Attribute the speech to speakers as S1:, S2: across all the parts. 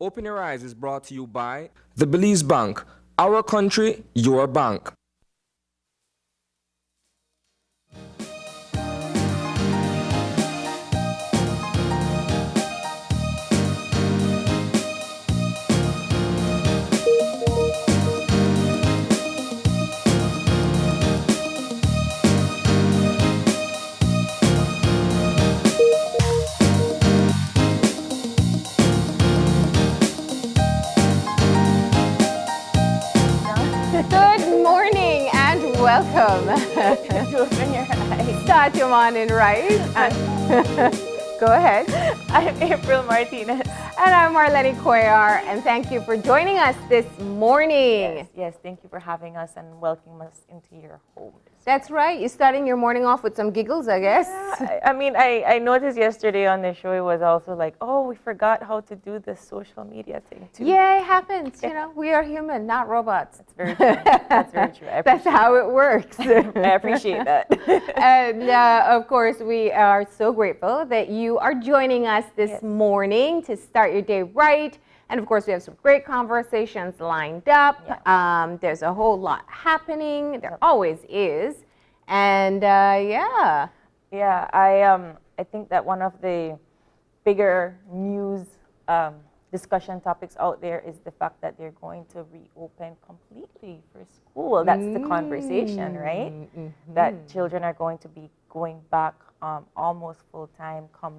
S1: Open Your Eyes is brought to you by the Belize Bank. Our country, your bank.
S2: Good morning and welcome
S3: To Open Your Eyes.
S2: Start your morning right. Go ahead.
S3: I'm April Martinez.
S2: And I'm Marlene Cuellar, and thank you for joining us this morning.
S3: Yes, thank you for having us and welcoming us into your home.
S2: That's right. You're starting your morning off with some giggles, I guess.
S3: I noticed yesterday on the show it was also like, oh, we forgot how to do the social media thing too.
S2: Yeah, it happens. You know, we are human, not robots.
S3: That's very true. That's very true.
S2: That's how it works.
S3: I appreciate that.
S2: And of course, we are so grateful that you are joining us this morning to start your day right. And of course, we have some great conversations lined up.
S3: Yeah.
S2: There's a whole lot happening. There always is. And yeah.
S3: Yeah, I think that one of the bigger news discussion topics out there is the fact that they're going to reopen completely for school. That's the conversation, right?
S2: Mm-hmm.
S3: That children are going to be going back almost full time come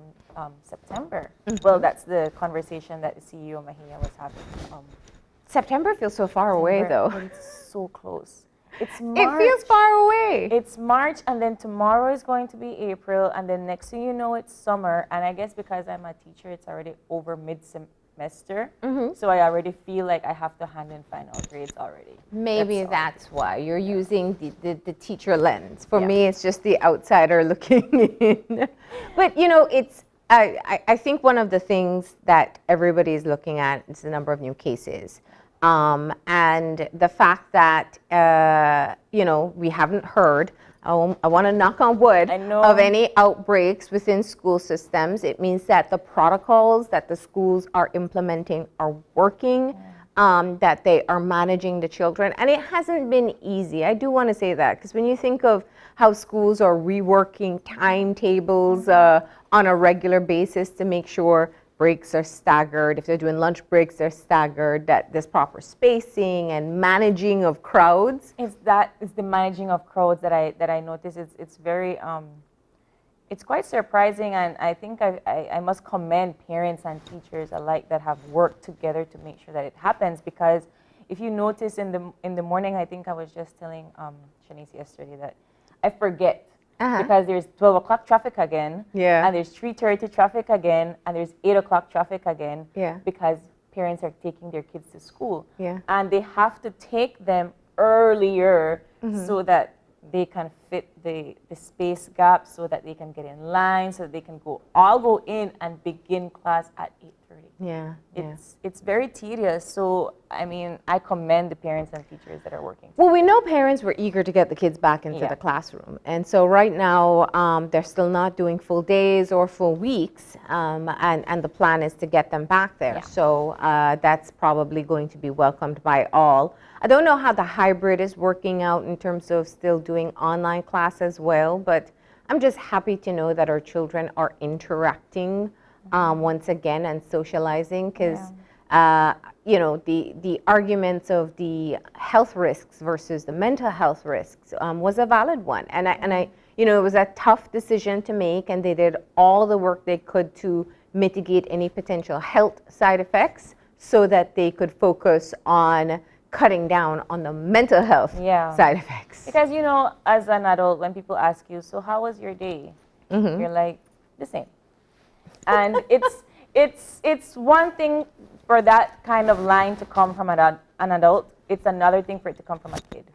S3: September.
S2: Mm-hmm.
S3: Well, that's the conversation that the CEO Mahia was having.
S2: September feels so far away, though.
S3: But it's so close. It's
S2: It
S3: March.
S2: feels far away.
S3: It's March, and then tomorrow is going to be April, and then next thing you know, it's summer. And I guess because I'm a teacher, it's already over mid-semester, so I already feel like I have to hand in final grades already.
S2: Maybe that's why you're using the teacher lens. For
S3: Yeah.
S2: me, it's just the outsider looking in. But you know, it's I think one of the things that everybody is looking at is the number of new cases. And the fact that, you know, we haven't heard, I want to knock on wood,
S3: I know.
S2: of any outbreaks within school systems. It means that the protocols that the schools are implementing are working, that they are managing the children. And it hasn't been easy. I do want to say that, because when you think of how schools are reworking timetables on a regular basis to make sure breaks are staggered, if they're doing lunch breaks, they're staggered, that there's proper spacing and managing of crowds.
S3: It's the managing of crowds that I notice. It's very it's quite surprising, and I think I must commend parents and teachers alike that have worked together to make sure that it happens. Because if you notice in the morning, I think I was just telling Shanice yesterday that I forget. Because there's 12 o'clock traffic again, and there's 3:30 traffic again, and there's 8 o'clock traffic again, because parents are taking their kids to school. And they have to take them earlier so that they can fit the space gap, so that they can get in line, so that they can all go in and begin class at 8:30. It's very tedious. So, I mean, I commend the parents and teachers that are working.
S2: Well, we know parents were eager to get the kids back into the classroom. And so right now, they're still not doing full days or full weeks. And the plan is to get them back there. So that's probably going to be welcomed by all. I don't know how the hybrid is working out in terms of still doing online class as well, but I'm just happy to know that our children are interacting once again and socializing, because you know, the arguments of the health risks versus the mental health risks was a valid one. And I, you know, it was a tough decision to make, and they did all the work they could to mitigate any potential health side effects so that they could focus on cutting down on the mental health side effects.
S3: Because, you know, as an adult, when people ask you, so how was your day? You're like, the same. And it's one thing for that kind of line to come from an adult. It's another thing for it to come from a kid.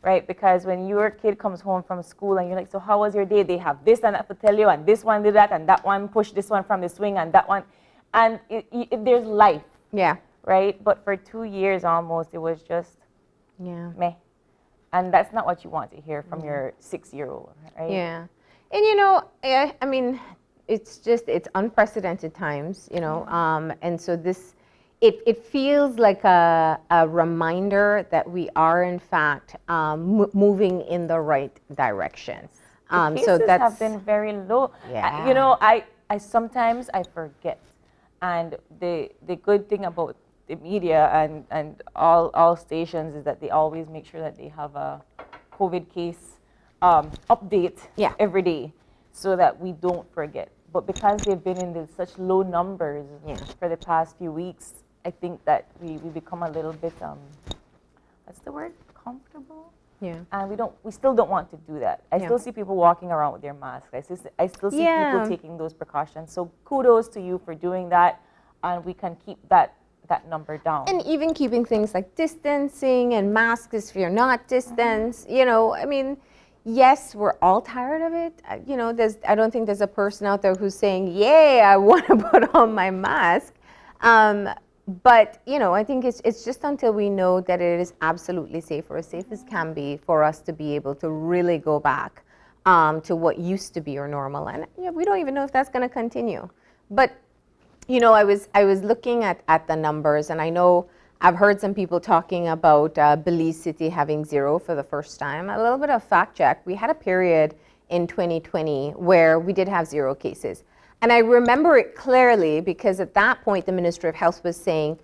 S3: Right? Because when your kid comes home from school and you're like, so how was your day? They have this and that to tell you, and this one did that, and that one pushed this one from the swing, and that one. And there's life. Right? But for 2 years almost, it was just meh. And that's not what you want to hear from your 6-year-old, right?
S2: And you know, I mean, it's unprecedented times, you know, and so this it feels like a reminder that we are in fact moving in the right direction.
S3: The cases have been very low.
S2: Yeah.
S3: You know, I sometimes I forget. And the good thing about the media and all stations is that they always make sure that they have a COVID case update every day so that we don't forget. But because they've been in such low numbers for the past few weeks, I think that we become a little bit, what's the word, comfortable?
S2: Yeah.
S3: And we still don't want to do that. I still see people walking around with their masks. I still see people taking those precautions. So kudos to you for doing that, and we can keep that number down.
S2: And even keeping things like distancing and masks if you're not distanced, you know, I mean, yes, we're all tired of it. You know, I don't think there's a person out there who's saying, yay, I want to put on my mask. But, you know, I think it's just until we know that it is absolutely safe, or as safe as can be, for us to be able to really go back to what used to be our normal. And we don't even know if that's going to continue. But, you know, I was looking at the numbers, and I know I've heard some people talking about Belize City having 0 for the first time. A little bit of fact check. We had a period in 2020 where we did have 0 cases. And I remember it clearly because at that point, the Ministry of Health was saying,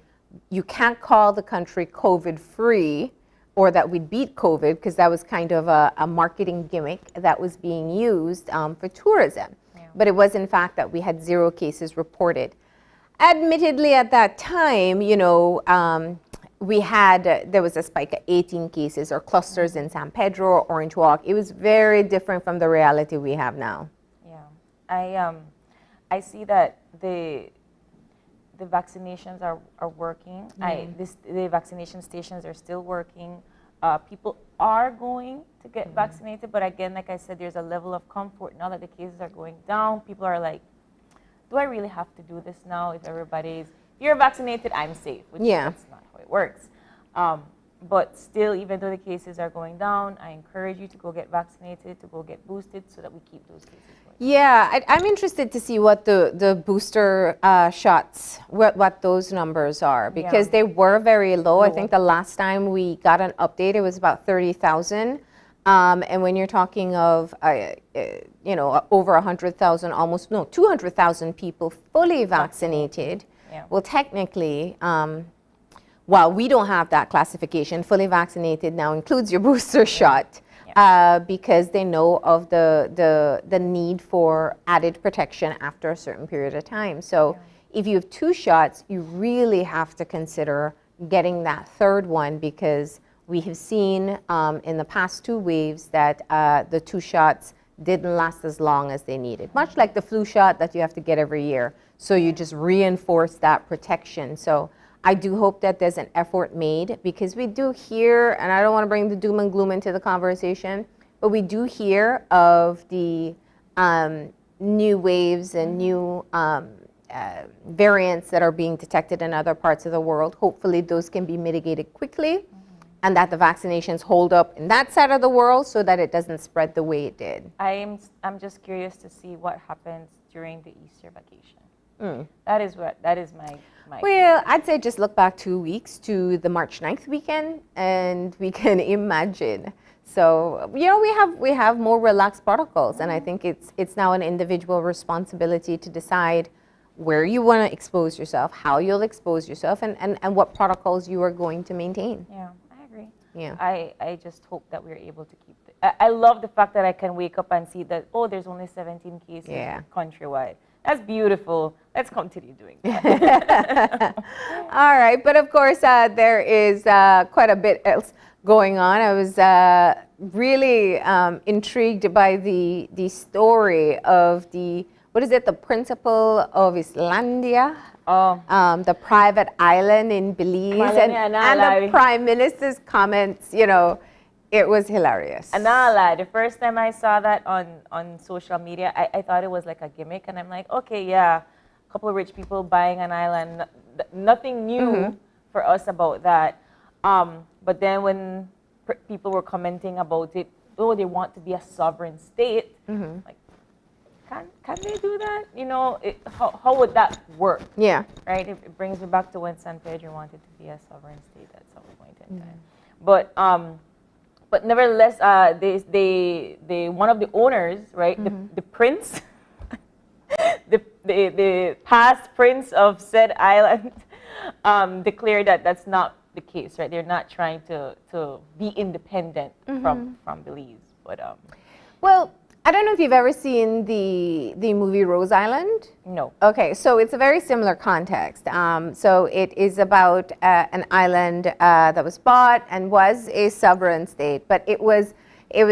S2: you can't call the country COVID-free or that we'd beat COVID, because that was kind of a marketing gimmick that was being used for tourism. Yeah. But it was in fact that we had 0 cases reported. Admittedly, at that time, you know, there was a spike of 18 cases or clusters in San Pedro or Orange Walk. It was very different from the reality we have now.
S3: Yeah, I see that the vaccinations are working. The vaccination stations are still working. People are going to get vaccinated, but again, like I said, there's a level of comfort now that the cases are going down. People are like, do I really have to do this now? If you're vaccinated, I'm safe, which that's not how it works. But still, even though the cases are going down, I encourage you to go get vaccinated, to go get boosted, so that we keep those cases going.
S2: Yeah, I'm interested to see what the booster shots, what those numbers are, because they were very low. I think the last time we got an update, it was about 30,000. And when you're talking of, you know, over 100,000, 200,000 people fully vaccinated, well, technically, while we don't have that classification, fully vaccinated now includes your booster shot, because they know of the need for added protection after a certain period of time. So if you have 2 shots, you really have to consider getting that 3rd one, because we have seen in the past 2 waves that the 2 shots didn't last as long as they needed, much like the flu shot that you have to get every year. So you just reinforce that protection. So I do hope that there's an effort made, because we do hear, and I don't want to bring the doom and gloom into the conversation, but we do hear of the new waves and new variants that are being detected in other parts of the world. Hopefully those can be mitigated quickly, and that the vaccinations hold up in that side of the world so that it doesn't spread the way it did.
S3: I'm just curious to see what happens during the Easter vacation. That is my
S2: well, I'd say just look back 2 weeks to the March 9th weekend, and we can imagine. So, you know, we have more relaxed protocols, and I think it's now an individual responsibility to decide where you want to expose yourself, how you'll expose yourself, and what protocols you are going to maintain.
S3: Yeah, I agree.
S2: Yeah.
S3: I just hope that we're able to keep it. I love the fact that I can wake up and see that, oh, there's only 17 cases countrywide. That's beautiful. Let's continue doing that.
S2: All right. But of course, there is quite a bit else going on. I was really intrigued by the story of the principal of Islandia, the private island in Belize, and the Prime Minister's comments, you know, it was hilarious.
S3: And not a lie, the first time I saw that on social media, I thought it was like a gimmick, and I'm like, okay, yeah, a couple of rich people buying an island, nothing new for us about that. But then when people were commenting about it, oh, they want to be a sovereign state, like, can they do that? You know, how would that work?
S2: Yeah.
S3: Right. It brings me back to when San Pedro wanted to be a sovereign state at some point in time. But nevertheless, they one of the owners, right, the prince, the past prince of said island, declared that that's not the case, right? They're not trying to be independent from Belize, but
S2: Well, I don't know if you've ever seen the movie Rose Island.
S3: no.
S2: Okay, so it's a very similar context. So it is about an island that was bought and was a sovereign state, but it was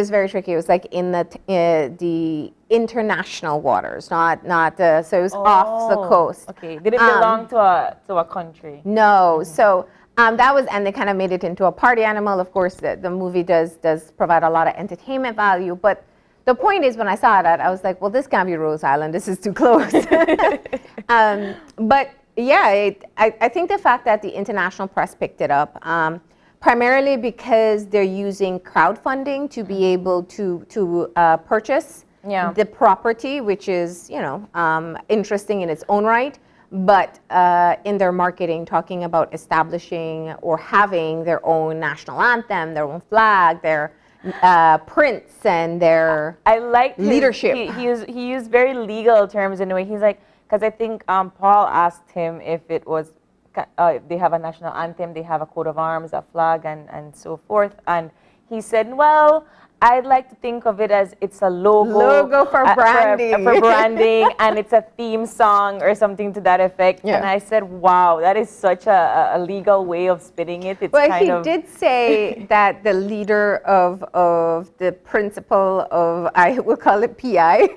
S2: very tricky. It was like in the international waters, not so it was off the coast.
S3: Okay, did it belong to a country?
S2: No, so that was, and they kind of made it into a party animal. Of course, the movie does provide a lot of entertainment value, but the point is, when I saw that, I was like, well, this can't be Rose Island. This is too close. But yeah, I think the fact that the international press picked it up, primarily because they're using crowdfunding to be able to purchase the property, which is, you know, interesting in its own right. But in their marketing, talking about establishing or having their own national anthem, their own flag, their prints and their leadership.
S3: He used very legal terms in a way. He's like, because I think Paul asked him if it was, they have a national anthem, they have a coat of arms, a flag, and so forth. And he said, well, I'd like to think of it as it's a logo
S2: for branding.
S3: For branding, and it's a theme song or something to that effect.
S2: Yeah.
S3: And I said, wow, that is such a legal way of spinning it. It's
S2: Well,
S3: kind
S2: he
S3: of
S2: did say that the leader of the principal of, I will call it PI,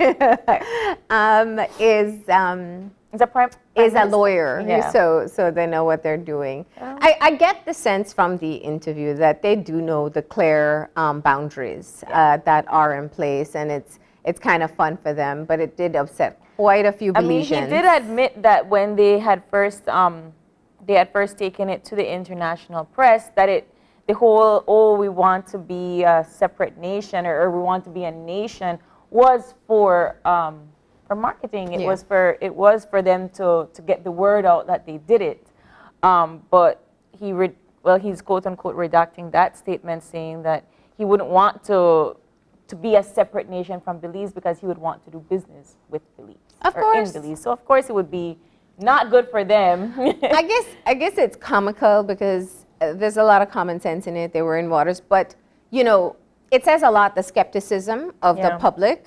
S3: It's a prime
S2: is a
S3: minister.
S2: lawyer,
S3: Yeah.
S2: so they know what they're doing. I get the sense from the interview that they do know the clear boundaries that are in place, and it's kind of fun for them, but it did upset quite a few
S3: I mean,
S2: Belizeans.
S3: he did admit that when they had first taken it to the international press, that the whole we want to be a separate nation or we want to be a nation was for marketing. It was for them to get the word out that they did it. But he's quote unquote redacting that statement, saying that he wouldn't want to be a separate nation from Belize because he would want to do business with Belize.
S2: Of course.
S3: In Belize. So of course it would be not good for them.
S2: I guess it's comical because there's a lot of common sense in it. They were in waters, but you know, it says a lot, the skepticism of the public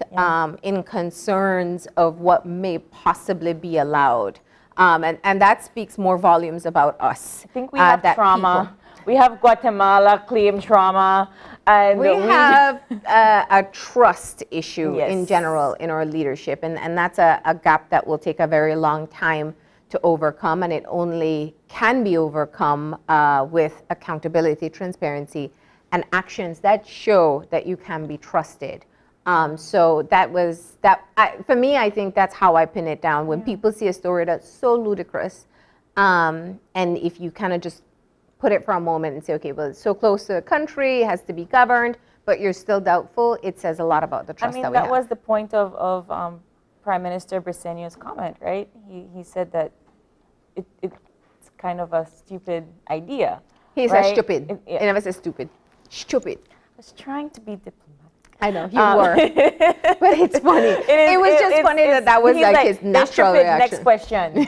S2: in concerns of what may possibly be allowed. And that speaks more volumes about us.
S3: I think we have trauma. We have Guatemala claim trauma. And
S2: we have a trust issue in general in our leadership. And that's a gap that will take a very long time to overcome. And it only can be overcome with accountability, transparency, and actions that show that you can be trusted. So for me, I think that's how I pin it down. When people see a story that's so ludicrous, and if you kind of just put it for a moment and say, okay, well, it's so close to the country, it has to be governed, but you're still doubtful, it says a lot about the trust that we have.
S3: That was the point of Prime Minister Briceño's comment, right? He said that it's kind of a stupid idea.
S2: He said stupid. He never says stupid. Stupid.
S3: I was trying to be diplomatic.
S2: I know, you were. But it's funny. It was just funny that was like his natural reaction.
S3: Next question.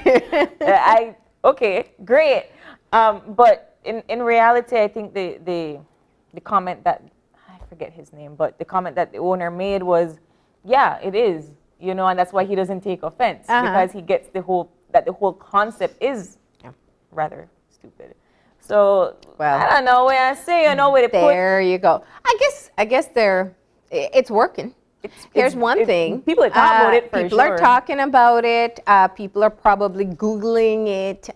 S3: Okay, great. But in reality, I think the comment that, I forget his name, but the comment that the owner made was, yeah, it is, you know, and that's why he doesn't take offense, because he gets the whole concept is rather stupid. So, well, I don't know where I say, you know, where to put.
S2: There you go. I guess it's working. Here's one thing.
S3: People are talking about it for sure.
S2: People are talking about it. People are probably Googling it,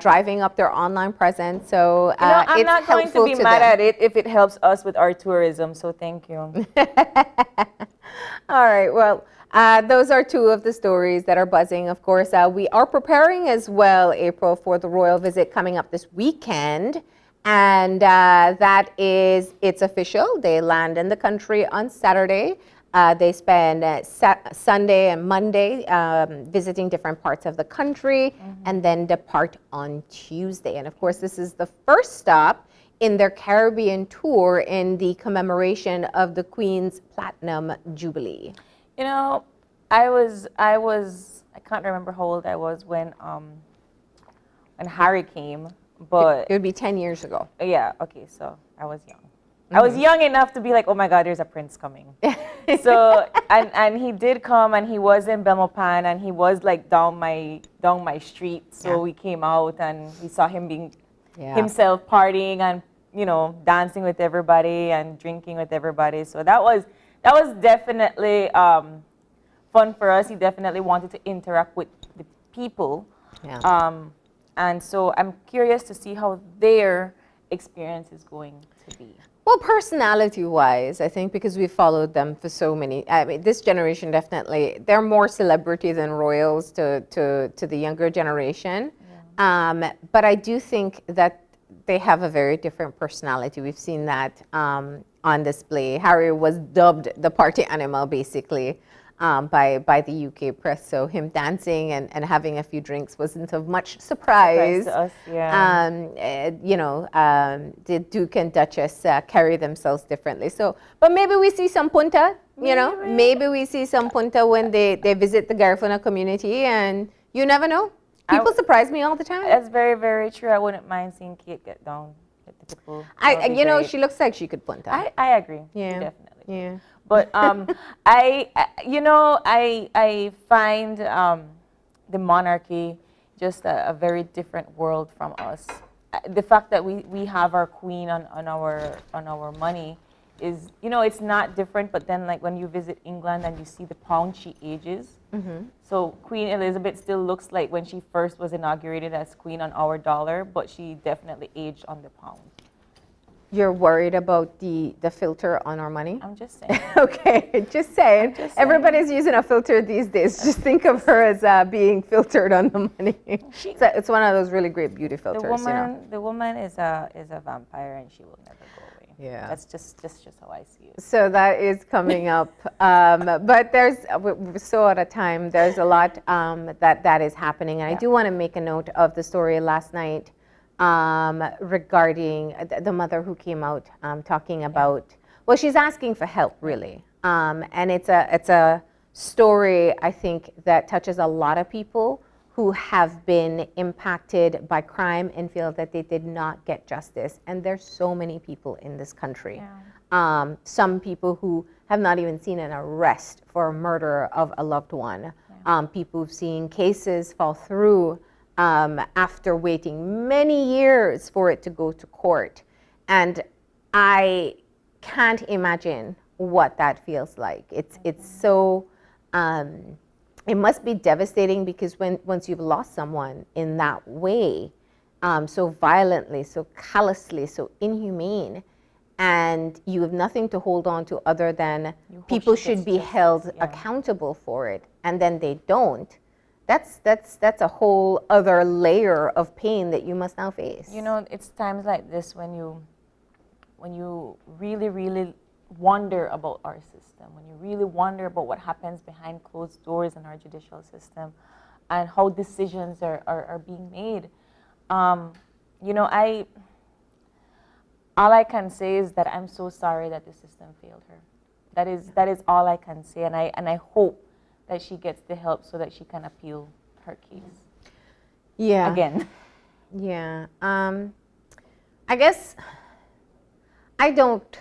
S2: driving up their online presence. So
S3: I'm
S2: it's
S3: not going to be mad at it if it helps us with our tourism. So thank you.
S2: All right. Well, those are two of the stories that are buzzing. Of course, we are preparing as well, April, for the royal visit coming up this weekend. And it's official. They land in the country on Saturday. They spend Sunday and Monday visiting different parts of the country, and then depart on Tuesday. And of course, this is the first stop in their Caribbean tour in the commemoration of the Queen's Platinum Jubilee.
S3: You know, I can't remember how old I was when Harry came, but
S2: It would be 10 years ago.
S3: yeah, okay, so I was young. I was young enough to be like, oh my God, there's a prince coming. So, and he did come, and he was in Belmopan, and he was like down my street. So we came out, and we saw him being himself, partying and, you know, dancing with everybody and drinking with everybody. So that was definitely fun for us. He definitely wanted to interact with the people.
S2: Yeah.
S3: And so I'm curious to see how their experience is going to be.
S2: Well, personality-wise, I think because we followed them for so many, I mean, this generation definitely, they're more celebrity than royals to the younger generation. Yeah. But I do think that they have a very different personality. We've seen that on display. Harry was dubbed the party animal, basically, by the UK press. So him dancing and having a few drinks wasn't of much surprise.
S3: To us, yeah.
S2: You know, the Duke and Duchess carry themselves differently. So, but maybe we see some punta, you know, maybe we see some punta when they visit the Garifuna community, and you never know. People surprise me all the time.
S3: That's very, very true. I wouldn't mind seeing Kate get down with the people.
S2: You know, she looks like she could punta.
S3: I agree.
S2: Yeah.
S3: Definitely.
S2: Yeah.
S3: But I find the monarchy just a very different world from us. The fact that we have our queen on our money is, you know, it's not different. But then, like, when you visit England and you see the pound, she ages. So Queen Elizabeth still looks like when she first was inaugurated as queen on our dollar, but she definitely aged on the pound.
S2: You're worried about the filter on our money?
S3: I'm just saying.
S2: Okay, just saying. Everybody's using a filter these days. Just think of her as being filtered on the money. It's one of those really great beauty filters.
S3: The woman is a vampire, and she will never go away.
S2: Yeah.
S3: That's just how I see it.
S2: So that is coming up. But we're so out of time. There's a lot that is happening. And I do want to make a note of the story last night regarding the mother who came out talking about, well, she's asking for help, really. And it's a story, I think, that touches a lot of people who have been impacted by crime and feel that they did not get justice. And there's so many people in this country. Yeah. Some people who have not even seen an arrest for a murder of a loved one. Yeah. People who've seen cases fall through after waiting many years for it to go to court. And I can't imagine what that feels like. It's so, it must be devastating, because once you've lost someone in that way, so violently, so callously, so inhumane, and you have nothing to hold on to other than people should be held accountable for it, and then they don't, that's a whole other layer of pain that you must now face.
S3: You know, it's times like this when you really, really wonder about our system, when you really wonder about what happens behind closed doors in our judicial system and how decisions are being made. You know, all I can say is that I'm so sorry that the system failed her. That is all I can say, and I hope that she gets the help so that she can appeal her case.
S2: Yeah.
S3: Again.
S2: Yeah. I guess I don't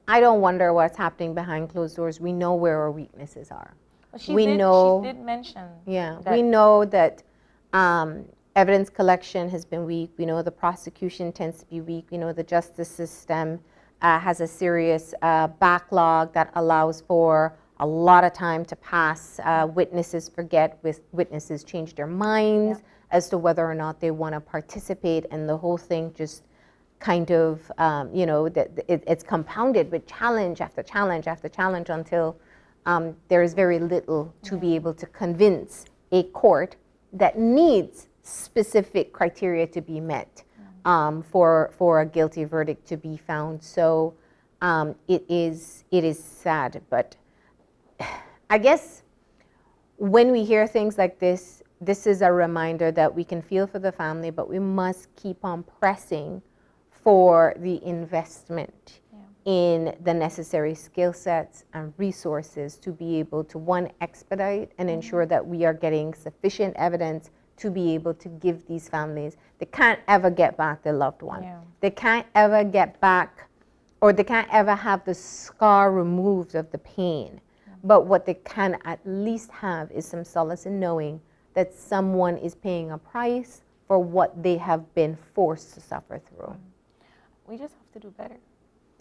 S2: wonder what's happening behind closed doors. We know where our weaknesses are.
S3: Well, she did mention.
S2: Yeah, we know that evidence collection has been weak. We know the prosecution tends to be weak. We know the justice system has a serious backlog that allows for a lot of time to pass. Witnesses forget, witnesses change their minds as to whether or not they want to participate, and the whole thing just kind of, you know, it's compounded with challenge after challenge after challenge until there is very little to be able to convince a court that needs specific criteria to be met for a guilty verdict to be found. So it is sad. But I guess when we hear things like this, this is a reminder that we can feel for the family, but we must keep on pressing for the investment in the necessary skill sets and resources to be able to, one, expedite and ensure that we are getting sufficient evidence to be able to give these families. They can't ever get back their loved one. Yeah. They can't ever get back, or they can't ever have the scar removed of the pain. But what they can at least have is some solace in knowing that someone is paying a price for what they have been forced to suffer through.
S3: We just have to do better.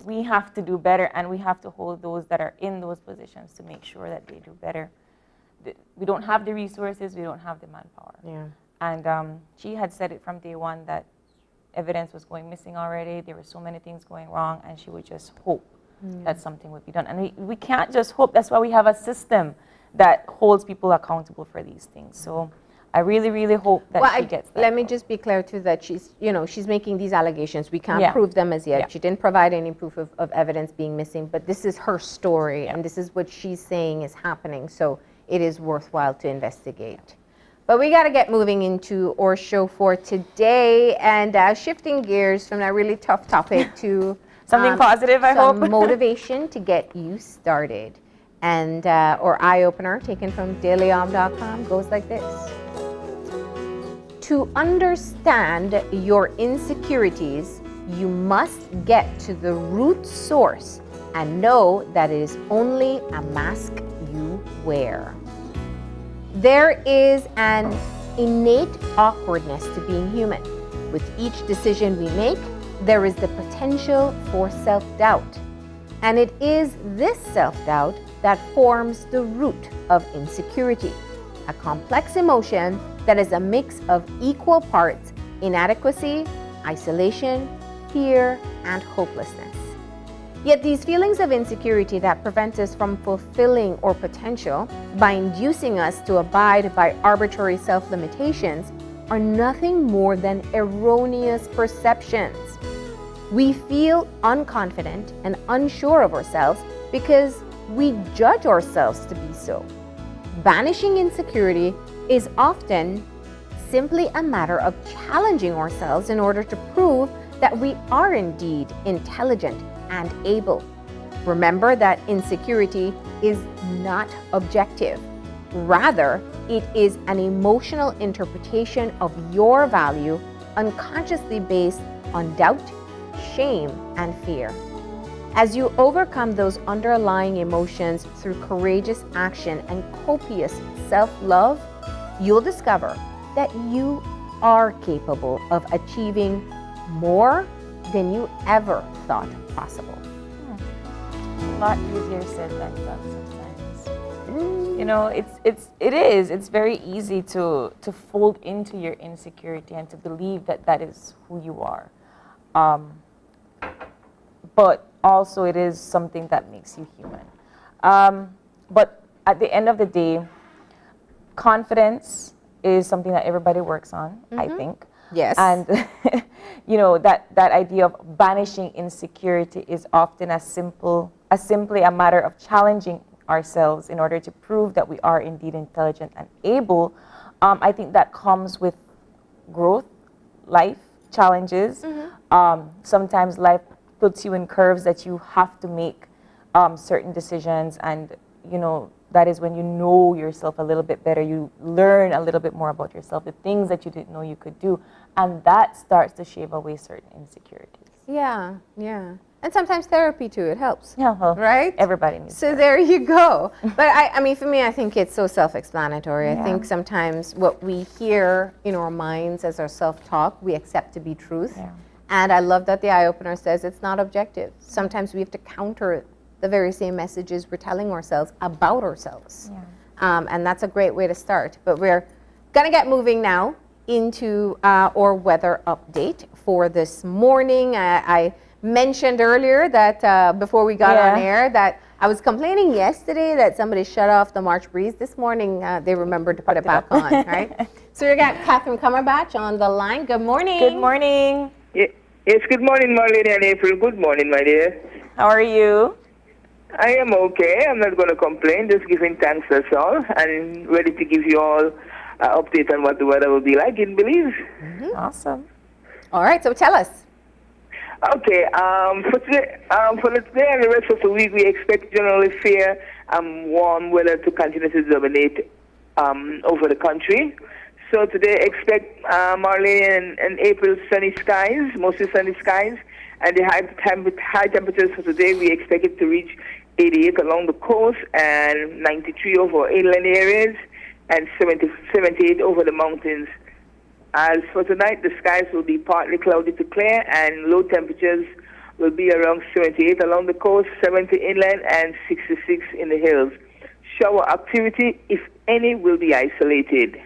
S3: We have to do better, and we have to hold those that are in those positions to make sure that they do better. We don't have the resources, we don't have the manpower.
S2: Yeah.
S3: And she had said it from day one that evidence was going missing already. There were so many things going wrong, and she would just hope that something would be done. And we can't just hope. That's why we have a system that holds people accountable for these things. So I really, really hope that she gets that.
S2: Let me just be clear too that she's making these allegations. We can't prove them as yet. She didn't provide any proof of evidence being missing, but this is her story, and this is what she's saying is happening. So it is worthwhile to investigate. But we got to get moving into our show for today, and shifting gears from that really tough topic to
S3: something positive, I hope.
S2: Some motivation to get you started. And our eye-opener, taken from dailyom.com, goes like this. To understand your insecurities, you must get to the root source and know that it is only a mask you wear. There is an innate awkwardness to being human. With each decision we make, there is the potential for self-doubt. And it is this self-doubt that forms the root of insecurity, a complex emotion that is a mix of equal parts inadequacy, isolation, fear, and hopelessness. Yet these feelings of insecurity that prevent us from fulfilling our potential by inducing us to abide by arbitrary self-limitations are nothing more than erroneous perceptions. We feel unconfident and unsure of ourselves because we judge ourselves to be so. Banishing insecurity is often simply a matter of challenging ourselves in order to prove that we are indeed intelligent and able. Remember that insecurity is not objective. Rather, it is an emotional interpretation of your value unconsciously based on doubt, shame, and fear. As you overcome those underlying emotions through courageous action and copious self-love, you'll discover that you are capable of achieving more than you ever thought possible.
S3: A lot easier said than done sometimes. You know, it's very easy to fold into your insecurity and to believe that that is who you are. But also it is something that makes you human. But at the end of the day, confidence is something that everybody works on, I think.
S2: Yes.
S3: And you know, that idea of banishing insecurity is often simply a matter of challenging ourselves in order to prove that we are indeed intelligent and able. I think that comes with growth, life challenges. Sometimes life puts you in curves that you have to make certain decisions, and you know, that is when you know yourself a little bit better. You learn a little bit more about yourself, the things that you didn't know you could do, and that starts to shave away certain insecurities.
S2: Yeah. And sometimes therapy too, it helps.
S3: Yeah, well,
S2: right?
S3: Everybody needs
S2: So there you go. But I mean, for me, I think it's so self-explanatory. I think sometimes what we hear in our minds as our self-talk, we accept to be truth.
S3: Yeah.
S2: And I love that the eye-opener says it's not objective. Sometimes we have to counter the very same messages we're telling ourselves about ourselves. And that's a great way to start. But we're going to get moving now into our weather update for this morning. I mentioned earlier that before we got on air that I was complaining yesterday that somebody shut off the March breeze. This morning they remembered to put it back on, right? So we got Catherine Cumberbatch on the line. Good morning.
S3: Good morning.
S4: Yes, good morning, Marlene and April. Good morning, my dear.
S3: How are you?
S4: I am okay. I'm not going to complain. Just giving thanks, that's all. And ready to give you all an update on what the weather will be like in Belize.
S3: Awesome.
S2: All right, so tell us.
S4: Okay, for today and the rest of the week, we expect generally fair warm weather to continue to dominate over the country. So today, expect Marley and April sunny skies, mostly sunny skies, and the high temperatures for today, we expect it to reach 88 along the coast and 93 over inland areas and 78 over the mountains. As for tonight, the skies will be partly cloudy to clear, and low temperatures will be around 78 along the coast, 70 inland, and 66 in the hills. Shower activity, if any, will be isolated.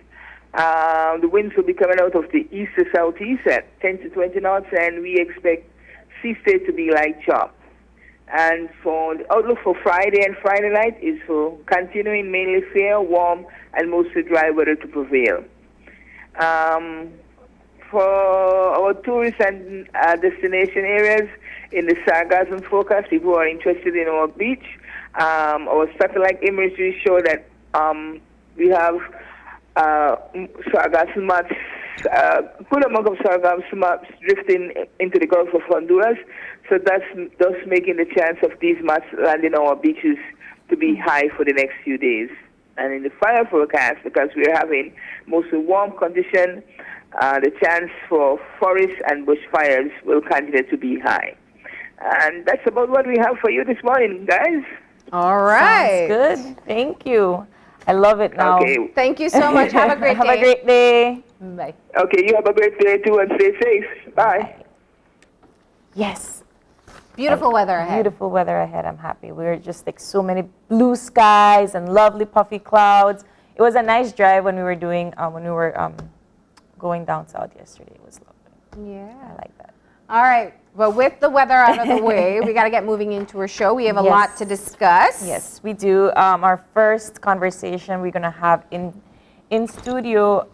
S4: The winds will be coming out of the east to southeast at 10 to 20 knots, and we expect sea state to be light chop. And for the outlook for Friday and Friday night is for continuing mainly fair, warm, and mostly dry weather to prevail. For our tourist and destination areas in the Sargassum forecast, people who are interested in our beach, our satellite imagery show that we have sargassum mats, good amount of sargassum mats drifting into the Gulf of Honduras. So that's thus making the chance of these mats landing on our beaches to be high for the next few days. And in the fire forecast, because we're having mostly warm condition, the chance for forest and bushfires will continue to be high. And that's about what we have for you this morning, guys.
S2: All right.
S3: Sounds good. Thank you. I love it now.
S4: Okay.
S2: Thank you so much. Have a great day.
S3: Have a great day.
S2: Bye.
S4: Okay, you have a great day too and stay safe. Bye.
S3: Yes.
S2: Beautiful weather ahead.
S3: Beautiful weather ahead. I'm happy. We're just like so many blue skies and lovely puffy clouds. It was a nice drive when we were doing going down south yesterday. It was lovely.
S2: Yeah.
S3: I like that.
S2: All right. Well, with the weather out of the way, we got to get moving into our show. We have a lot to discuss.
S3: Yes, we do. Our first conversation we're going to have in studio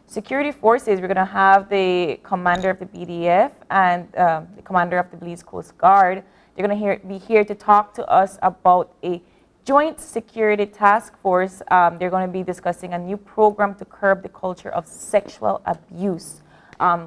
S3: security forces. We're going to have the commander of the BDF and the commander of the Belize Coast Guard. They're going to be here to talk to us about a joint security task force. They're going to be discussing a new program to curb the culture of sexual abuse.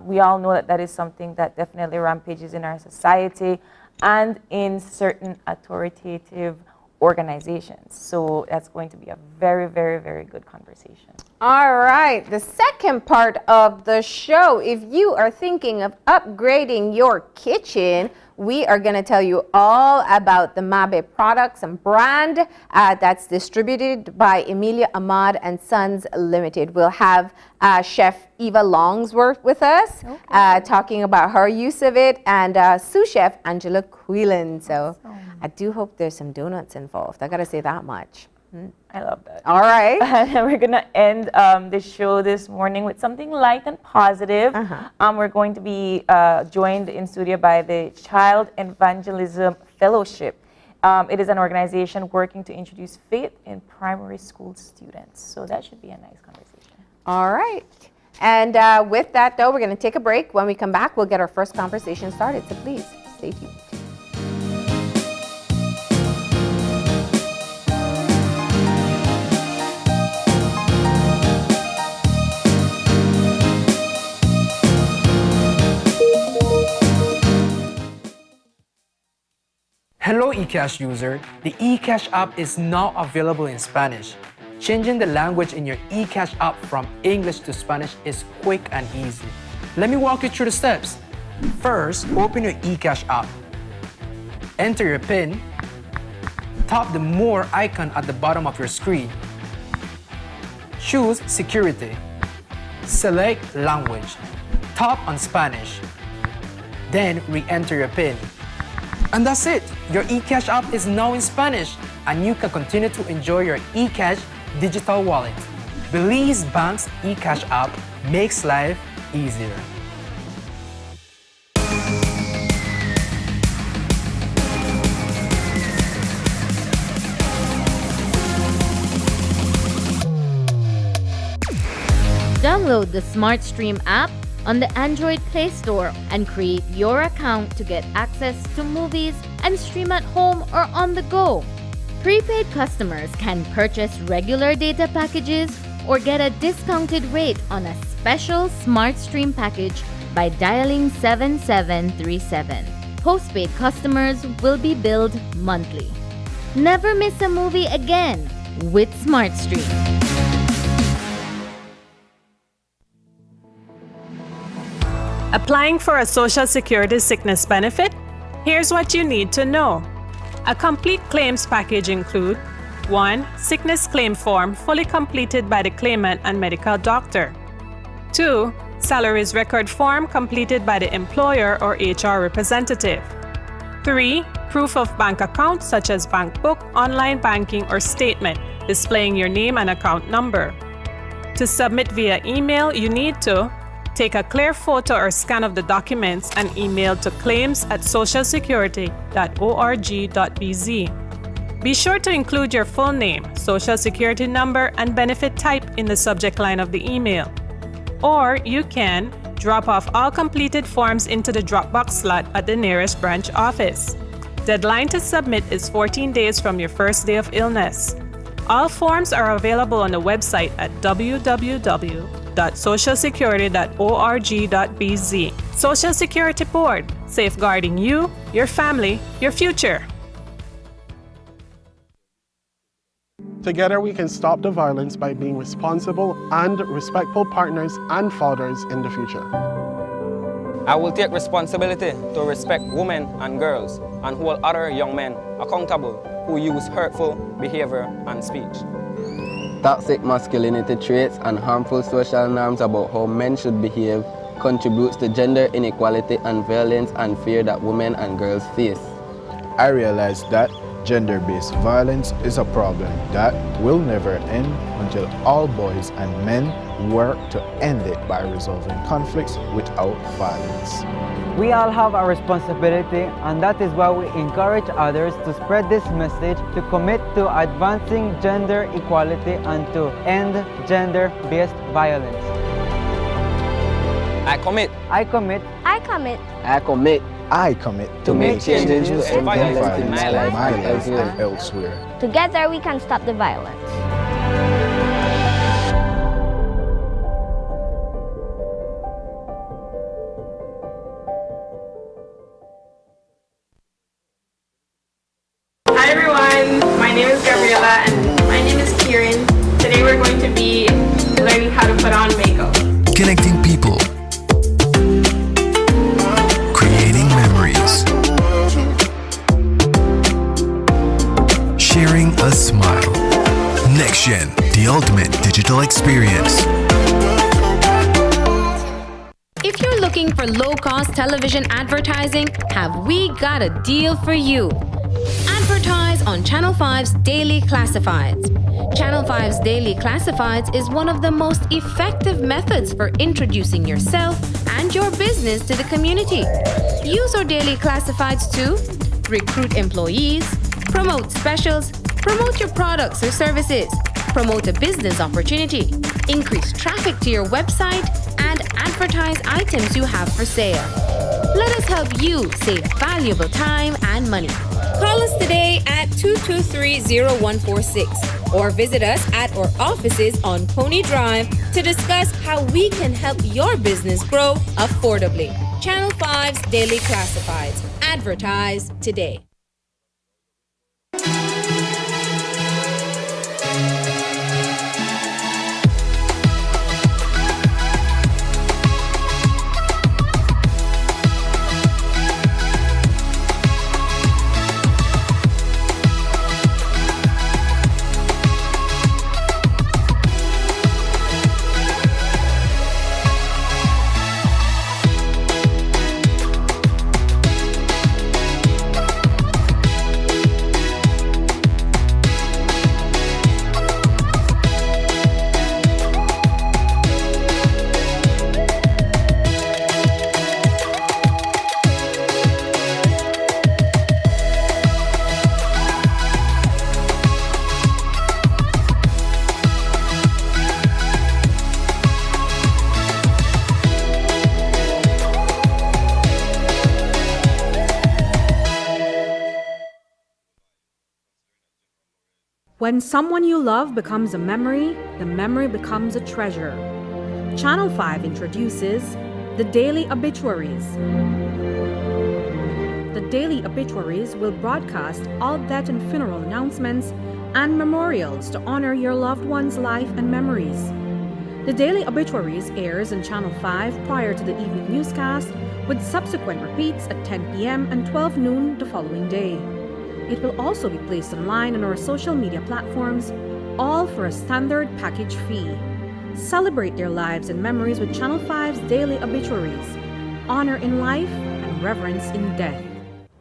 S3: We all know that that is something that definitely rampages in our society and in certain authoritative organizations. So that's going to be a very, very, very good conversation.
S2: All right. The second part of the show, if you are thinking of upgrading your kitchen, we are going to tell you all about the Mabe products and brand that's distributed by Emilia Ahmad and Sons Limited. We'll have Chef Eva Longsworth with us talking about her use of it, and sous chef Angela Quillen. So I do hope there's some donuts involved. I got to say that much.
S3: I love that.
S2: All right.
S3: And we're going to end the show this morning with something light and positive. We're going to be joined in studio by the Child Evangelism Fellowship. It is an organization working to introduce faith in primary school students. So that should be a nice conversation.
S2: All right. And with that, though, we're going to take a break. When we come back, we'll get our first conversation started. So please stay tuned.
S5: Hello eCash user, the eCash app is now available in Spanish. Changing the language in your eCash app from English to Spanish is quick and easy. Let me walk you through the steps. First, open your eCash app. Enter your PIN. Tap the More icon at the bottom of your screen. Choose Security. Select Language. Tap on Spanish. Then re-enter your PIN. And that's it! Your eCash app is now in Spanish, and you can continue to enjoy your eCash digital wallet. Belize Bank's eCash app makes life easier.
S6: Download the SmartStream app on the Android Play Store and create your account to get access to movies, and stream at home or on the go. Prepaid customers can purchase regular data packages or get a discounted rate on a special Smart Stream package by dialing 7737. Postpaid customers will be billed monthly. Never miss a movie again with Smart Stream.
S7: Applying for a Social Security sickness benefit? Here's what you need to know. A complete claims package include 1. Sickness claim form fully completed by the claimant and medical doctor. 2. Salaries record form completed by the employer or HR representative. 3. Proof of bank account such as bank book, online banking, or statement displaying your name and account number. To submit via email, you need to take a clear photo or scan of the documents and email to claims@socialsecurity.org.bz. Be sure to include your full name, social security number, and benefit type in the subject line of the email. Or you can drop off all completed forms into the Dropbox slot at the nearest branch office. Deadline to submit is 14 days from your first day of illness. All forms are available on the website at www.socialsecurity.org.bz. Social Security Board, safeguarding you, your family, your future.
S8: Together we can stop the violence by being responsible and respectful partners and fathers in the future.
S9: I will take responsibility to respect women and girls and hold other young men accountable who use hurtful behavior and speech.
S10: Toxic masculinity traits and harmful social norms about how men should behave contributes to gender inequality and violence and fear that women and girls face.
S11: I realized that gender-based violence is a problem that will never end until all boys and men work to end it by resolving conflicts without violence.
S12: We all have a responsibility, and that is why we encourage others to spread this message, to commit to advancing gender equality and to end gender-based violence.
S9: I commit.
S12: I commit.
S13: I commit.
S10: I commit
S11: I commit
S10: to make changes to end violence in my life
S11: and elsewhere.
S13: Together we can stop the violence.
S14: Hi everyone, my name is Gabriela and my name is Kieran. Today we're going to be learning how to put on makeup.
S15: Connecting people. Creating memories. Sharing a smile. Next Gen, the ultimate digital experience.
S6: If you're looking for low-cost television advertising, have we got a deal for you? Advertise on Channel 5's Daily Classifieds. Channel 5's Daily Classifieds is one of the most effective methods for introducing yourself and your business to the community. Use our Daily Classifieds to recruit employees, promote specials, promote your products or services, promote a business opportunity, increase traffic to your website, and advertise items you have for sale. Let us help you save valuable time and money. Call us today at 223-0146 or visit us at our offices on Pony Drive to discuss how we can help your business grow affordably. Channel 5's Daily Classifieds. Advertise today.
S16: When someone you love becomes a memory, the memory becomes a treasure. Channel 5 introduces the Daily Obituaries. The Daily Obituaries will broadcast all death and funeral announcements and memorials to honor your loved one's life and memories. The Daily Obituaries airs on Channel 5 prior to the evening newscast, with subsequent repeats at 10 p.m. and 12 noon the following day. It will also be placed online on our social media platforms, all for a standard package fee. Celebrate their lives and memories with Channel 5's Daily Obituaries. Honor in life and reverence in death.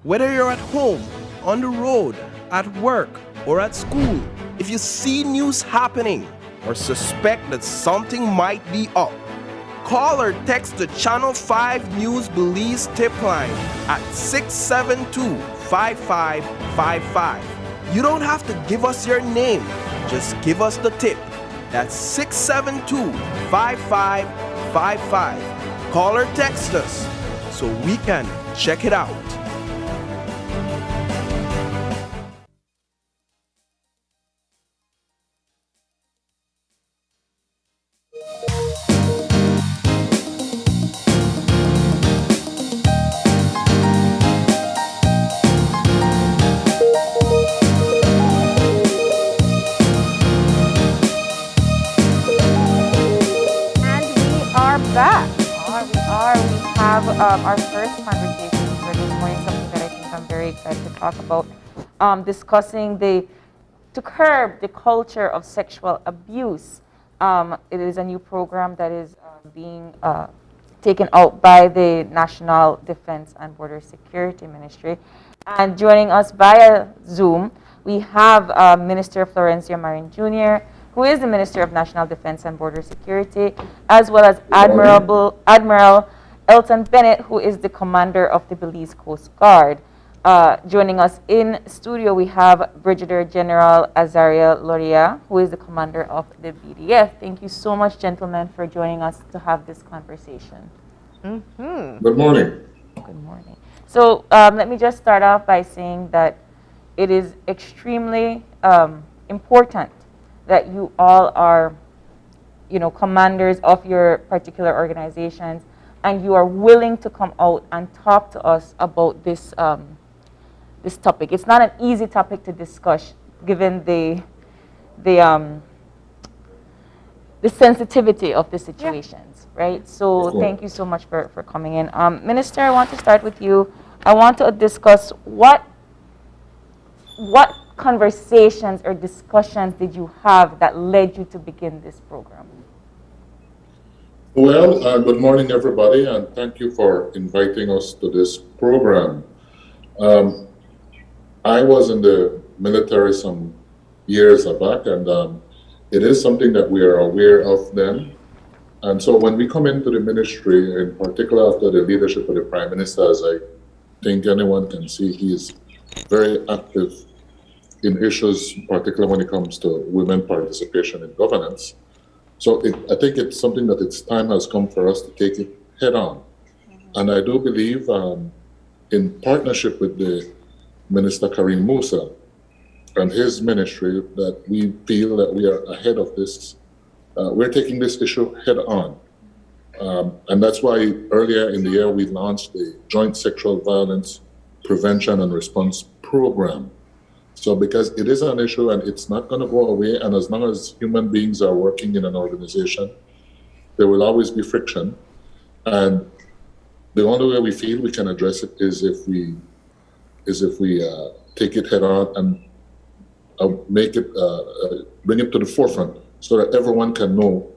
S17: Whether you're at home, on the road, at work, or at school, if you see news happening or suspect that something might be up, call or text the Channel 5 News Belize tip line at 672-5555. You don't have to give us your name, just give us the tip. That's 672-5555. Call or text us so we can check it out.
S3: Our first conversation for this morning, something that I think I'm very excited to talk about, discussing to curb the culture of sexual abuse. It is a new program that is being taken out by the National Defense and Border Security Ministry. And joining us via Zoom, we have Minister Florencio Marin Jr., who is the Minister of National Defense and Border Security, as well as Admiral Elton Bennett, who is the commander of the Belize Coast Guard. Joining us in studio, we have Brigadier General Azaria Loria, who is the commander of the BDF. Thank you so much, gentlemen, for joining us to have this conversation.
S18: Mm-hmm. Good morning.
S3: Good morning. So let me just start off by saying that it is extremely important that you all are, commanders of your particular organizations, and you are willing to come out and talk to us about this this topic. It's not an easy topic to discuss, given the sensitivity of the situations, right? So thank you so much for coming in. Minister, I want to start with you. I want to discuss what conversations or discussions did you have that led you to begin this program?
S18: Well, good morning, everybody, and thank you for inviting us to this program. I was in the military some years back, and it is something that we are aware of then. And so when we come into the ministry, in particular after the leadership of the Prime Minister, as I think anyone can see, he is very active in issues, particularly when it comes to women participation in governance. So I think it's something that its time has come for us to take it head on. And I do believe in partnership with the Minister Karim Musa and his ministry that we feel that we are ahead of this. We're taking this issue head on. And that's why earlier in the year we launched the Joint Sexual Violence Prevention and Response Program. So because it is an issue and it's not going to go away, and as long as human beings are working in an organization, there will always be friction. And the only way we feel we can address it is if we take it head on and make it, bring it to the forefront so that everyone can know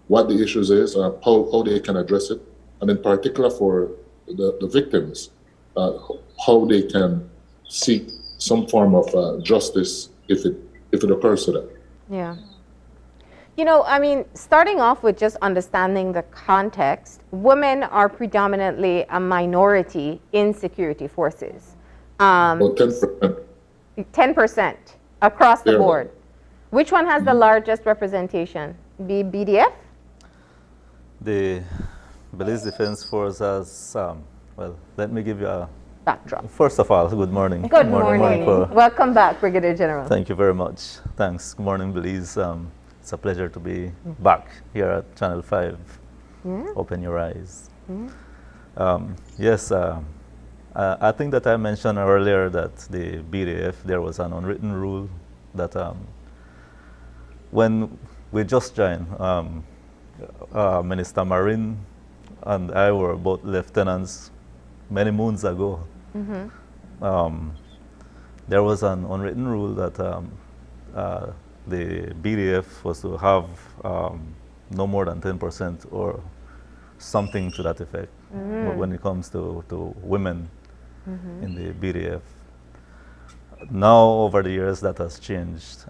S18: what the issues is, how they can address it, and in particular for the victims, how they can seek some form of justice if it occurs to them.
S2: Yeah. Starting off with just understanding the context, women are predominantly a minority in security forces.
S18: About 10%.
S2: 10% across the board. Which one has the largest representation? BDF?
S19: The Belize Defense Force has, well, let me give you a
S2: backdrop?
S19: First of all, good morning.
S2: Good morning.
S19: for-
S2: Welcome back, Brigadier General.
S19: Thank you very much. Thanks. Good morning, Belize. It's a pleasure to be back here at Channel 5.
S2: Yeah.
S19: Open your eyes.
S2: Yeah.
S19: Yes, I think that I mentioned earlier that the BDF, there was an unwritten rule that when we just joined, Minister Marin and I were both lieutenants many moons ago. There was an unwritten rule that the BDF was to have no more than 10% or something to that effect when it comes to women in the BDF. Now, over the years, that has changed.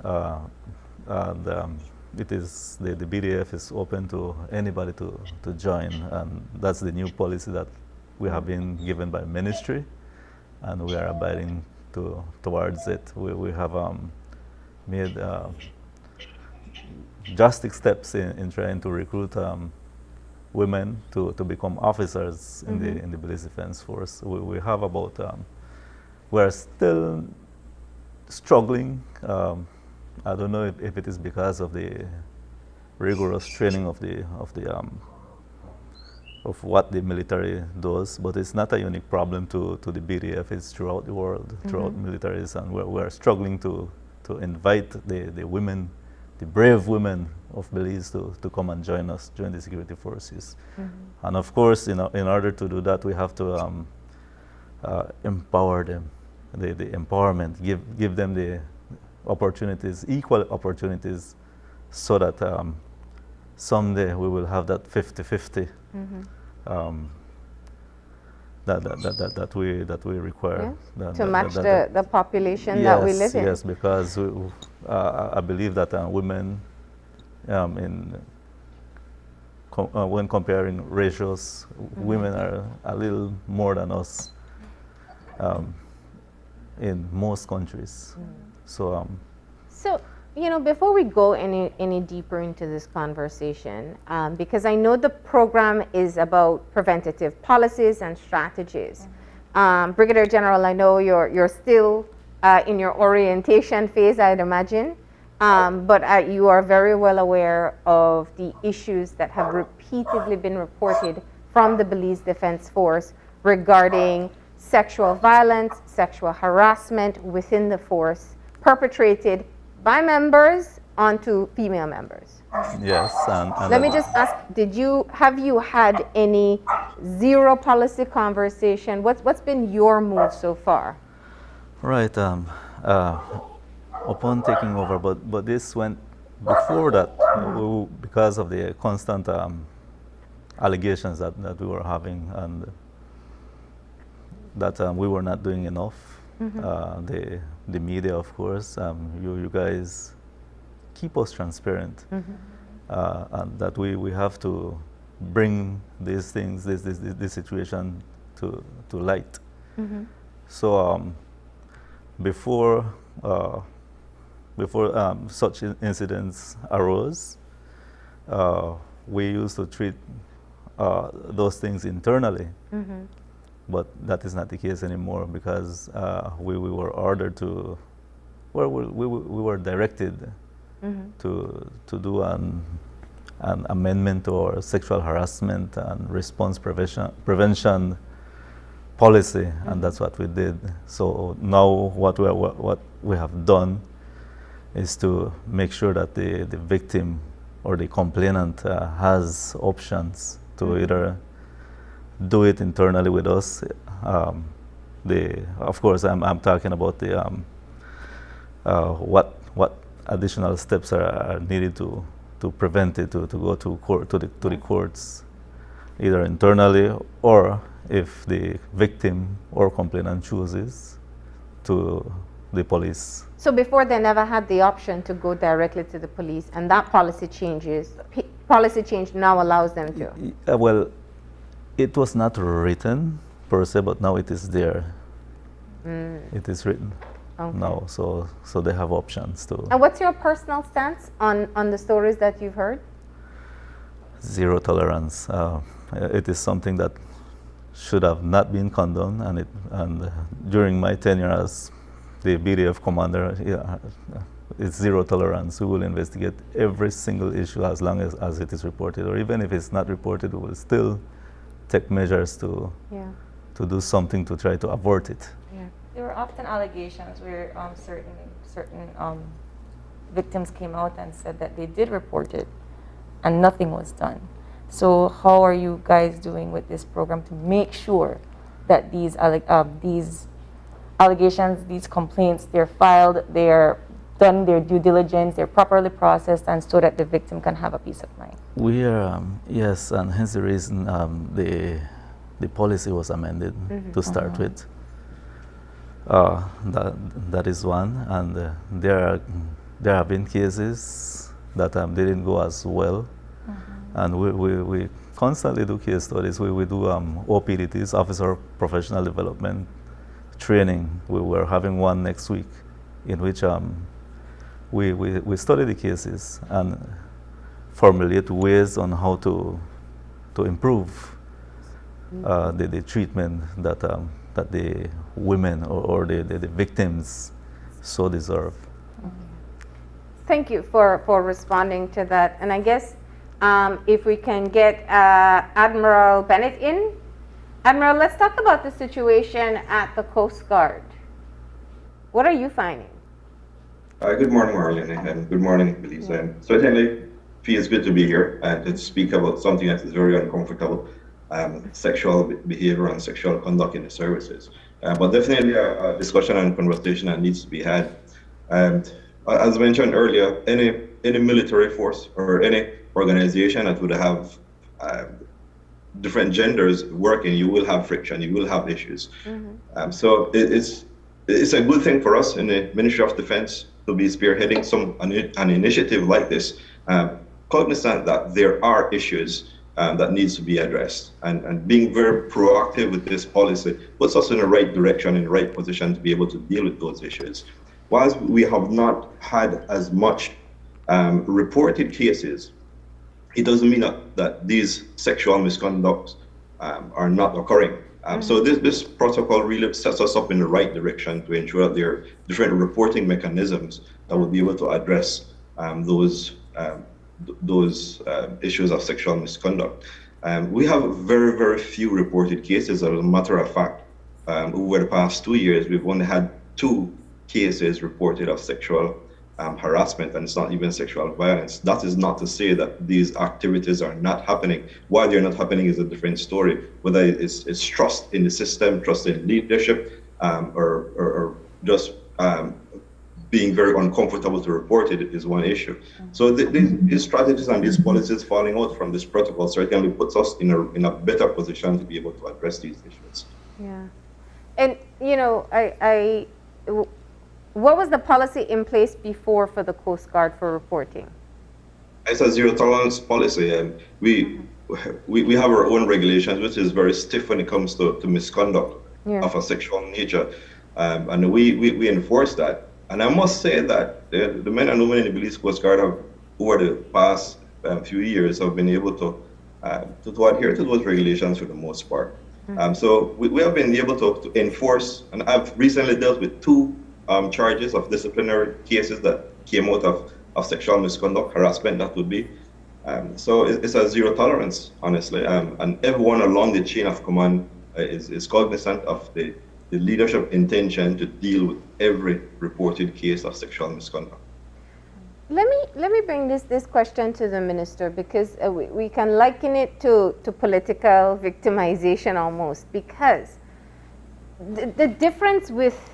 S19: And it is the BDF is open to anybody to join, and that's the new policy that we have been given by ministry, and we are abiding towards it. We have made drastic steps in trying to recruit women to become officers in the Belize Defense Force. We have about we're still struggling. I don't know if it is because of the rigorous training of what the military does, but it's not a unique problem to the BDF. It's throughout the world, throughout militaries, and we're struggling to invite the women, the brave women of Belize to come and join us, join the security forces. And of course, in order to do that, we have to empower them, the empowerment, give them the opportunities, equal opportunities, so that someday we will have that 50-50 that we require.
S2: To match the population that we live in.
S19: Yes, because I believe that women, when comparing ratios, women are a little more than us in most countries. So,
S2: before we go any deeper into this conversation, because I know the program is about preventative policies and strategies. Brigadier General, I know you're still in your orientation phase, I'd imagine, but you are very well aware of the issues that have repeatedly been reported from the Belize Defense Force regarding sexual violence, sexual harassment within the force, perpetrated by members onto female members.
S19: Yes. And
S2: let me just ask, have you had any zero policy conversation? What's been your move so far?
S19: Right. Upon taking over, but this went before that, because of the constant allegations that we were having, and that we were not doing enough. The media, of course, you guys keep us transparent, and that we have to bring these things, this situation to light. So before such incidents arose, we used to treat those things internally. But that is not the case anymore, because we were ordered to, well, we were directed to do an amendment to our sexual harassment and response prevention policy, and that's what we did. So now what we have done is to make sure that the victim or the complainant has options to either do it internally with us. Of course, I'm talking about the what additional steps are needed to prevent it to go to court, to the courts, either internally, or if the victim or complainant chooses, to the police.
S2: So before, they never had the option to go directly to the police, and that policy change now allows them to.
S19: Well, it was not written per se, but now it is there. It is written now, so they have options to.
S2: And what's your personal stance on the stories that you've heard?
S19: Zero tolerance. It is something that should have not been condoned, and during my tenure as the BDF commander, it's zero tolerance. We will investigate every single issue as long as it is reported, or even if it's not reported, we will still take measures to do something to try to avert it.
S3: There were often allegations where certain victims came out and said that they did report it and nothing was done. So how are you guys doing with this program to make sure that these allegations, these complaints, they're filed, they're done their due diligence, they're properly processed, and so that the victim can have a peace of mind?
S19: We are, yes, and hence the reason the policy was amended to start with. That is one, and there have been cases that didn't go as well, and we constantly do case studies. We do OPDTs, Officer Professional Development Training. We were having one next week, in which we study the cases and formulate ways on how to improve the treatment that the women or the victims so deserve.
S2: Thank you for responding to that. And I guess if we can get Admiral Bennett in. Admiral, let's talk about the situation at the Coast Guard. What are you finding?
S20: Good morning, Marlene, and good morning, Belize. Certainly feels good to be here and to speak about something that is very uncomfortable, sexual behavior and sexual conduct in the services. But definitely a discussion and conversation that needs to be had. And as mentioned earlier, any military force or any organization that would have different genders working, you will have friction, you will have issues. So it's a good thing for us in the Ministry of Defense to be spearheading an initiative like this, cognizant that there are issues that needs to be addressed, and being very proactive with this policy puts us in the right direction, in the right position to be able to deal with those issues. Whilst we have not had as much reported cases, it doesn't mean that these sexual misconducts are not occurring. So this protocol really sets us up in the right direction to ensure that there are different reporting mechanisms that will be able to address those issues of sexual misconduct. We have very, very few reported cases. As a matter of fact, over the past 2 years, we've only had 2 cases reported of sexual harassment, and it's not even sexual violence. That is not to say that these activities are not happening. Why they're not happening is a different story. Whether it's trust in the system, trust in leadership, or just being very uncomfortable to report it is one issue. So these strategies and these policies falling out from this protocol certainly puts us in a better position to be able to address these issues.
S2: Yeah, and you know, what was the policy in place before for the Coast Guard for reporting?
S20: It's a zero tolerance policy, and we have our own regulations, which is very stiff when it comes to misconduct of a sexual nature, and we enforce that. And I must say that the men and women in the Belize Coast Guard have, over the past few years, have been able to adhere to those regulations for the most part. So we have been able to enforce, and I've recently dealt with 2 charges of disciplinary cases that came out of sexual misconduct, harassment, that would be. So it's a zero tolerance, honestly. And everyone along the chain of command is cognizant of the leadership intention to deal with every reported case of sexual misconduct.
S2: Let me bring this question to the minister, because we can liken it to political victimization almost, because the difference with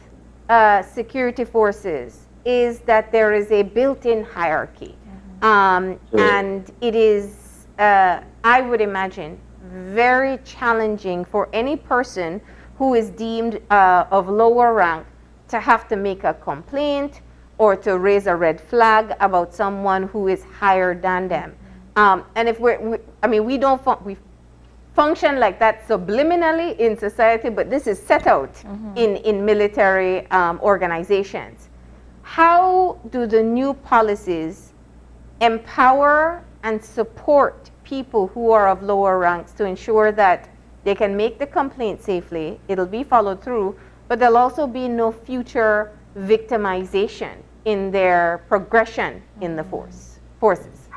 S2: security forces is that there is a built-in hierarchy, and it is, I would imagine, very challenging for any person who is deemed of lower rank to have to make a complaint or to raise a red flag about someone who is higher than them. And if we function like that subliminally in society, but this is set out in military organizations. How do the new policies empower and support people who are of lower ranks to ensure that They can make the complaint safely, it'll be followed through, but there'll also be no future victimization in their progression in the forces.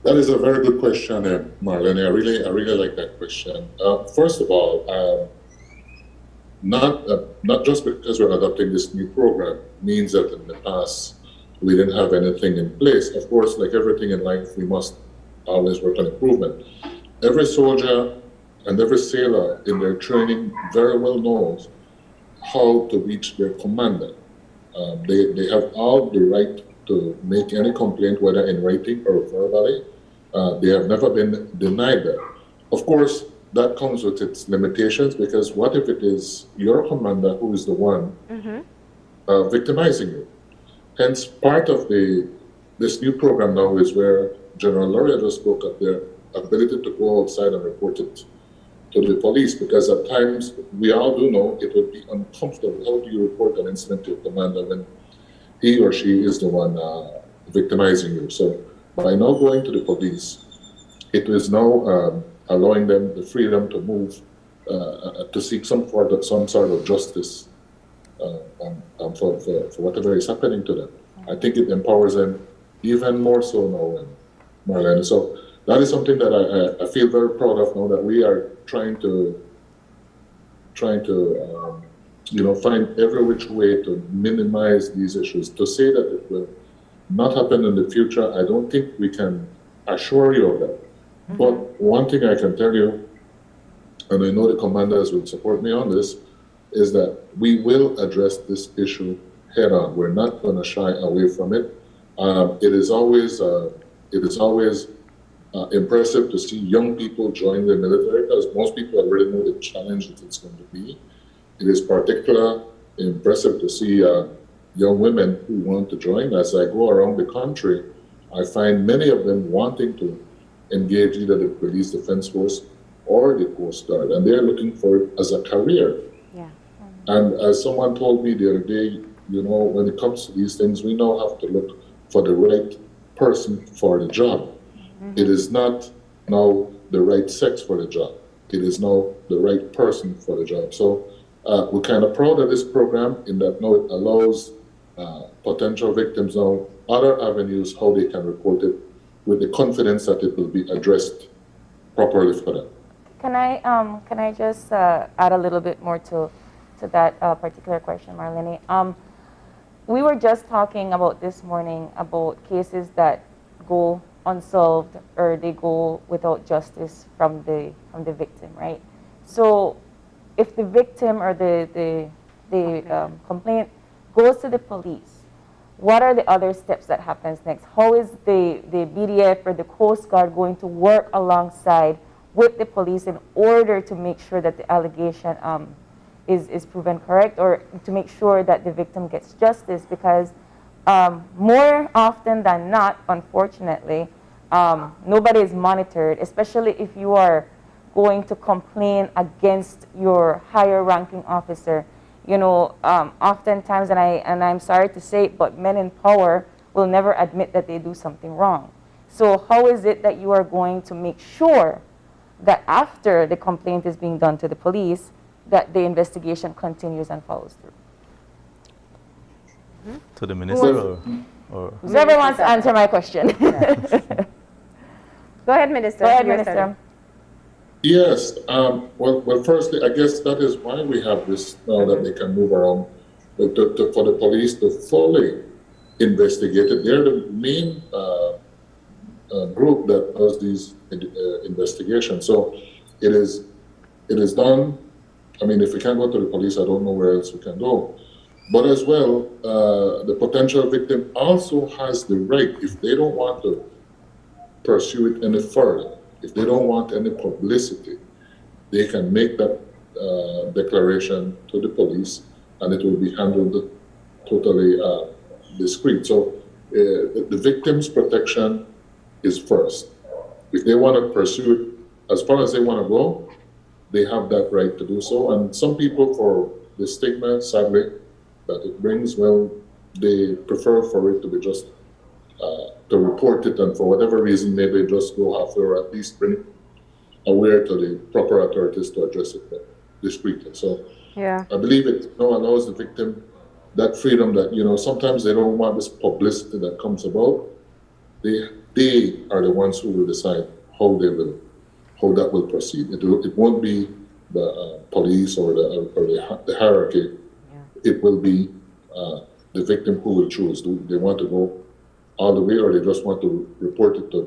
S18: That is a very good question, Marlene. I really like that question. First of all, not just because we're adopting this new program means that in the past we didn't have anything in place. Of course, like everything in life, we must always work on improvement. Every soldier and every sailor in their training very well knows how to reach their commander. They have all the right to make any complaint, whether in writing or verbally. They have never been denied that. Of course, that comes with its limitations, because what if it is your commander who is the one victimizing you? Hence, part of this new program now is where General Lauria just spoke of their ability to go outside and report it to the police, because at times, we all do know it would be uncomfortable. How do you report an incident to your commander when he or she is the one victimizing you? So by now going to the police, it is now allowing them the freedom to move, to seek some sort of justice for whatever is happening to them. I think it empowers them even more so now, Marlene. So that is something that I feel very proud of now, that we are trying to find every which way to minimize these issues. To say that it will not happen in the future, I don't think we can assure you of that. But one thing I can tell you, and I know the commanders will support me on this, is that we will address this issue head on. We're not going to shy away from it. It is always impressive to see young people join the military, because most people already know the challenge that it's going to be. It is particularly impressive to see young women who want to join. As I go around the country, I find many of them wanting to engage either the police defense force or the Coast Guard, and they're looking for it as a career.
S2: Yeah.
S18: And as someone told me the other day, when it comes to these things, we now have to look for the right person for the job. It is not now the right sex for the job. It is now the right person for the job. So we're kind of proud of this program in that now it allows potential victims now other avenues how they can report it, with the confidence that it will be addressed properly for them.
S3: Can I just add a little bit more to that particular question, Marlene? We were just talking about this morning about cases that go unsolved or they go without justice from the victim, right? So if the victim or the complaint goes to the police, what are the other steps that happens next? How is the BDF or the Coast Guard going to work alongside with the police in order to make sure that the allegation is proven correct, or to make sure that the victim gets justice? Because more often than not, unfortunately, nobody is monitored, especially if you are going to complain against your higher ranking officer. Oftentimes, and I'm sorry to say it, but men in power will never admit that they do something wrong. So how is it that you are going to make sure that after the complaint is being done to the police, that the investigation continues and follows through?
S19: To the minister or?
S3: Whoever wants to answer my question.
S2: Go ahead, Minister.
S3: Go ahead, Minister.
S18: Yes. Well, firstly, I guess that is why we have this now, that they can move around for the police to fully investigate it. They're the main group that does these investigations. So it is done. I mean, if we can't go to the police, I don't know where else we can go. But as well, the potential victim also has the right, if they don't want to pursue it any further, if they don't want any publicity, they can make that declaration to the police, and it will be handled totally discreet. So the victim's protection is first. If they want to pursue it as far as they want to go, they have that right to do so. And some people, for the stigma, sadly, that it brings, well, they prefer for it to be just to report it, and for whatever reason, maybe just go halfway, or at least bring aware to the proper authorities to address it discreetly. So
S2: yeah.
S18: I believe it allows the victim that freedom that, sometimes they don't want this publicity that comes about. They are the ones who will decide how that will proceed. It won't be the police or the hierarchy. Yeah. It will be the victim who will choose. Do they want to go all the way, or they just want to report it to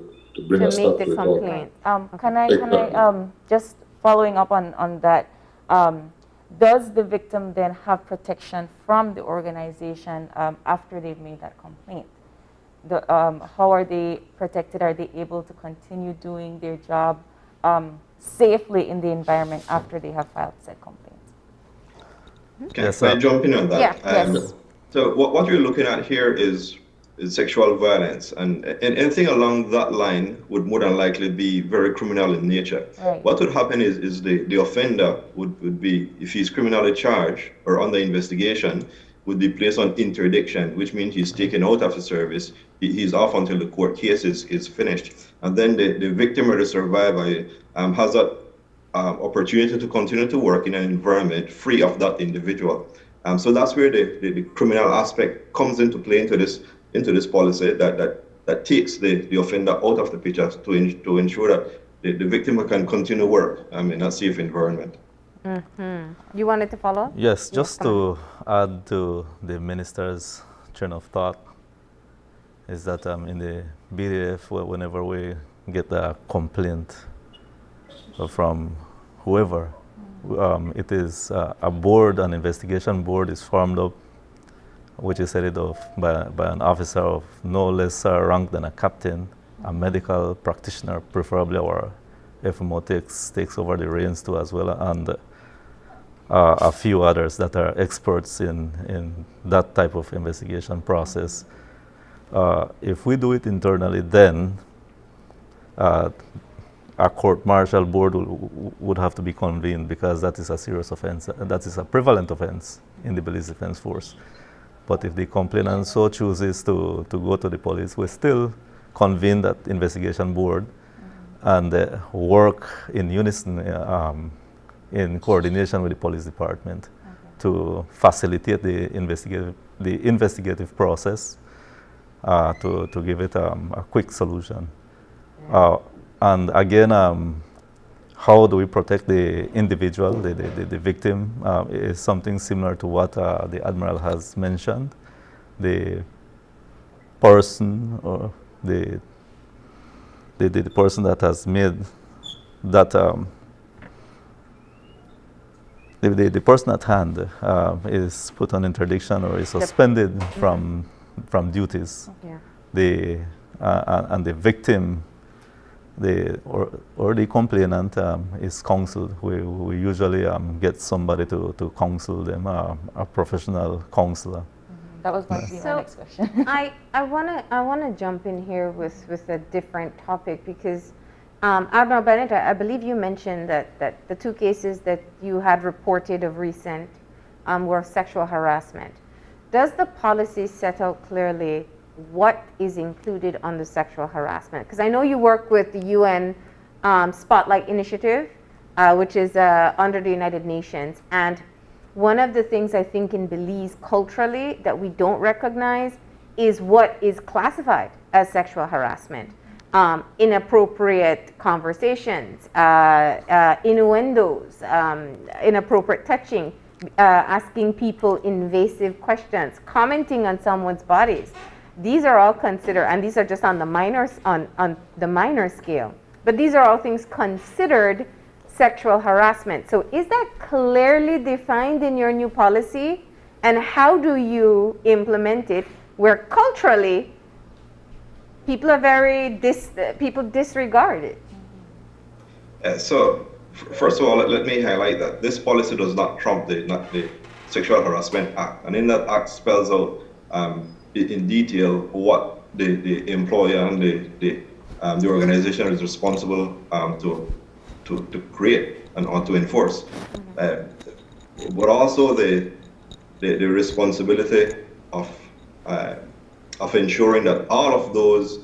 S18: bring a stop to it?
S3: Can I just following up on that? Does the victim then have protection from the organization after they've made that complaint? How are they protected? Are they able to continue doing their job safely in the environment after they have filed said complaint?
S20: Can I jump in on that?
S3: Yeah, yes.
S20: So what you're looking at here is sexual violence, and anything along that line would more than likely be very criminal in nature.
S3: Right.
S20: What would happen is the offender would be, if he's criminally charged or under investigation, would be placed on interdiction, which means he's taken out of the service. He's off until the court case is finished. And then the victim or the survivor has that opportunity to continue to work in an environment free of that individual. So that's where the criminal aspect comes into play into this policy that takes the offender out of the picture to ensure that the victim can continue work in a safe environment.
S2: Mm-hmm. You wanted to follow up?
S19: Yes, just to add to the minister's train of thought, is that in the BDF, whenever we get a complaint from whoever, it is a board, an investigation board is formed up, which is headed off by an officer of no less rank than a captain, a medical practitioner, preferably our FMO takes over the reins too as well, and a few others that are experts in that type of investigation process. If we do it internally, then a court-martial board would have to be convened, because that is a serious offense. That is a prevalent offense in the Belize Defense Force. But if the complainant so chooses to go to the police, we still convene that investigation board and work in unison in coordination with the police department to facilitate the investigative process to give it a quick solution. And again, how do we protect the individual, the victim, is something similar to what the Admiral has mentioned. The person or the person that has made that, the person at hand is put on interdiction or is suspended from duties. Yeah. And the victim, or the complainant is counseled. We usually get somebody to counsel them, a professional counselor.
S3: That was going to be my next question.
S2: I wanna jump in here with a different topic, because Admiral Bennett, I believe you mentioned that the two cases that you had reported of recent were sexual harassment. Does the policy set out clearly what is included on the sexual harassment? Because I know you work with the UN Spotlight Initiative, which is under the United Nations, and one of the things I think in Belize culturally that we don't recognize is what is classified as sexual harassment. Inappropriate conversations, innuendos, inappropriate touching, asking people invasive questions, commenting on someone's bodies. These are all considered, and these are just on the minor scale, but these are all things considered sexual harassment. So is that clearly defined in your new policy, and how do you implement it where culturally people are people disregard it?
S20: So first of all, let me highlight that this policy does not trump the Sexual Harassment Act, and in that act spells out in detail what the employer and the organization is responsible to create and or to enforce, but also the responsibility of ensuring that all of those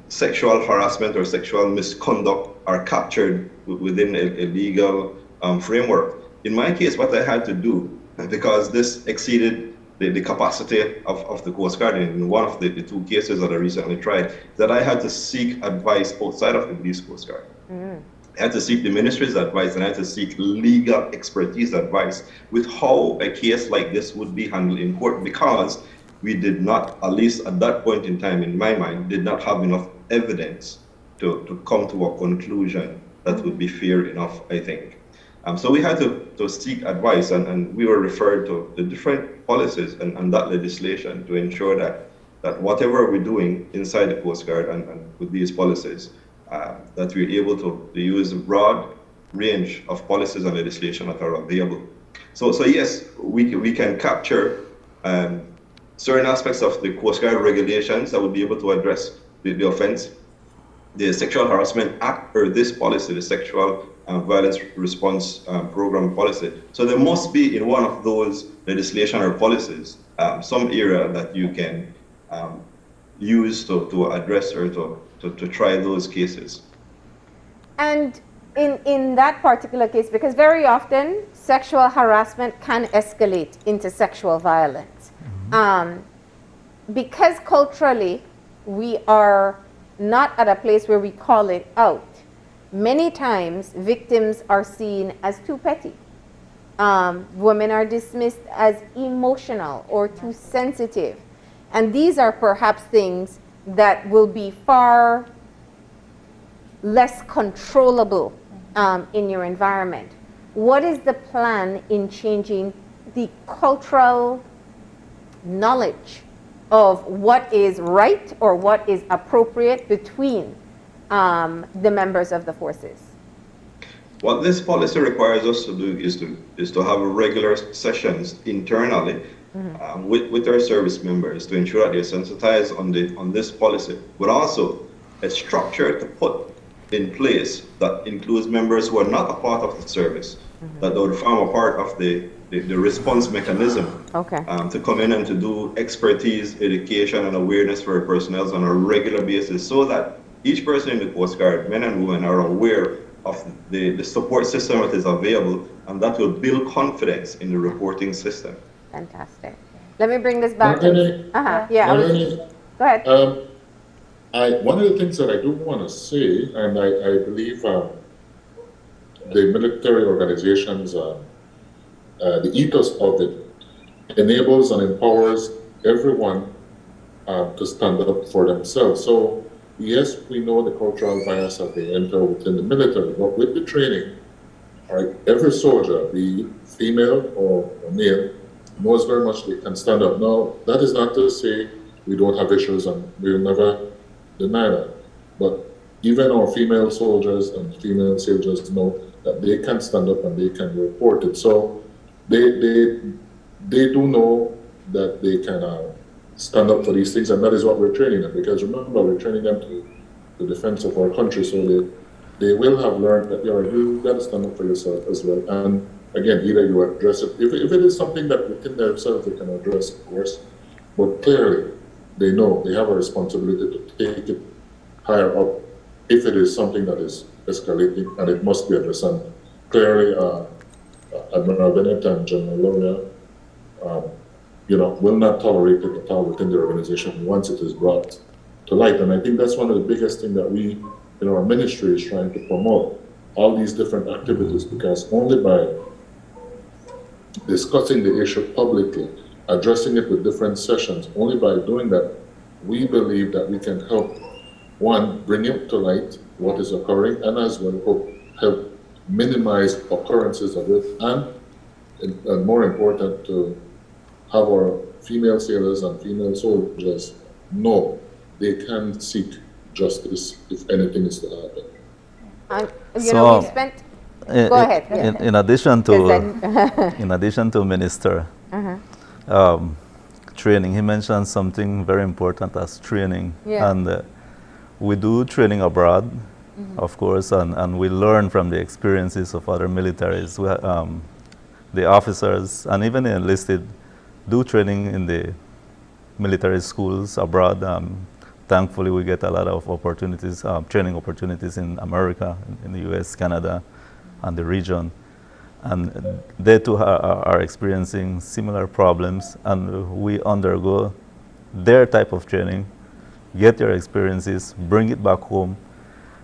S20: sexual harassment or sexual misconduct are captured within a legal framework. In my case, what I had to do, because this exceeded the capacity of the Coast Guard in one of the two cases that I recently tried, that I had to seek advice outside of the police Coast Guard. I had to seek the ministry's advice, and I had to seek legal expertise advice with how a case like this would be handled in court, because we did not, at least at that point in time in my mind, did not have enough evidence to come to a conclusion that would be fair enough, I think. So we had to seek advice, and we were referred to the different policies and that legislation to ensure that whatever we're doing inside the Coast Guard and with these policies, that we're able to use a broad range of policies and legislation that are available. So yes, we can capture certain aspects of the Coast Guard regulations that would be able to address the offense. The Sexual Harassment Act, or this policy, the Sexual Violence Response Program policy. So there must be in one of those legislation or policies some area that you can use to address or to try those cases.
S2: And in that particular case, because very often sexual harassment can escalate into sexual violence. Because culturally we are not at a place where we call it out, many times victims are seen as too petty. Women are dismissed as emotional or too sensitive. And these are perhaps things that will be far less controllable in your environment. What is the plan in changing the cultural knowledge of what is right or what is appropriate between the members of the forces?
S20: What this policy requires us to do is to have regular sessions internally with our service members to ensure that they're sensitized on this policy, but also a structure to put in place that includes members who are not a part of the service, that would form a part of the response mechanism to come in and to do expertise, education, and awareness for our personnel on a regular basis, so that each person in the Coast Guard, men and women, are aware of the support system that is available, and that will build confidence in the reporting system.
S2: Fantastic. Let me bring this back.
S18: Marlene,
S2: Go ahead.
S18: One of the things that I do want to say, and I believe the military organizations, the ethos of it enables and empowers everyone to stand up for themselves. So yes, we know the cultural bias that they enter within the military, but with the training, right, every soldier, be it female or male, knows very much they can stand up. Now, that is not to say we don't have issues, and we will never deny that. But even our female soldiers and female soldiers know that they can stand up and they can report it. So they do know that they can stand up for these things, and that is what we're training them. Because remember, we're training them to the defense of our country, so they will have learned that you got to stand up for yourself as well. And again, either you address it, if it is something that within themselves they can address, of course, but clearly they know they have a responsibility to take it higher up if it is something that is escalating, and it must be addressed. And clearly, Admiral Bennett and General Loria, will not tolerate it at all within the organization once it is brought to light. And I think that's one of the biggest things that we, in our ministry, is trying to promote, all these different activities, because only by discussing the issue publicly, addressing it with different sessions, only by doing that, we believe that we can help, one, bring it to light what is occurring, and as well help minimize occurrences of it, and more important, to have our female sailors and female soldiers know they can seek justice if anything is to happen.
S2: We spent. Go ahead.
S19: In addition to minister training, he mentioned something very important as training, and we do training abroad, of course, and we learn from the experiences of other militaries. The officers and even the enlisted do training in the military schools abroad. thankfully we get a lot of opportunities, training opportunities in America, in the US, Canada, and the region. And they too are experiencing similar problems, and we undergo their type of training, get their experiences, bring it back home,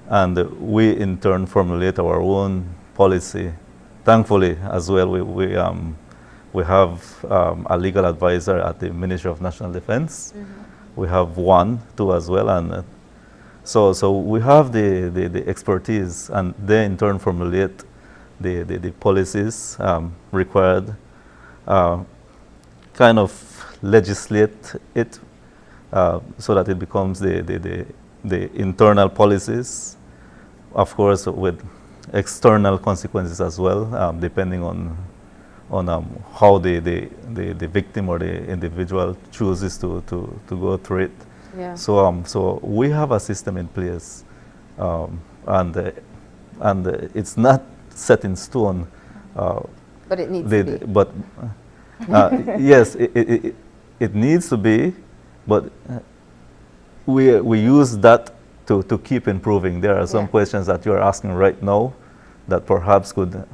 S19: and we in turn formulate our own policy. Thankfully, as well, we have a legal advisor at the Ministry of National Defense. We have two as well, and so we have the expertise, and they in turn formulate the policies required, kind of legislate it so that it becomes the internal policies, of course with external consequences as well, depending on how the victim or the individual chooses to go through it.
S2: Yeah.
S19: So we have a system in place, and it's not set in stone.
S2: But it needs to be.
S19: But yes, it needs to be, but we use that to keep improving. There are some questions that you are asking right now that perhaps could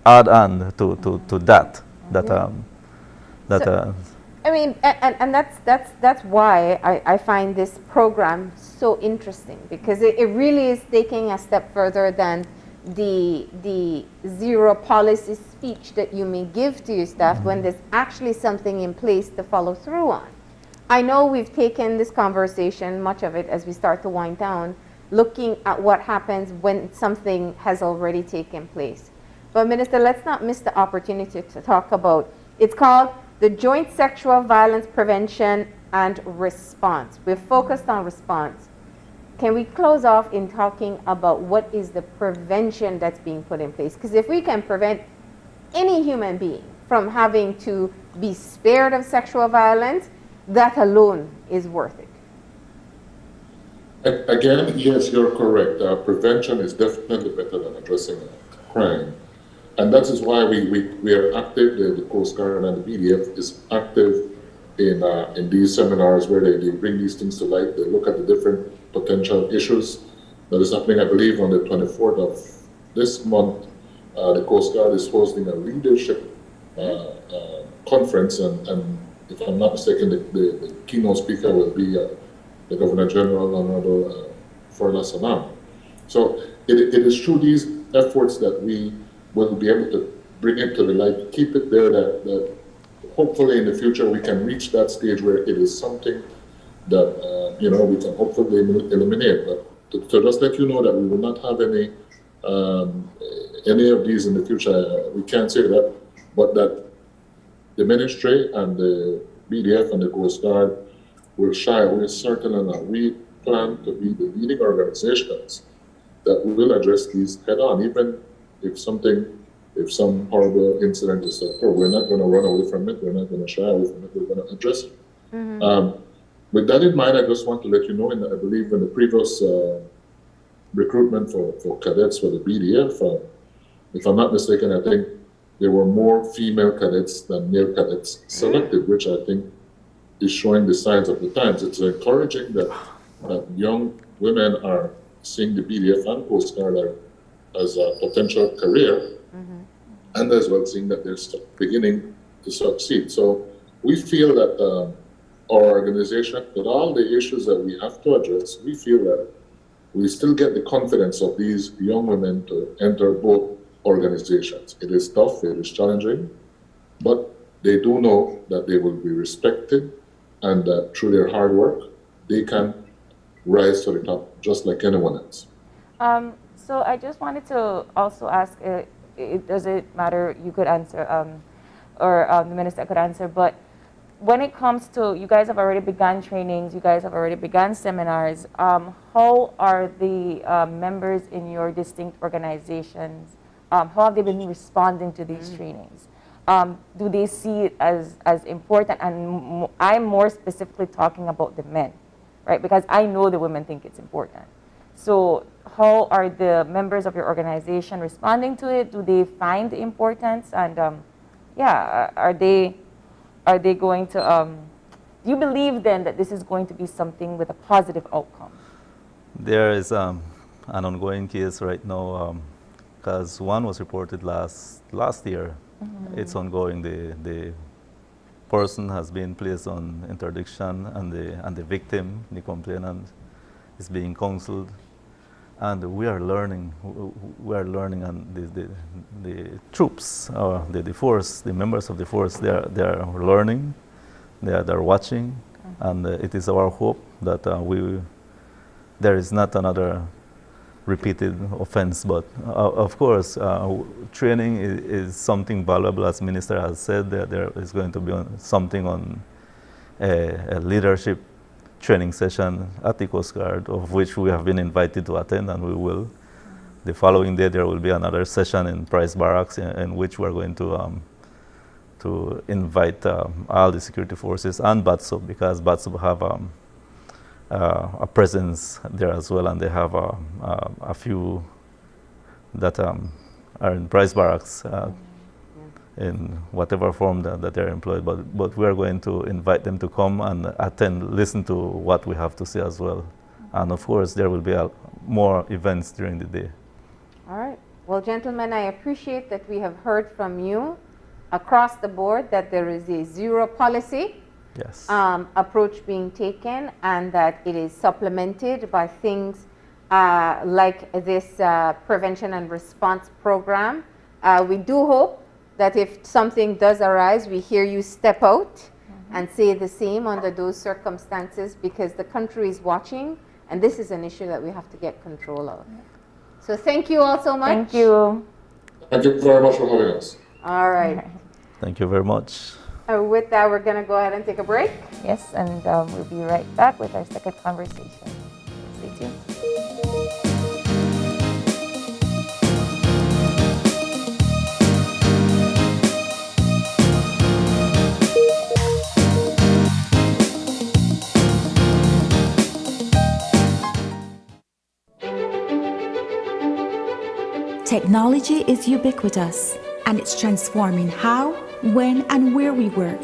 S19: add on to that.
S2: I mean, and that's why I find this program so interesting, because it really is taking a step further than the zero policy speech that you may give to your staff when there's actually something in place to follow through on. I know we've taken this conversation, much of it as we start to wind down, looking at what happens when something has already taken place. But Minister, let's not miss the opportunity to talk about, it's called the Joint Sexual Violence Prevention and Response. We're focused on response. Can we close off in talking about what is the prevention that's being put in place? Because if we can prevent any human being from having to be spared of sexual violence, that alone is worth it.
S18: Again, yes, you're correct. Prevention is definitely better than addressing crime. And that is why we are active. The Coast Guard and the BDF is active in these seminars where they bring these things to light. They look at the different potential issues. That is happening, I believe, on the 24th of this month. The Coast Guard is hosting a leadership conference, and if I'm not mistaken, the keynote speaker will be the Governor General, Honorable Forla Sanam. So it is through these efforts that we will be able to bring it to the light, keep it there, that hopefully in the future we can reach that stage where it is something that we can hopefully eliminate. But to just let you know that we will not have any of these in the future, we can't say that, but that the ministry and the BDF and the Coast Guard will shy away certainly not. We plan to be the leading organizations that will address these head on, even if some horrible incident is occurred. We're not going to run away from it. We're not going to shy away from it. We're going to address it. With that in mind, I just want to let you know, I believe in the previous recruitment for cadets for the BDF, if I'm not mistaken, I think there were more female cadets than male cadets selected, which I think is showing the signs of the times. It's encouraging that young women are seeing the BDF and Coast Guard as a potential career, and as well seeing that they're beginning to succeed. So we feel that our organization, with all the issues that we have to address, we feel that we still get the confidence of these young women to enter both organizations. It is tough, it is challenging, but they do know that they will be respected and that through their hard work, they can rise to the top just like anyone else.
S3: So I just wanted to also ask, it doesn't matter, you could answer, or the minister could answer, but when it comes to, you guys have already begun trainings, you guys have already begun seminars, how are the members in your distinct organizations, how have they been responding to these trainings? Do they see it as important? And I'm more specifically talking about the men, right? Because I know the women think it's important. So how are the members of your organization responding to it? Do they find the importance? And are they going to Do you believe then that this is going to be something with a positive outcome?
S19: There is an ongoing case right now, because one was reported last year. Mm-hmm. It's ongoing. The person has been placed on interdiction, and the victim, the complainant, is being counseled. And we are learning. And the troops, the force, the members of the force, they are learning. They are watching, and it is our hope that there is not another repeated offense. But of course, training is something valuable, as Minister has said. There is going to be something on a leadership training session at the Coast Guard, of which we have been invited to attend, and we will. The following day, there will be another session in Price Barracks, in which we are going to invite all the security forces and BATSUB, because BATSUB have a presence there as well, and they have a few that are in Price Barracks in whatever form that they're employed. But we are going to invite them to come and attend, listen to what we have to say as well. And of course, there will be more events during the day.
S2: All right. Well, gentlemen, I appreciate that we have heard from you across the board that there is a zero policy approach being taken, and that it is supplemented by things like this prevention and response program. We do hope that if something does arise, we hear you step out and say the same under those circumstances, because the country is watching, and this is an issue that we have to get control of. So thank you all so much.
S3: Thank you.
S18: Thank you very much for having us.
S2: All right.
S19: Thank you very much.
S2: With that, we're going to go ahead and take a break.
S3: Yes, and we'll be right back with our second conversation. Stay tuned.
S21: Technology is ubiquitous, and it's transforming how, when, and where we work.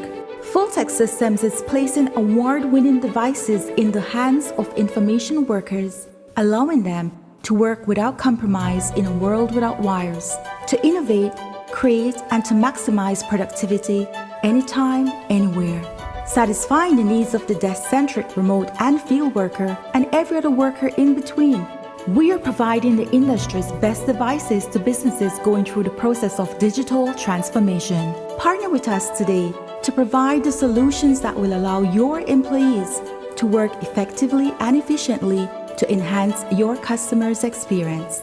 S21: Fulltech Systems is placing award-winning devices in the hands of information workers, allowing them to work without compromise in a world without wires, to innovate, create, and to maximize productivity anytime, anywhere, satisfying the needs of the desk-centric remote and field worker and every other worker in between. We are providing the industry's best devices to businesses going through the process of digital transformation. Partner with us today to provide the solutions that will allow your employees to work effectively and efficiently to enhance your customers' experience.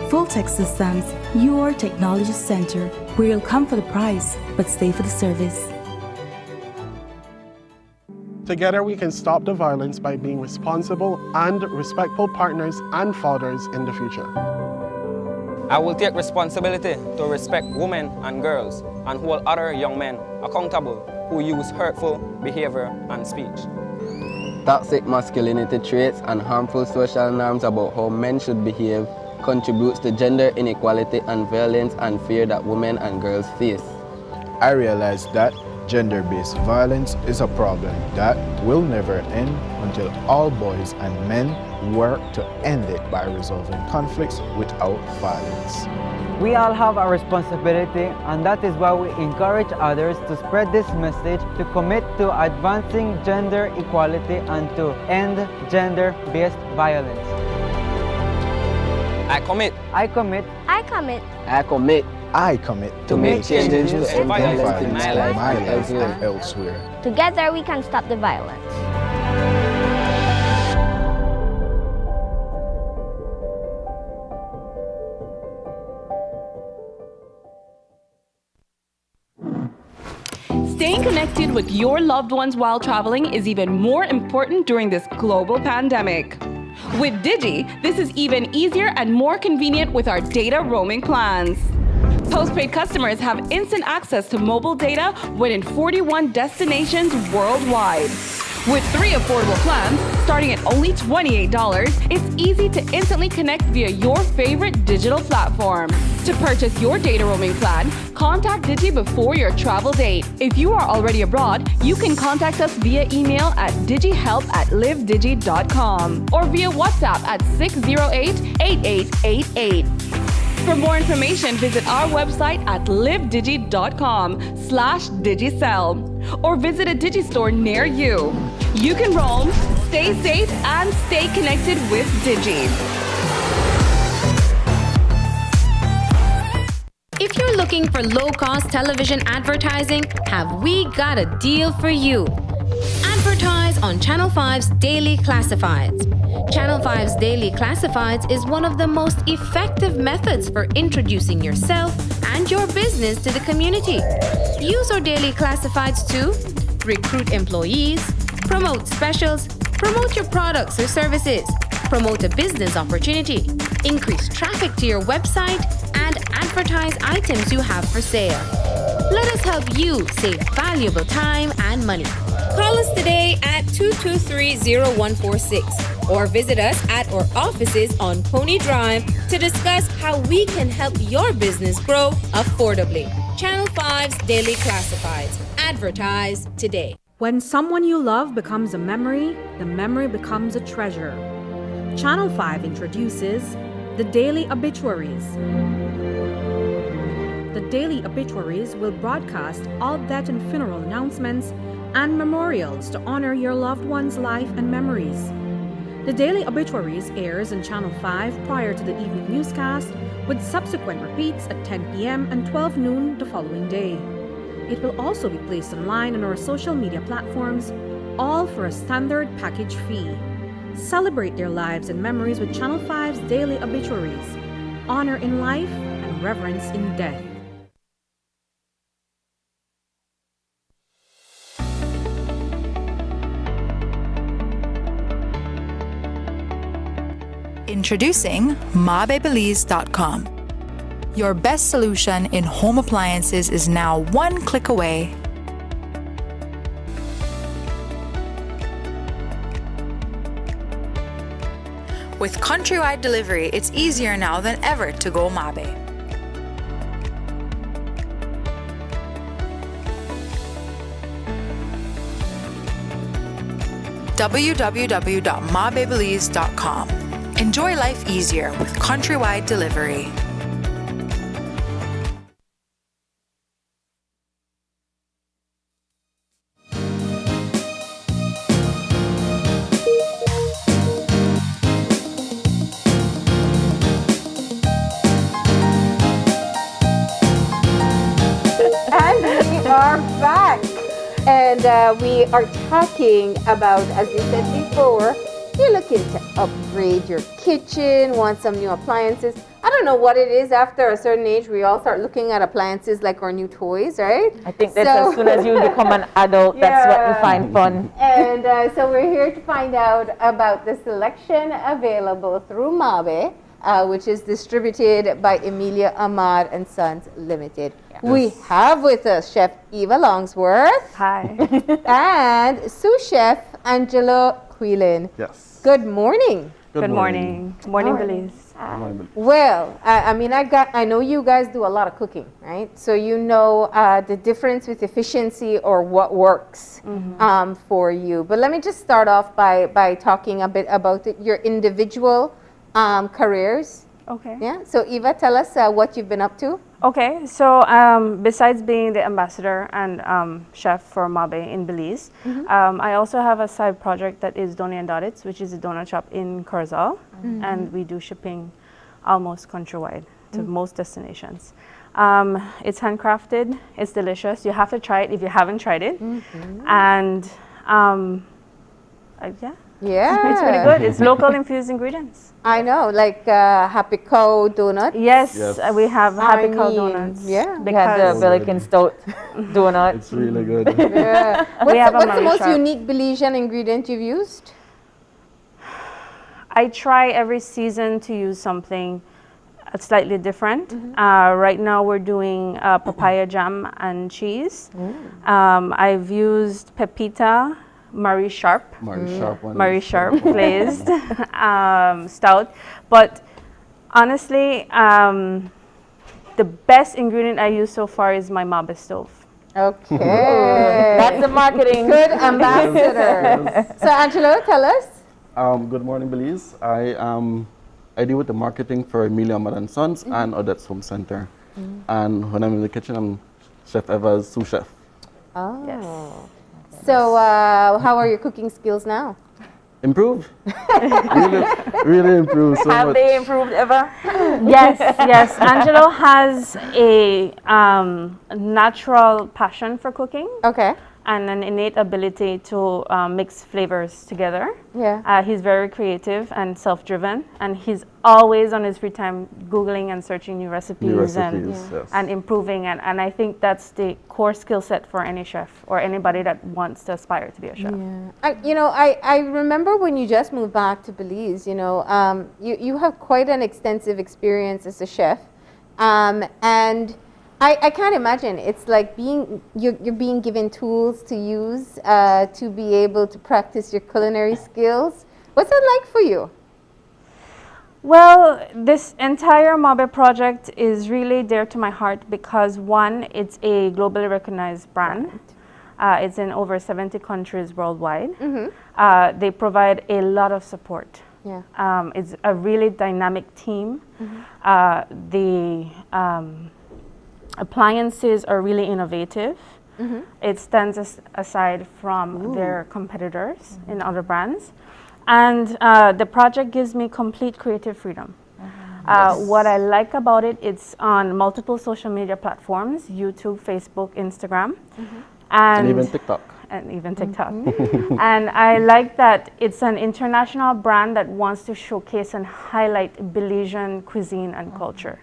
S21: Fulltech Systems, your technology center, where you'll come for the price, but stay for the service.
S8: Together we can stop the violence by being responsible and respectful partners and fathers in the future.
S9: I will take responsibility to respect women and girls and hold other young men accountable who use hurtful behavior and speech.
S10: Toxic masculinity traits and harmful social norms about how men should behave contributes to gender inequality and violence and fear that women and girls face.
S11: I realized that gender-based violence is a problem that will never end until all boys and men work to end it by resolving conflicts without violence.
S12: We all have a responsibility, and that is why we encourage others to spread this message, to commit to advancing gender equality and to end gender-based violence.
S9: I commit.
S12: I commit.
S13: I commit.
S10: I commit.
S11: I commit
S10: to make changes
S11: in
S10: in
S11: violence in
S10: my
S11: my
S10: life
S11: life and elsewhere.
S13: Together we can stop the violence.
S22: Staying connected with your loved ones while traveling is even more important during this global pandemic. With Digi, this is even easier and more convenient with our data roaming plans. Postpaid customers have instant access to mobile data when in 41 destinations worldwide. With 3 affordable plans, Starting at only $28, it's easy to instantly connect via your favorite digital platform. To purchase your data roaming plan, contact Digi before your travel date. If you are already abroad, you can contact us via email at digihelp@livedigi.com or via WhatsApp at 608-8888. For more information, visit our website at livedigi.com/digicel or visit a Digi store near you. You can roam, stay safe, and stay connected with Digi.
S6: If you're looking for low-cost television advertising, have we got a deal for you? Advertise on Channel 5's Daily Classifieds. Channel 5's Daily Classifieds is one of the most effective methods for introducing yourself and your business to the community. Use our Daily Classifieds to recruit employees, promote specials, promote your products or services, promote a business opportunity, increase traffic to your website, and advertise items you have for sale. Let us help you save valuable time and money. Call us today at 223-0146 or visit us at our offices on Pony Drive to discuss how we can help your business grow affordably. Channel 5's Daily Classifieds. Advertise today.
S16: When someone you love becomes a memory, the memory becomes a treasure. Channel 5 introduces the Daily Obituaries. The Daily Obituaries will broadcast all death and funeral announcements and memorials to honor your loved one's life and memories. The Daily Obituaries airs on Channel 5 prior to the evening newscast, with subsequent repeats at 10 p.m. and 12 noon the following day. It will also be placed online on our social media platforms, all for a standard package fee. Celebrate their lives and memories with Channel 5's Daily Obituaries. Honor in life and reverence in death.
S1: Introducing MabeBelize.com. Your best solution in home appliances is now one click away. With countrywide delivery, it's easier now than ever to go Mabe. www.mabebelize.com. Enjoy life easier with countrywide delivery.
S2: And we are back. And we are talking about, as you said before, you're looking to upgrade your kitchen, want some new appliances. I don't know what it is. After a certain age, we all start looking at appliances like our new toys, right?
S3: I think that as soon as you become an adult, that's what you find fun.
S2: And so we're here to find out about the selection available through Mabe, which is distributed by Emilia Ahmad and Sons Limited. Yes. We have with us Chef Eva Longsworth.
S4: Hi.
S2: And sous chef Angelo Quillen.
S4: Yes.
S2: Good morning.
S4: Good morning. Good morning, Belize.
S2: Well, I mean, I know you guys do a lot of cooking, right? So you know the difference with efficiency or what works for you. But let me just start off by talking a bit about your individual careers.
S4: Okay.
S2: Yeah. So Eva, tell us what you've been up to.
S4: Okay. So besides being the ambassador and chef for Mabe in Belize, I also have a side project that is Donny and Dodits, which is a donut shop in Corozal, and we do shipping almost countrywide to most destinations. It's handcrafted. It's delicious. You have to try it if you haven't tried it. And yeah.
S2: Yeah.
S4: It's really good. It's local infused ingredients.
S2: I know, like Happy Cow donut.
S4: Yes, we have Happy Cow donuts.
S2: Yeah.
S3: Because the Pelican Stout donut.
S11: It's really good.
S2: Yeah. What's the most unique Belizean ingredient you've used?
S4: I try every season to use something slightly different. Right now we're doing papaya jam and cheese. I've used pepita, Murray Sharp.
S10: Murray
S4: Sharp glazed stout. But honestly, the best ingredient I use so far is my Mabe stove.
S2: Okay.
S3: That's the marketing.
S2: Good ambassador. So Angelo, tell us.
S10: Good morning, Belize. I deal with the marketing for Emilia Mad & Sons and Odette's Home Center. And when I'm in the kitchen, I'm Chef Eva's sous chef.
S2: Oh. Yes. So how are your cooking skills now?
S10: Improve. really improve so
S3: Have
S10: much.
S3: they improved, Eva?
S4: Yes. Angelo has a natural passion for cooking.
S2: Okay.
S4: And an innate ability to mix flavors together.
S2: Yeah.
S4: He's very creative and self-driven, and he's always on his free time Googling and searching new recipes, and improving. And I think that's the core skill set for any chef or anybody that wants to aspire to be a chef.
S2: Yeah. I remember when you just moved back to Belize, you have quite an extensive experience as a chef. And I can't imagine. It's like you're being given tools to use to be able to practice your culinary skills. What's that like for you?
S4: Well, this entire Mabe project is really dear to my heart because one, it's a globally recognized brand. It's in over 70 countries worldwide. They provide a lot of support.
S2: Yeah.
S4: It's a really dynamic team. The appliances are really innovative. It stands aside from their competitors in other brands. And the project gives me complete creative freedom. What I like about it, it's on multiple social media platforms, YouTube, Facebook, Instagram.
S10: And even TikTok.
S4: And I like that it's an international brand that wants to showcase and highlight Belizean cuisine and culture.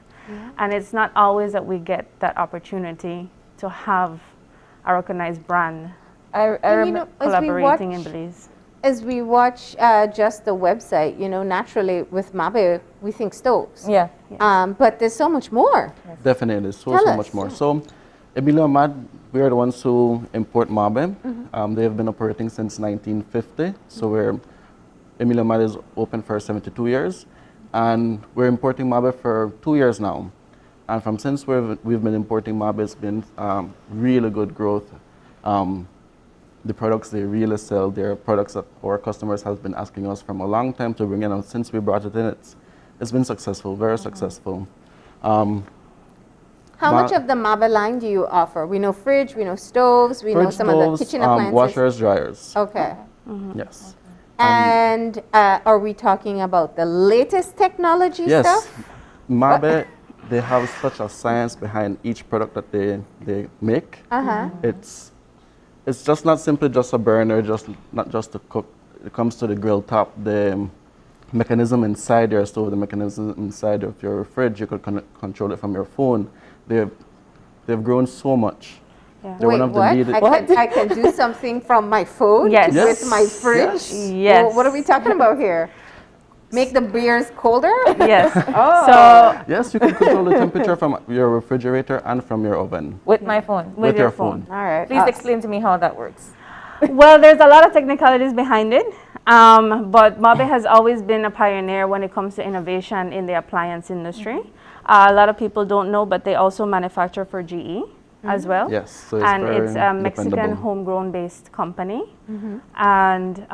S4: And it's not always that we get that opportunity to have a recognized brand collaborating in Belize.
S2: As we watch just the website, naturally with Mabe, we think stoves.
S3: Yeah.
S2: But there's so much more.
S10: Definitely, so much more. So, Emilia Mad, we are the ones who import Mabe. They have been operating since 1950. So Emilia Mad is open for 72 years. And we're importing Mabe for 2 years now. And since we've been importing Mabe, it's been really good growth. The products they really sell, they're products that our customers have been asking us from a long time to bring in. And since we brought it in, it's been successful, very successful.
S2: How much of the Mabe line do you offer? We know fridge, we know stoves, we know some of the kitchen appliances.
S10: Washers, dryers.
S2: Okay.
S10: Yes.
S2: And are we talking about the latest technology stuff?
S10: Yes. Mabe, they have such a science behind each product that they make. It's just not simply just a burner, not just to cook. It comes to the grill top, the mechanism inside your stove, the mechanism inside of your fridge. You could control it from your phone. They've grown so much.
S2: Yeah. Wait, what? I can do something from my phone with my fridge?
S4: Yes.
S2: Well, what are we talking about here? Make the beers colder?
S4: Yes.
S10: Yes, you can control the temperature from your refrigerator and from your oven.
S3: With my phone?
S10: With your phone.
S2: All right.
S3: Please explain to me how that works.
S4: Well, there's a lot of technicalities behind it, but Mabe has always been a pioneer when it comes to innovation in the appliance industry. A lot of people don't know, but they also manufacture for GE as well.
S10: Yes, so
S4: it's a Mexican homegrown based company. And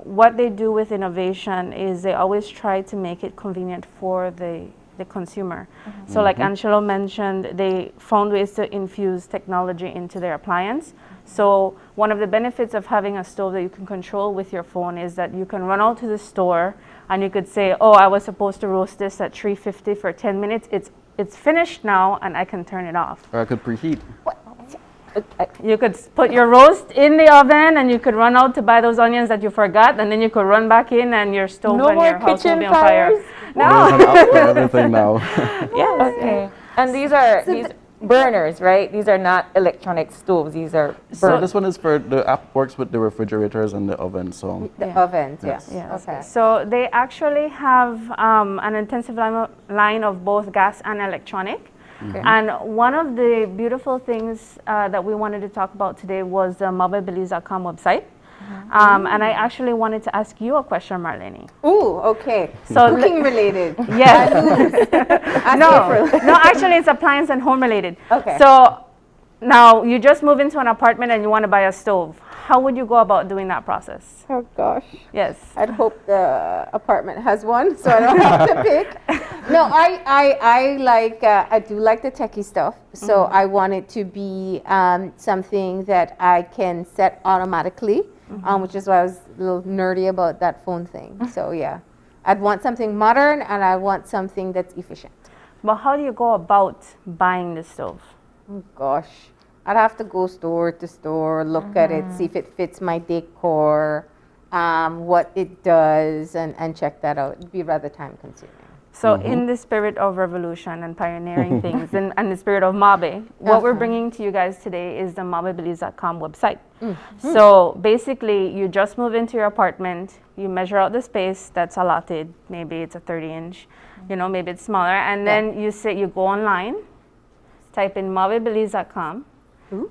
S4: what they do with innovation is they always try to make it convenient for the consumer. So like Angelo mentioned, they found ways to infuse technology into their appliance. So one of the benefits of having a stove that you can control with your phone is that you can run out to the store and you could say, oh, I was supposed to roast this at 350 for 10 minutes. It's finished now and I can turn it off.
S10: Or I could preheat.
S4: You could put your roast in the oven and you could run out to buy those onions that you forgot, and then you could run back in and your stove and your house will be on fire.
S10: No. There's an app for everything now.
S4: Yes.
S3: Okay. And these are burners, right? These are not electronic stoves. These are burners.
S10: So this one is for the app works with the refrigerators and the oven. So
S2: the ovens,
S10: yes.
S2: Okay.
S4: So they actually have an intensive line of both gas and electronic. And one of the beautiful things that we wanted to talk about today was the MabeBelize.com website. And I actually wanted to ask you a question, Marlene.
S2: Ooh, okay.
S4: So
S2: cooking related.
S4: Yes.
S2: No,
S4: no, actually it's appliance and home related.
S2: Okay.
S4: So now you just move into an apartment and you want to buy a stove. How would you go about doing that process?
S2: Oh gosh.
S4: Yes.
S2: I'd hope the apartment has one so I don't have to pick. No, I like, I do like the techie stuff. So I want it to be something that I can set automatically, which is why I was a little nerdy about that phone thing. So yeah, I'd want something modern and I want something that's efficient.
S4: But how do you go about buying the stove?
S2: Oh gosh. I'd have to go store to store, look at it, see if it fits my decor, what it does, and check that out. It'd be rather time consuming.
S4: So in the spirit of revolution and pioneering things and the spirit of Mabe, what we're bringing to you guys today is the mabebelize.com website. So basically, you just move into your apartment, you measure out the space that's allotted, maybe it's a 30-inch, you know, maybe it's smaller, and then you go online, type in mabebelize.com,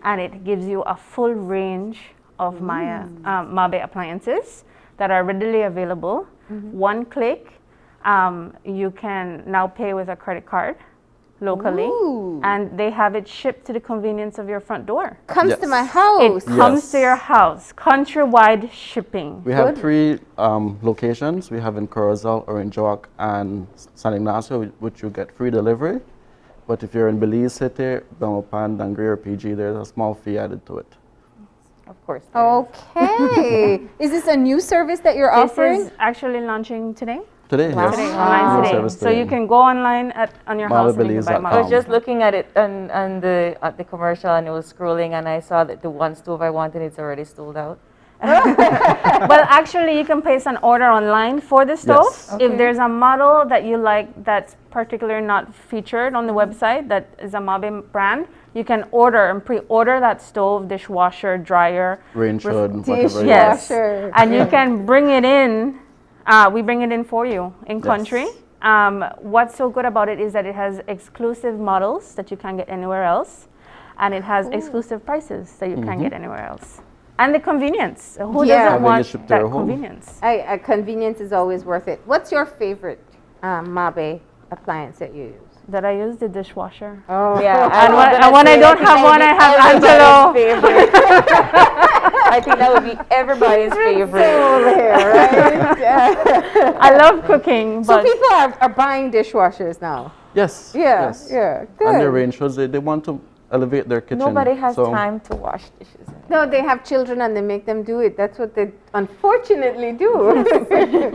S4: and it gives you a full range of Mabe appliances that are readily available. One click, you can now pay with a credit card locally, and they have it shipped to the convenience of your front door.
S2: Comes to my house.
S4: It comes to your house, countrywide shipping.
S10: We have 3 locations. We have in Corozal, Orange Walk, and San Ignacio, which you get free delivery. But if you're in Belize City, Belmopan, Dangri, or PG, there's a small fee added to it.
S3: Of course.
S2: Okay. Is this a new service that you're offering?
S4: This is actually launching today.
S10: Today,
S2: Wow.
S10: yes.
S4: Today, online
S10: New
S4: today.
S10: service
S4: So you can go online on your house and you can buy
S10: mabebelize.com.
S3: I was just looking at it on the commercial and it was scrolling and I saw that the one stove I wanted, it's already sold out.
S4: Well, actually, you can place an order online for the stove.
S10: Yes.
S4: If there's a model that you like that's particularly not featured on the website that is a Mabe brand, you can order and pre-order that stove, dishwasher, dryer,
S10: range hood, whatever.
S4: yes,
S2: Dishwasher.
S4: and you can bring it in. We bring it in for you in country. What's so good about it is that it has exclusive models that you can't get anywhere else, and it has exclusive prices that you can't get anywhere else. And the convenience. Who doesn't want that convenience?
S2: Convenience is always worth it. What's your favorite Mabe appliance that you use?
S4: That I use the dishwasher.
S2: Oh,
S3: Yeah.
S4: And when I don't have one, I have Angelo.
S3: Favorite. I think that would be everybody's favorite.
S4: I love cooking.
S2: So
S4: But
S2: people are buying dishwashers now.
S10: Yes.
S2: Yeah,
S10: yes.
S2: yeah, good.
S10: And the range hoods, they want to elevate their kitchen.
S3: Nobody has
S10: so
S3: time to wash dishes.
S2: No, they have children and they make them do it. That's what they unfortunately do.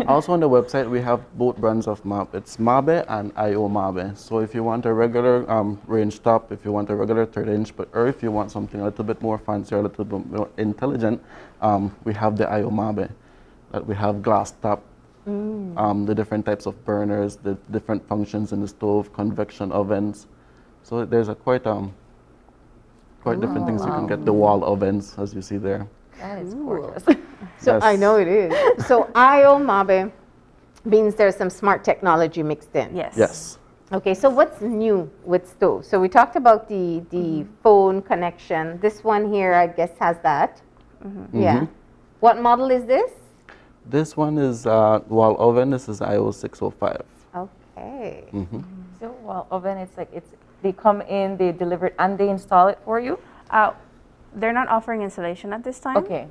S10: Also on the website, we have both brands of Mabe. It's Mabe and IO Mabe. So if you want a regular range top, if you want a regular 30-inch, or if you want something a little bit more fancy or a little bit more intelligent, we have the IO Mabe. That we have glass top, the different types of burners, the different functions in the stove, convection ovens. So there's a quite different things you can get. The wall ovens, as you see there.
S3: That is gorgeous.
S2: So
S10: Yes.
S2: I know it is. So IO Mabe means there's some smart technology mixed in.
S4: yes.
S10: Yes.
S2: Okay, so what's new with stoves? So we talked about the phone connection. This one here, I guess, has that. Yeah. What model is this?
S10: This one is wall oven. This is IO 605.
S2: Okay.
S3: So, well, oven, they come in, they deliver it, and they install it for you?
S4: They're not offering installation at this time.
S3: Okay.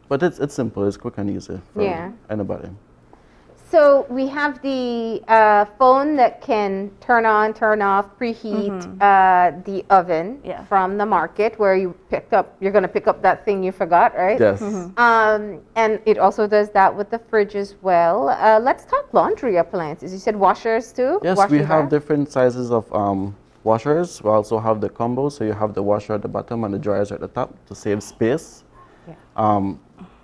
S10: But it's simple. It's quick and easy for anybody.
S2: So we have the phone that can turn on, turn off, preheat the oven from the market where you're going to pick up that thing you forgot, right?
S10: Yes.
S2: And it also does that with the fridge as well. Let's talk laundry appliances. You said washers too?
S10: Yes, we have different sizes of washers. We also have the combo, so you have the washer at the bottom and the dryers at the top to save space.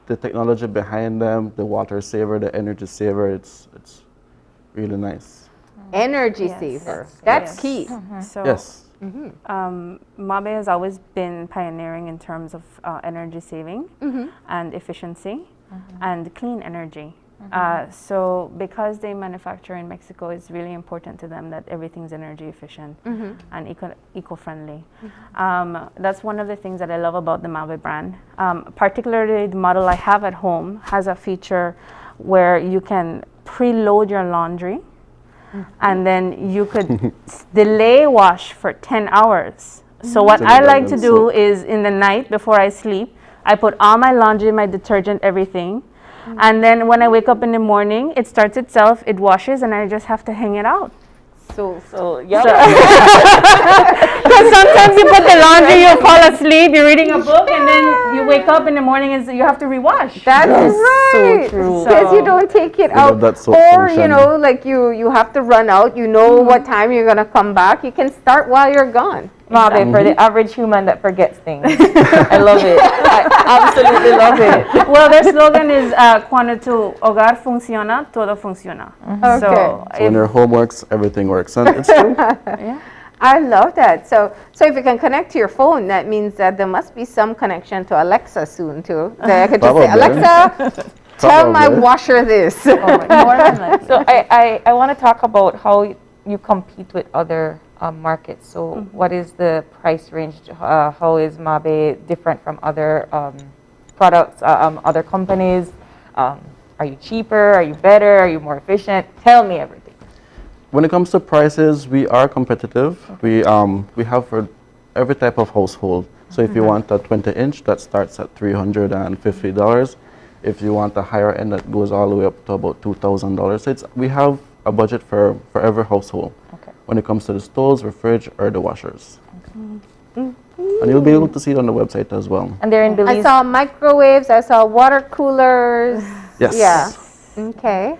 S10: The technology behind them, the water saver, the energy saver, it's really nice.
S2: Energy saver. That's key.
S4: So,
S10: yes.
S4: Mabe has always been pioneering in terms of energy saving and efficiency and clean energy. So because they manufacture in Mexico, it's really important to them that everything's energy efficient and eco-friendly. That's one of the things that I love about the Mabe brand. Particularly the model I have at home has a feature where you can preload your laundry and then you could delay wash for 10 hours. So what I like to do is in the night before I sleep, I put all my laundry, my detergent, everything. And then when I wake up in the morning, it starts itself, it washes, and I just have to hang it out.
S3: Yeah.
S4: Because sometimes you put the laundry, you fall asleep, you're reading a book, and then you wake up in the morning and you have to rewash.
S2: That's right.
S4: So true.
S2: Because you don't take it out, or you know, like you have to run out. You know what time you're gonna come back. You can start while you're gone.
S3: Mabe, for the average human that forgets things. I love it. I absolutely love it.
S4: Well, their slogan is cuando tu hogar funciona, todo funciona.
S2: Okay.
S10: So when your home works, everything works. And it's true.
S2: Yeah. I love that. So if you can connect to your phone, that means that there must be some connection to Alexa soon too. That I could just say, Alexa, tell my washer this.
S3: So I want to talk about how you compete with other markets. So what is the price range? How is Mabe different from other products, other companies? Are you cheaper? Are you better? Are you more efficient? Tell me everything.
S10: When it comes to prices, we are competitive. We have for every type of household. So if you want a 20-inch, that starts at $350. If you want a higher end, that goes all the way up to about $2,000. So we have a budget for every household. When it comes to the stoves, the fridge, or the washers. And you'll be able to see it on the website as well.
S3: And they're in Belize.
S2: I saw microwaves, I saw water coolers.
S10: Yes.
S2: Yeah. Okay.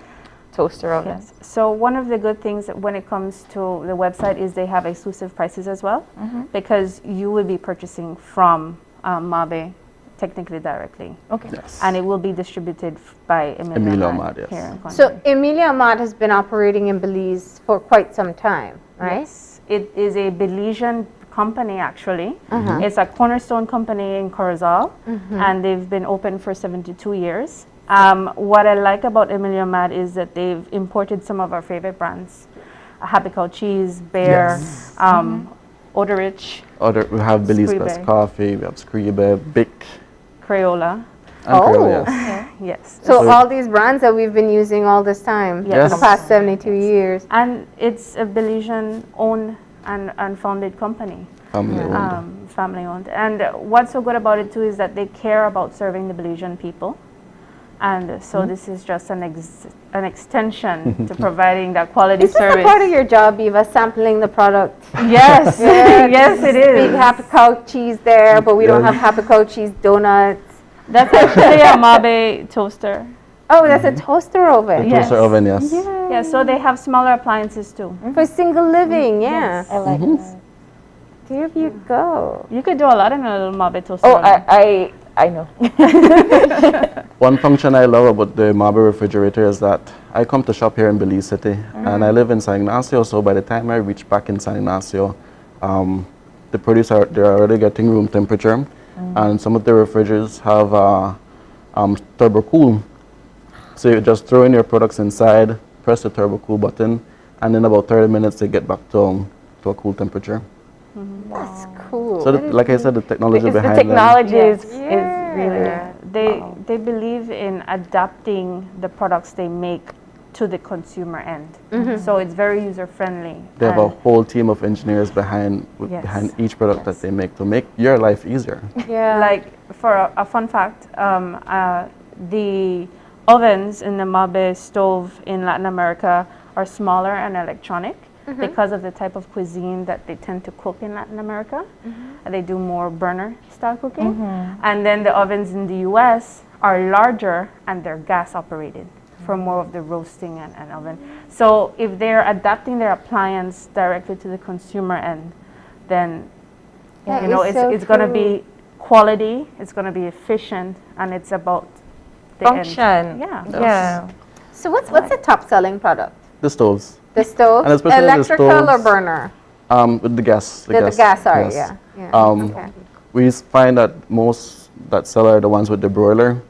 S3: Toaster oven.
S4: Yes. So one of the good things when it comes to the website is they have exclusive prices as well, because you will be purchasing from Mabe technically directly.
S3: Okay.
S10: Yes.
S4: And it will be distributed by Emilia Mad
S10: yes.
S4: here in Conway.
S2: So Emilia Mad has been operating in Belize for quite some time, right?
S4: Yes. It is a Belizean company actually. It's a cornerstone company in Corozal, and they've been open for 72 years. What I like about Emilia Mad is that they've imported some of our favorite brands. Happy Cow Cheese, Bear, Odor Rich.
S10: We have Belize Best Coffee, we have Scribe, Bic.
S4: Crayola.
S10: Crayola, yes.
S4: Yes.
S2: So all these brands that we've been using all this time, for the past 72 years.
S4: And it's a Belizean owned and founded company.
S10: Family owned.
S4: Family owned. And what's so good about it too is that they care about serving the Belizean people. And so this is just an extension to providing that quality service.
S2: Is this a part of your job, Eva, sampling the product?
S4: Yes, yes it is.
S2: Big Happy Cow cheese there, but we don't have Happy Cow cheese donuts.
S4: That's actually a Mabe toaster.
S2: Oh, that's a toaster oven.
S10: Toaster oven, yes.
S4: Yeah, so they have smaller appliances too.
S2: For single living, yeah.
S3: I like that.
S2: There you go.
S4: You could do a lot in a little Mabe toaster.
S3: Oh, I know.
S10: One function I love about the Mabe refrigerator is that I come to shop here in Belize City, and I live in San Ignacio, so by the time I reach back in San Ignacio, the produce they're already getting room temperature, and some of the refrigerators have turbo cool. So you just throw in your products inside, press the turbo cool button, and in about 30 minutes they get back to a cool temperature.
S2: That's cool.
S10: So like I said, the technology behind
S3: the technology is
S4: really they believe in adapting the products they make to the consumer end. So it's very user friendly.
S10: They have a whole team of engineers behind each product that they make to make your life easier.
S2: Yeah.
S4: Like for a fun fact, the ovens in the Mabe stove in Latin America are smaller and electronic because of the type of cuisine that they tend to cook in Latin America. They do more burner style cooking. And then the ovens in the US are larger and they're gas operated for more of the roasting and oven. So if they're adapting their appliance directly to the consumer end, then you know it's going to be quality, it's going to be efficient, and it's about the
S3: function.
S4: End.
S3: Yeah.
S2: So what's the top selling product?
S10: The stoves.
S2: The stove,
S10: and especially
S2: electrical
S10: the stoves,
S2: or burner?
S10: With the gas.
S2: The gas, sorry,
S10: yes.
S2: yeah.
S10: We find that most that sell are the ones with the broiler,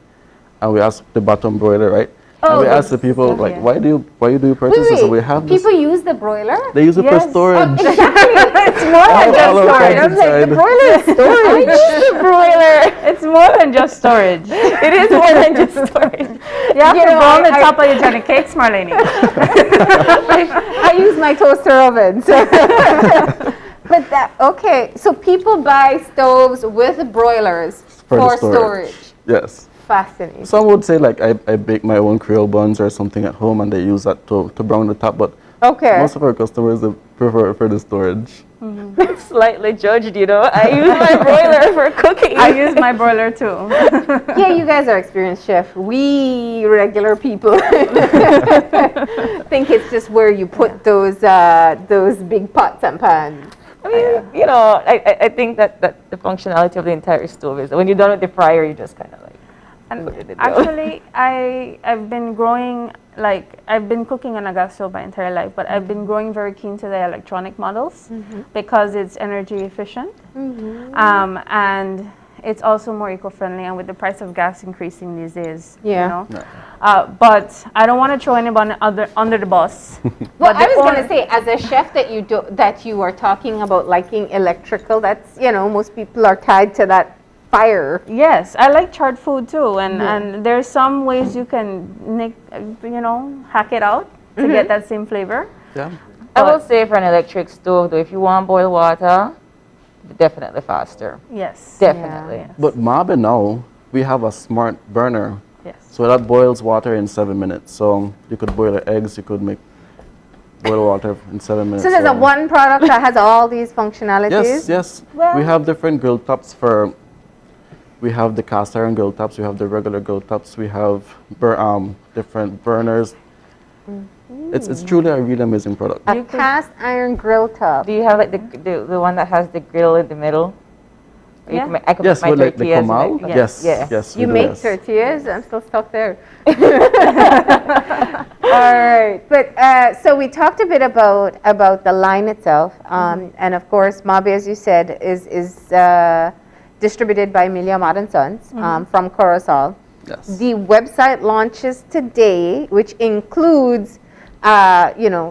S10: and we ask the bottom broiler, right? And we ask the people, like, why do you purchase this? And we have this.
S2: People use the broiler?
S10: They use it for storage.
S2: Exactly. It's more than just storage. I'm like, the broiler is storage. I use the broiler.
S4: It's more than just storage.
S3: It is more than just storage.
S4: You have to brown the top of your Johnny cakes, Marlene.
S2: I use my toaster oven. So. But okay, so people buy stoves with broilers for storage.
S10: Yes.
S2: Fascinating.
S10: Some would say, like, I bake my own Creole buns or something at home, and they use that to brown the top, but most of our customers, they prefer it for the storage.
S3: I'm slightly judged, you know. I use my broiler for cooking.
S4: I use my broiler too.
S2: Yeah, you guys are experienced chef. We regular people think it's just where you put those big pots and pans.
S3: I mean, you know, I think that the functionality of the entire stove is that when you're done with the fryer, you just kind of like.
S4: And actually, I've been growing, like, I've been cooking on a gas stove my entire life, but I've been growing very keen to the electronic models because it's energy efficient, and it's also more eco-friendly, and with the price of gas increasing these days, you know. But I don't want to throw anyone under the bus.
S2: Well, I was going to say, as a chef that you are talking about liking electrical, that's, you know, most people are tied to that fire.
S4: Yes, I like charred food too, and there's some ways you can hack it out to get that same flavor.
S10: Yeah.
S3: I will say for an electric stove though, if you want boiled water, definitely faster.
S4: Yes.
S3: Definitely.
S4: Yeah.
S10: But Mabe now, we have a smart burner.
S4: Yes.
S10: So that boils water in 7 minutes. So you could boil the eggs, you could make boil water in 7 minutes.
S2: So there's a one product that has all these functionalities?
S10: Yes, yes.
S2: Well,
S10: we have different grill tops for. We have the cast iron grill tops, we have the regular grill tops, we have different burners. It's truly a really amazing product.
S2: A cast iron grill top.
S3: Do you have like the one that has the grill in the middle?
S2: Yeah.
S3: I could
S10: Yes,
S3: put my
S10: with like the
S3: tortillas in
S10: comal.
S3: it.
S10: Yes,
S3: Yeah.
S10: yes.
S2: You
S10: we do,
S2: make
S10: yes.
S2: tortillas? I'm still stuck there. All right. But so we talked a bit about the line itself. And of course, Mabe, as you said, is distributed by Emilia Ahmad & Sons from Corozal.
S10: Yes.
S2: The website launches today, which includes,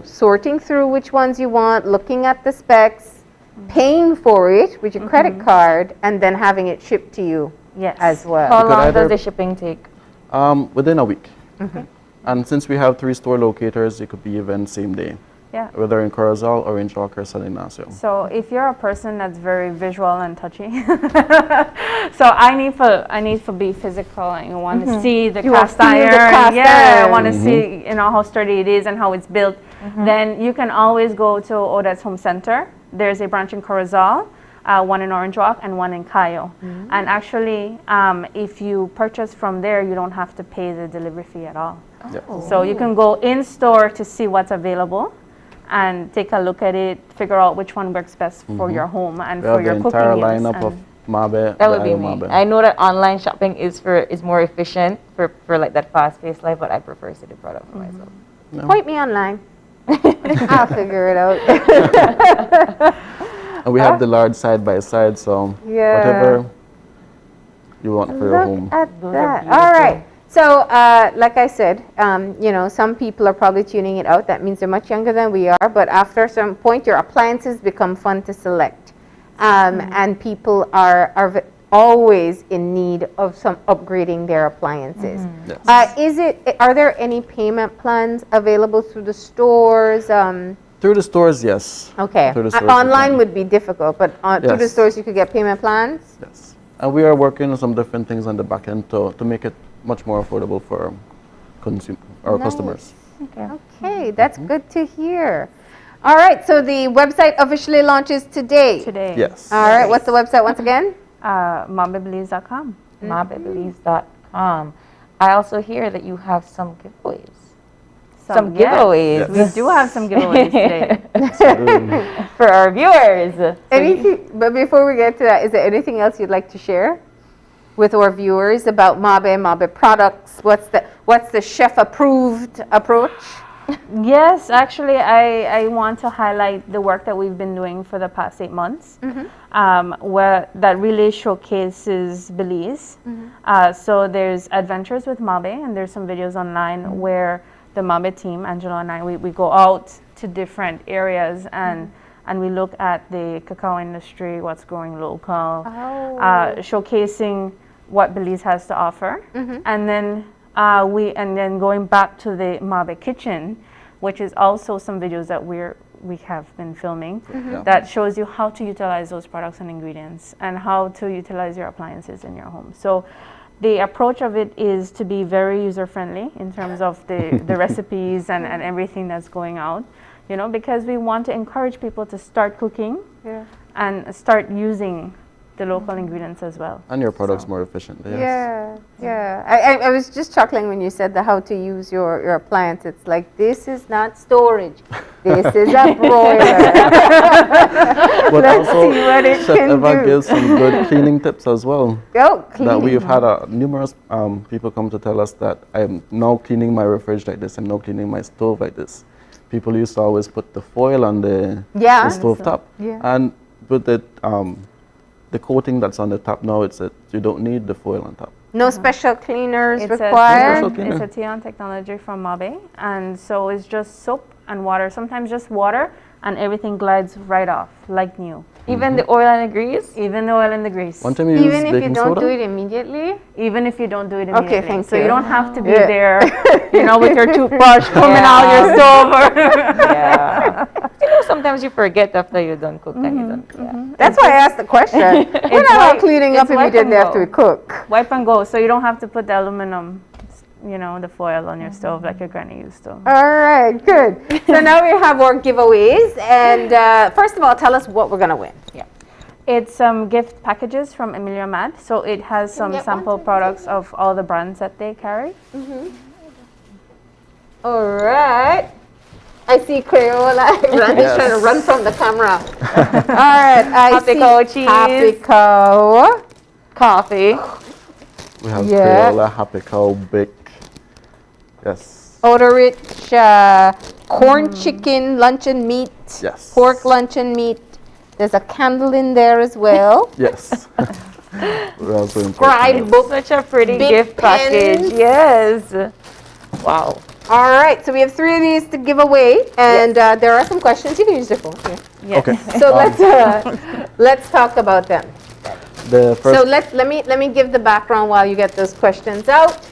S2: sorting through which ones you want, looking at the specs, paying for it with your credit card, and then having it shipped to you as well.
S3: How long does the shipping take?
S10: Within a week. And since we have 3 store locators, it could be even same day.
S4: Yeah.
S10: Whether in Corozal, Orange Walk, or San Ignacio.
S4: So if you're a person that's very visual and touchy, so I need to be physical, and you want to see the cast iron. I want to see how sturdy it is and how it's built. Then you can always go to Odette's Home Center. There's a branch in Corozal, one in Orange Walk, and one in Cayo. And actually, if you purchase from there, you don't have to pay the delivery fee at all. So you can go in store to see what's available and take a look at it, figure out which one works best for your home and for your cooking.
S10: The entire lineup of Mabe.
S3: That would be me. I know that online shopping is more efficient for like that fast-paced life, but I prefer to do product for myself.
S2: Point me online. I'll figure it out.
S10: And we have the large side by side, so whatever you want for your home.
S2: Look at that. All right. So, like I said, some people are probably tuning it out. That means they're much younger than we are. But after some point, your appliances become fun to select. And people are always in need of some upgrading their appliances. Are there any payment plans available through the stores?
S10: Through the stores, yes.
S2: Okay. Online would be difficult, but through the stores you could get payment plans?
S10: Yes. And we are working on some different things on the back end to make it much more affordable for our customers.
S2: Okay, that's good to hear. All right, so the website officially launches today.
S10: Yes.
S2: All right, what's the website once again?
S4: mabebelize.com.
S3: Mabebelize.com. I also hear that you have some giveaways. Some
S4: giveaways.
S3: Yes.
S4: We do have some giveaways today.
S3: For our viewers.
S2: But before we get to that, is there anything else you'd like to share with our viewers about Mabe products? What's the chef approved approach?
S4: Yes, actually, I want to highlight the work that we've been doing for the past 8 months, where that really showcases Belize. So there's Adventures with Mabe, and there's some videos online where the Mabe team, Angelo and I, we go out to different areas and we look at the cacao industry, what's growing local, showcasing what Belize has to offer, and then going back to the Mabe kitchen, which is also some videos that we have been filming that shows you how to utilize those products and ingredients and how to utilize your appliances in your home. So the approach of it is to be very user-friendly in terms of the recipes and everything that's going out, you know, because we want to encourage people to start cooking and start using the local ingredients as well.
S10: And your products more efficiently. Yes.
S2: I was just chuckling when you said how to use your appliance. It's like, this is not storage. This is a broiler.
S10: But
S2: Let's
S10: also,
S2: see what it
S10: Chef
S2: can
S10: Eva
S2: do.
S10: gives some good cleaning tips as well.
S2: Cleaning.
S10: That we've had numerous people come to tell us that I'm now cleaning my fridge like this, I'm now cleaning my stove like this. People used to always put the foil on the stove top. And with the coating that's on the top now, you don't need the foil on top.
S2: No special cleaners
S4: It's
S2: required?
S4: It's a Tion technology from Mabe, and so it's just soap and water, sometimes just water, and everything glides right off like new.
S3: Even the oil and the grease?
S4: Even the oil and the grease.
S10: One time you use
S2: Even if you
S10: baking
S2: don't
S10: soda?
S2: do it immediately?
S4: Even if you don't do it immediately.
S2: Okay, thank
S4: so
S2: you.
S4: you don't have to be there, you know, with your toothbrush coming out your stove.
S3: You know, sometimes you forget after you're done cooking and you don't.
S2: That's why I asked the question. We're not all cleaning up immediately after we cook.
S4: Wipe and go, so you don't have to put the aluminum, you know, the foil on your stove like your granny used to.
S2: All right, good. So now we have our giveaways, and first of all, tell us what we're gonna win.
S4: It's some gift packages from Emilia Mad, so it has some sample products of all the brands that they carry.
S2: All right. I see Crayola. Randy's trying to run from the camera. All right. I
S3: Happy
S2: see
S3: Cow cheese.
S2: Happy Cow.
S3: Coffee.
S10: We have Crayola, Happy Cow, Bic. Yes.
S2: Odor rich corn chicken luncheon meat.
S10: Yes.
S2: Pork luncheon meat. There's a candle in there as well.
S10: Yes. We're also
S2: Scribe book.
S3: Such a pretty
S2: Big
S3: gift package.
S2: pens.
S3: Yes. Wow.
S2: All right, so we have 3 of these to give away, and there are some questions. You can use your phone here.
S10: Yes. Okay.
S2: So let's talk about them.
S10: The first
S2: So let me give the background while you get those questions out.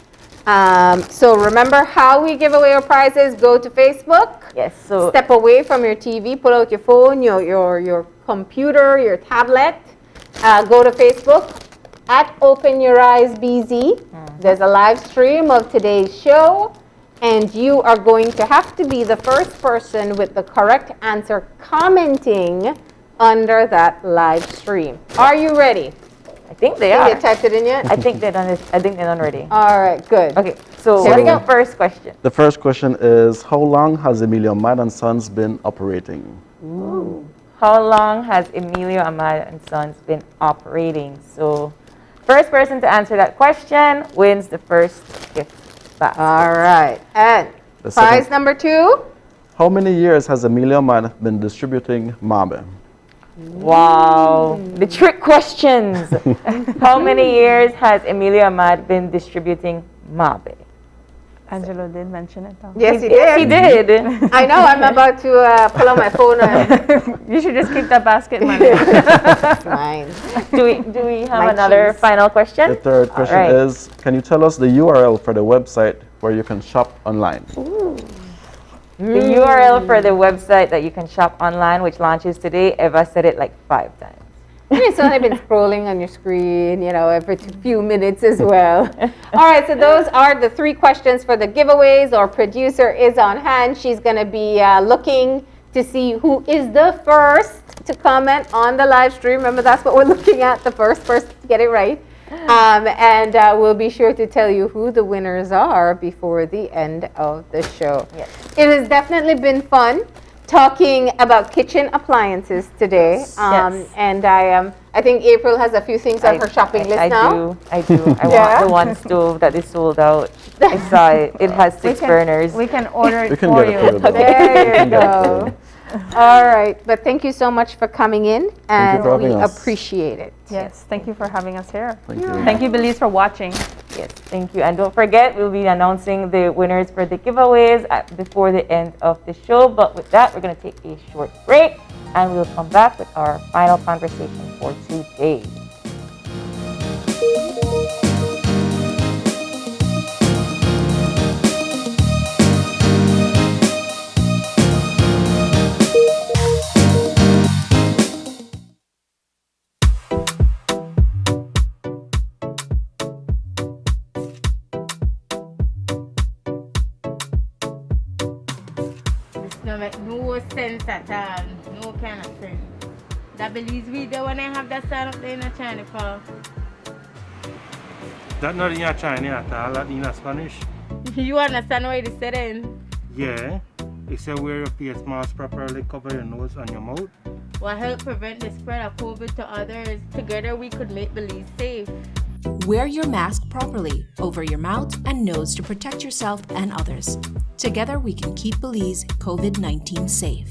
S2: So remember how we give away our prizes. Go to Facebook.
S3: Yes. So
S2: Step away from your TV. Pull out your phone, your computer, your tablet. Go to Facebook at Open Your Eyes BZ. There's a live stream of today's show, and you are going to have to be the first person with the correct answer commenting under that live stream. Are you ready?
S3: I think they are.
S2: Have you typed it in yet?
S3: I think they're done. I think they're done already.
S2: All right, good.
S3: Okay, so
S2: Here we
S3: what's
S2: go.
S3: the first question?
S10: The first question is, how long has Emilio Mad and Sons been operating?
S3: Ooh. How long has Emilio Ahmad and Sons been operating? So, first person to answer that question wins the first gift basket.
S2: All right. And
S10: The
S2: prize
S10: second-
S2: number 2.
S10: How many years has Emilio Mad been distributing Mabe?
S3: Wow, the trick questions. How many years has Emilio Ahmad been distributing Mabe?
S4: Angelo did mention it though.
S2: Yes, he did.
S3: Yes, he did.
S2: I know. I'm about to pull out my phone.
S4: You should just keep that basket money.
S2: It's mine.
S3: Do we have
S2: My
S3: another
S2: cheese.
S3: final question?
S10: The third question
S3: All right.
S10: is, can you tell us the URL for the website where you can shop online?
S3: The URL for the website that you can shop online, which launches today, Eva said it like 5 times.
S2: It's only been scrolling on your screen, you know, every few minutes as well. All right, so those are the 3 questions for the giveaways. Our producer is on hand. She's going to be looking to see who is the first to comment on the live stream. Remember, that's what we're looking at, the first person to get it right. And we'll be sure to tell you who the winners are before the end of the show.
S3: Yes.
S2: It has definitely been fun talking about kitchen appliances today.
S3: Yes.
S2: And I think April has a few things on her shopping list now.
S3: I do. I want the one stove that is sold out. I saw it. It has 6 burners.
S2: We can order it
S10: We can
S2: for
S10: get it
S2: you.
S10: for you, though.
S2: There you go. All right, but thank you so much for coming in, and
S10: for
S2: we
S10: having us.
S2: appreciate it.
S4: Yes, thank you for having us here.
S10: Thank you.
S4: Thank you, Belize, for watching.
S3: Yes, thank you. And don't forget, we'll be announcing the winners for the giveaways before the end of the show. But with that, we're going to take a short break, and we'll come back with our final conversation for today.
S5: No make no sense at all. No kind of sense. That Belize video when I have that sign up there in China for.
S7: That not in China at all, that in Spanish.
S5: You understand what it said then?
S7: Yeah. It said wear your face mask properly, cover your nose and your mouth.
S5: Will help prevent the spread of COVID to others. Together we could make Belize safe.
S23: Wear your mask properly over your mouth and nose to protect yourself and others. Together we can keep Belize COVID-19 safe.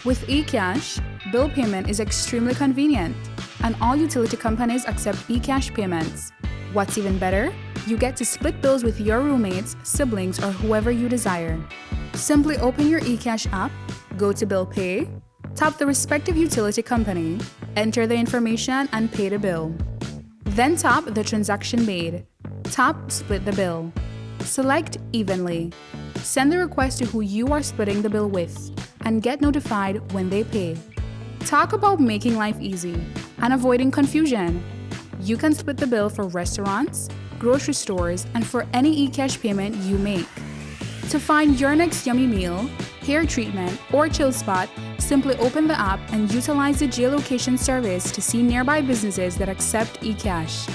S1: With eCash, bill payment is extremely convenient, and all utility companies accept eCash payments. What's even better? You get to split bills with your roommates, siblings, or whoever you desire. Simply open your eCash app, go to Bill Pay, tap the respective utility company, enter the information, and pay the bill. Then tap the transaction made. Tap Split the bill. Select Evenly. Send the request to who you are splitting the bill with, and get notified when they pay. Talk about making life easy and avoiding confusion. You can split the bill for restaurants, grocery stores, and for any eCash payment you make. To find your next yummy meal, hair treatment, or chill spot, simply open the app and utilize the geolocation service to see nearby businesses that accept eCash.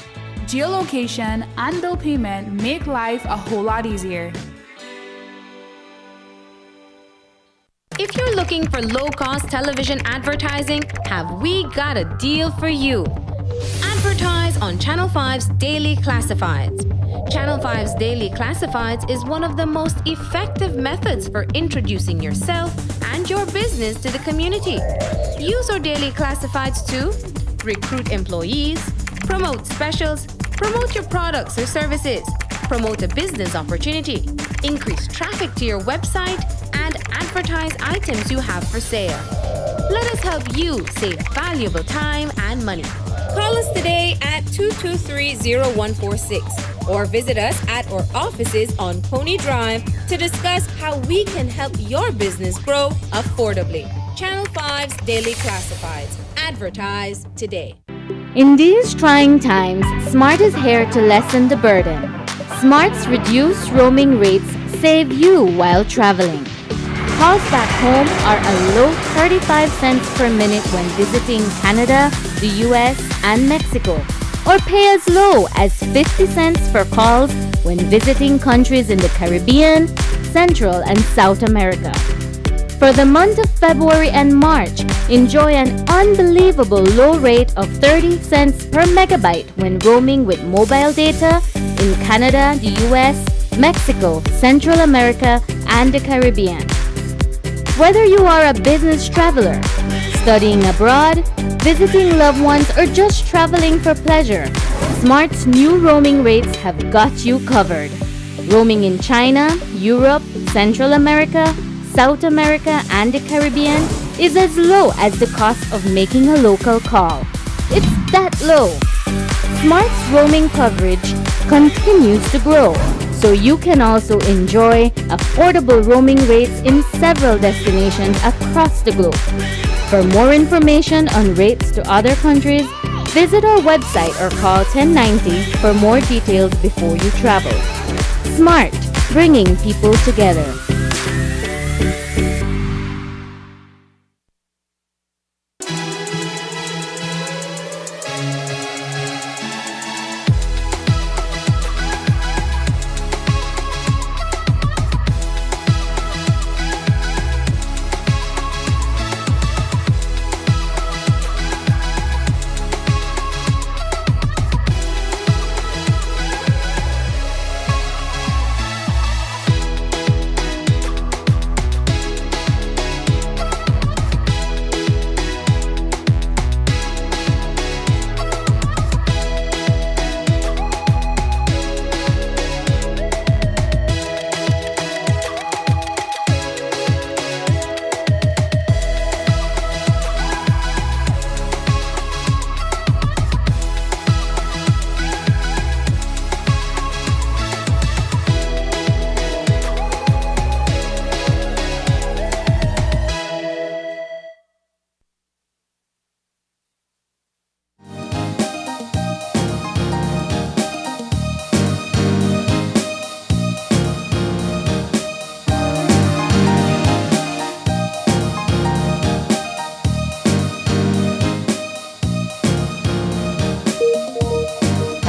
S1: Geolocation and bill payment make life a whole lot easier.
S6: If you're looking for low-cost television advertising, have we got a deal for you? Advertise on Channel 5's Daily Classifieds. Channel 5's Daily Classifieds is one of the most effective methods for introducing yourself and your business to the community. Use our Daily Classifieds to recruit employees, promote specials, promote your products or services, promote a business opportunity, increase traffic to your website, and advertise items you have for sale. Let us help you save valuable time and money. Call us today at 223-0146 or visit us at our offices on Pony Drive to discuss how we can help your business grow affordably. Channel 5's Daily Classifieds. Advertise today.
S13: In these trying times, Smart is here to lessen the burden. Smart's reduced roaming rates save you while traveling. Calls back home are a low 35 cents per minute when visiting Canada, the US, and Mexico, or pay as low as 50 cents for calls when visiting countries in the Caribbean, Central, and South America. For the month of February and March, enjoy an unbelievable low rate of 30 cents per megabyte when roaming with mobile data in Canada, the US, Mexico, Central America, and the Caribbean. Whether you are a business traveler, studying abroad, visiting loved ones, or just traveling for pleasure, Smart's new roaming rates have got you covered. Roaming in China, Europe, Central America, South America, and the Caribbean is as low as the cost of making a local call. It's that low. Smart's roaming coverage continues to grow, so you can also enjoy affordable roaming rates in several destinations across the globe. For more information on rates to other countries, visit our website or call 1090 for more details before you travel. Smart, bringing people together.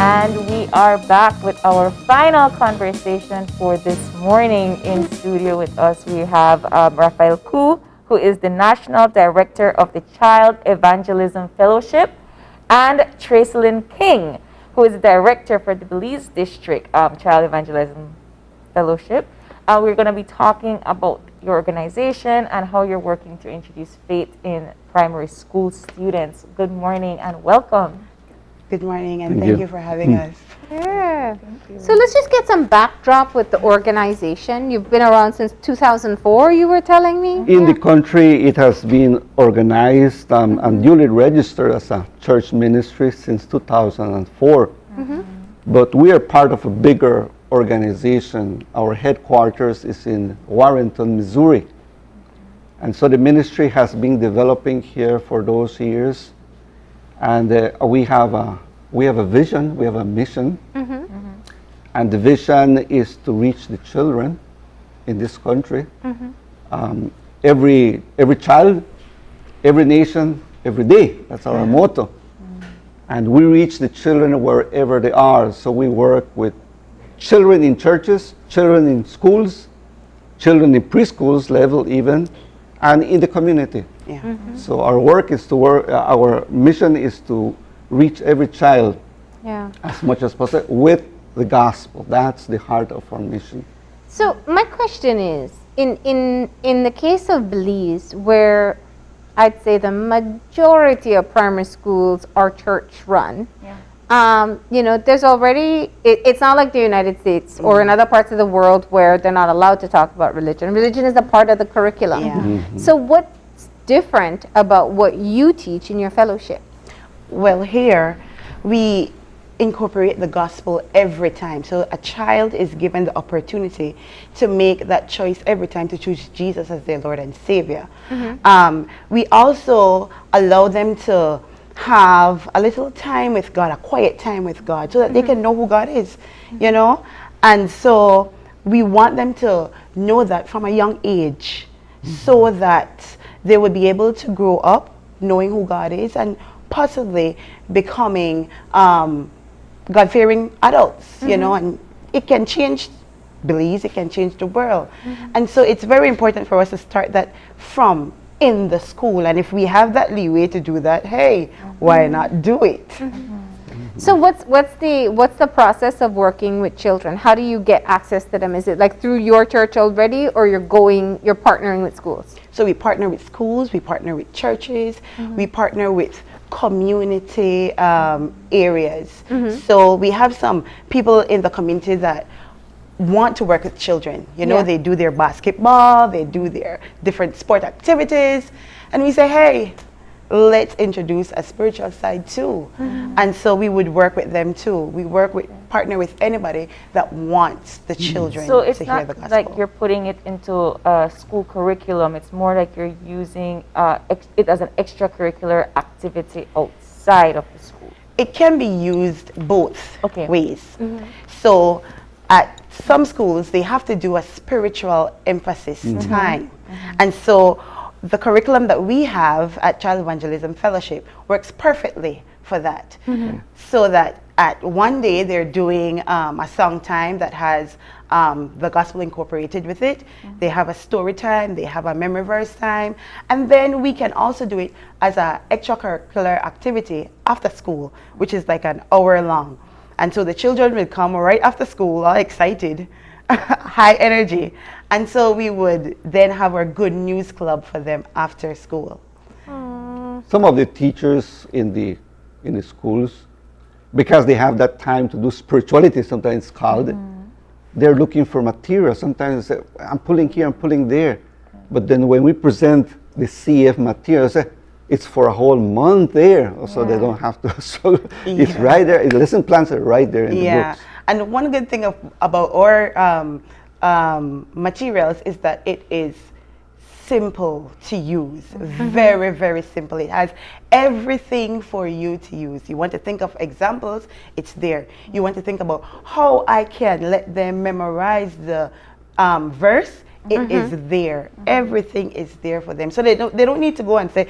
S3: And we are back with our final conversation for this morning. In studio with us, we have Raphael Koo, who is the National Director of the Child Evangelism Fellowship, and Tracelyn King, who is the Director for the Belize District Child Evangelism Fellowship. We're going to be talking about your organization and how you're working to introduce faith in primary school students. Good morning and welcome.
S14: Good morning, and thank you for having us.
S2: Yeah. So let's just get some backdrop with the organization. You've been around since 2004, you were telling me?
S15: In the country, it has been organized and duly registered as a church ministry since 2004. But we are part of a bigger organization. Our headquarters is in Warrenton, Missouri. And so the ministry has been developing here for those years. And we have a vision, we have a mission. And the vision is to reach the children in this country. Every child, every nation, every day. That's our motto. And we reach the children wherever they are. So we work with children in churches, children in schools, children in preschools level even, and in the community. So our work is to work, our mission is to reach every child as much as possible with the gospel. That's the heart of our mission.
S2: So my question is, in the case of Belize, where I'd say the majority of primary schools are church run, you know, there's already, it's not like the United States or in other parts of the world where they're not allowed to talk about religion. Religion is a part of the curriculum. So what's different about what you teach in your fellowship?
S14: Well, here we incorporate the gospel every time. So a child is given the opportunity to make that choice every time to choose Jesus as their Lord and Savior. We also allow them to have a little time with God, a quiet time with God, so that they can know who God is, you know? And so we want them to know that from a young age, so that they would be able to grow up knowing who God is and possibly becoming God-fearing adults, you know, and it can change Belize, it can change the world. And so it's very important for us to start that from in the school, and if we have that leeway to do that, hey, why not do it?
S2: So what's the process of working with children? How do you get access to them? Is it like through your church already, or you're partnering with schools?
S14: So we partner with schools, we partner with churches, we partner with community areas. So we have some people in the community that want to work with children. You know, they do their basketball, they do their different sport activities, and we say, hey, let's introduce a spiritual side too. And so we would work with them too. We partner with anybody that wants the children
S3: so it's
S14: to hear the gospel.
S3: not like you're putting it into a school curriculum. It's more like you're using it as an extracurricular activity outside of the school.
S14: It can be used both ways. So at some schools, they have to do a spiritual emphasis time. And so the curriculum that we have at Child Evangelism Fellowship works perfectly for that. So that at one day they're doing a song time that has the gospel incorporated with it. They have a story time, they have a memory verse time, and then we can also do it as an extracurricular activity after school, which is like an hour long. And so the children will come right after school, all excited, high energy. And so we would then have our good news club for them after school.
S15: Some of the teachers in the schools, because they have that time to do spirituality, sometimes it's called, they're looking for material. Sometimes they say, I'm pulling here, I'm pulling there. But then when we present the CF material, say, it's for a whole month there, so they don't have to. So it's right there. The lesson plans are right there in the books.
S14: And one good thing about our materials is that it is simple to use, very, very simple. It has everything for you to use. You want to think of examples, it's there. You want to think about how I can let them memorize the verse, it is there. Everything is there for them. So they don't need to go and say,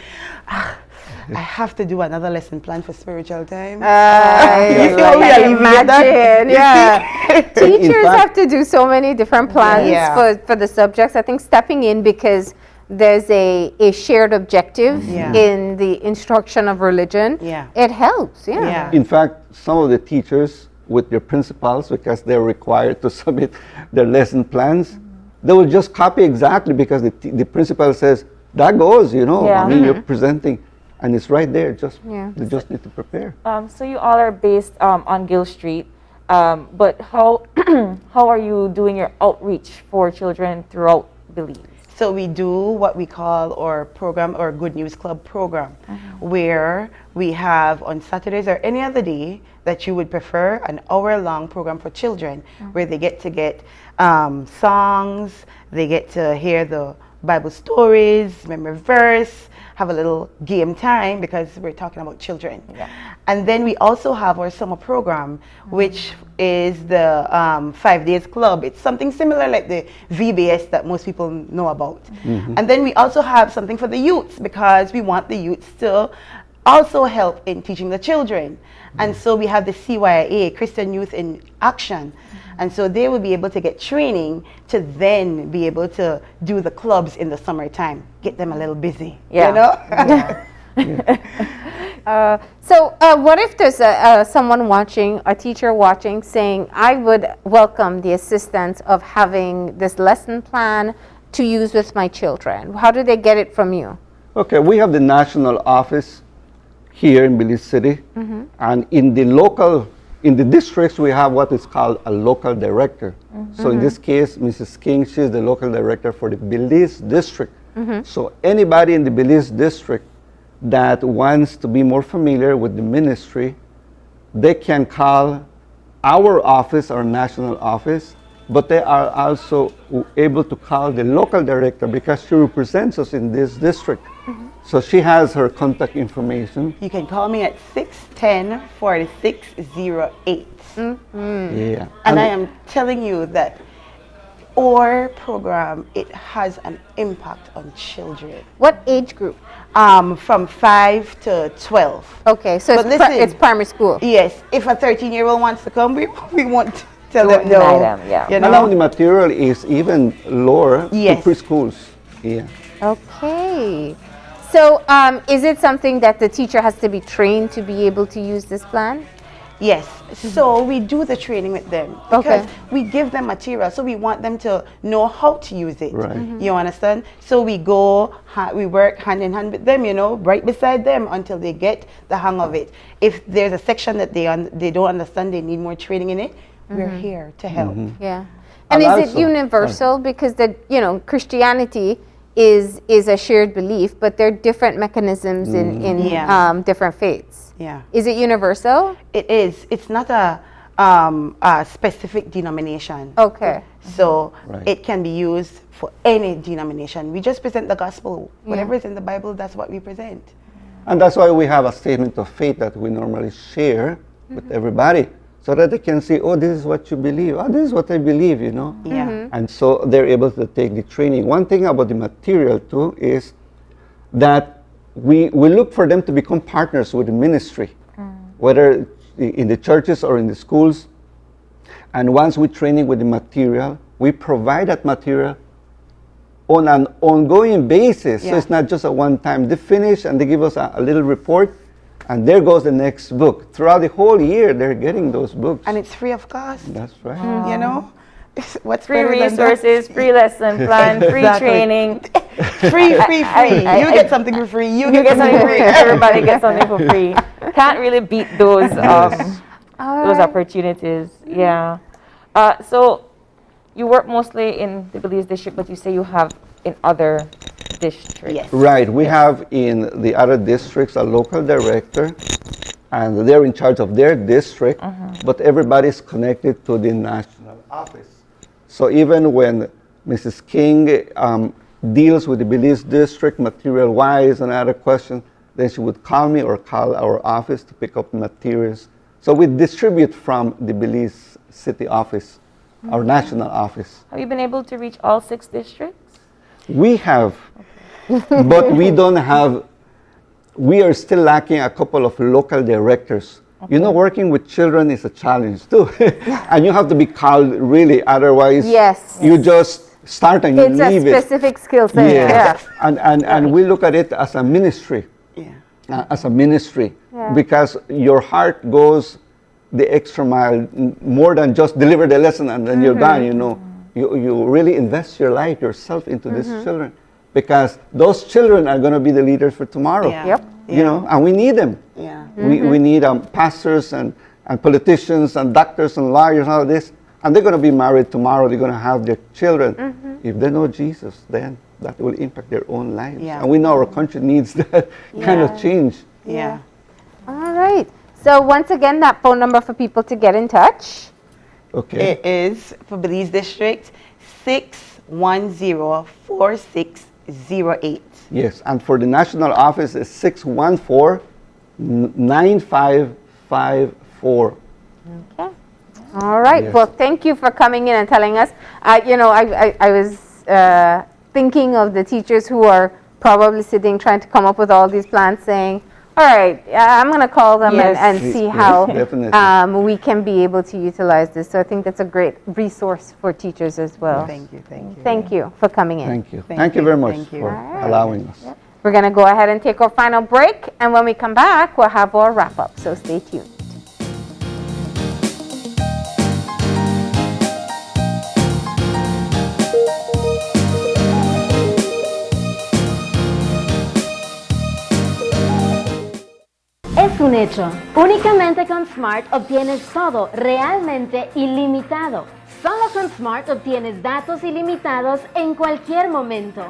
S14: I have to do another lesson plan for spiritual time.
S2: You can imagine. Yeah. Teachers have to do so many different plans for the subjects. I think stepping in because there's a shared objective in the instruction of religion. It helps.
S15: In fact, some of the teachers with their principals, because they're required to submit their lesson plans, they will just copy exactly because the principal says, that goes, you know, I mean, you're presenting, and it's right there, they just need to prepare.
S3: So you all are based on Gill Street, but how are you doing your outreach for children throughout Belize?
S14: So we do what we call our program, or Good News Club program, where we have on Saturdays or any other day that you would prefer an hour-long program for children, where they get songs, they get to hear the Bible stories, remember verse, have a little game time because we're talking about children. And then we also have our summer program, which is the 5 Days Club. It's something similar like the VBS that most people know about. And then we also have something for the youths because we want the youths to also help in teaching the children. And so we have the CYA, Christian Youth in Action. And so they will be able to get training to then be able to do the clubs in the summertime, get them a little busy, you know?
S2: So what if there's someone watching, a teacher watching, saying, I would welcome the assistance of having this lesson plan to use with my children? How do they get it from you?
S15: Okay, we have the national office here in Belize City, and in the districts we have what is called a local director. So in this case, Mrs. King, she's the local director for the Belize district. So anybody in the Belize district that wants to be more familiar with the ministry, they can call our office, our national office, but they are also able to call the local director because she represents us in this district. So she has her contact information.
S14: You can call me at 610-4608.
S15: Yeah.
S14: And I am telling you that our program, it has an impact on children.
S2: What age group?
S14: From 5 to 12.
S2: Okay, so it's primary school.
S14: Yes. If a 13-year-old wants to come, we won't tell them no.
S15: You know? And the material is even lower to preschools. Yeah.
S2: Okay. So is it something that the teacher has to be trained to be able to use this plan?
S14: Yes. So we do the training with them because we give them material. So we want them to know how to use it.
S15: Right.
S14: You understand? So we go, we work hand in hand with them, you know, right beside them until they get the hang of it. If there's a section that they don't understand, they need more training in it, we're here to help.
S2: Yeah. And is it universal? Because Christianity is a shared belief, but there are different mechanisms in different faiths.
S14: Yeah.
S2: Is it universal?
S14: It is. It's not a specific denomination.
S2: Okay.
S14: So it can be used for any denomination. We just present the gospel. Whatever is in the Bible, that's what we present.
S15: And that's why we have a statement of faith that we normally share with everybody, so that they can say, oh, this is what you believe. Oh, this is what I believe, you know.
S14: Yeah.
S15: And so they're able to take the training. One thing about the material too is that we look for them to become partners with the ministry, whether in the churches or in the schools. And once we're training with the material, we provide that material on an ongoing basis. So it's not just a one-time. They finish and they give us a little report, and there goes the next book. Throughout the whole year, they're getting those books.
S14: And it's free of cost.
S15: That's right.
S14: You know? What's
S3: free resources, free lesson plan, free training.
S14: Free. You get something for free. You get something for free.
S3: Everybody gets something for free. Can't really beat those opportunities. Yeah. So you work mostly in the Belize district, but you say you have in other districts.
S14: Yes.
S15: Right. We have in the other districts a local director, and they're in charge of their district, but everybody's connected to the national office. So even when Mrs. King deals with the Belize district material-wise and other questions, then she would call me or call our office to pick up materials. So we distribute from the Belize city office, our national office.
S3: Have you been able to reach all 6 districts?
S15: We have, but we don't have we are still lacking a couple of local directors. Okay. You know, working with children is a challenge too. And you have to be called really, otherwise you just start and you leave it.
S2: It's a specific skill set.
S15: Yeah. And we look at it as a ministry. As a ministry, because your heart goes the extra mile, more than just deliver the lesson and then you're done, you know. You really invest your life, yourself into these children, because those children are going to be the leaders for tomorrow. You know, and we need them. We need pastors and politicians and doctors and lawyers and all this, and they're going to be married tomorrow. They're going to have their children. If they know Jesus, then that will impact their own lives. And we know our country needs that kind of change.
S2: All right. So once again, that phone number for people to get in touch.
S14: Okay. It is for Belize District 610-4608.
S15: Yes, and for the national office is 614-9554.
S2: Okay. All right. Yes. Well, thank you for coming in and telling us. You know, I was thinking of the teachers who are probably sitting trying to come up with all these plans, saying, all right, I'm going to call them and see how we can be able to utilize this. So I think that's a great resource for teachers as well.
S14: Thank you.
S2: Thank you for coming in.
S15: Thank you. Thank you very much for allowing us.
S2: We're going to go ahead and take our final break, and when we come back, we'll have our wrap-up, so stay tuned.
S13: Es un hecho. Únicamente con Smart obtienes todo realmente ilimitado. Solo con Smart obtienes datos ilimitados en cualquier momento.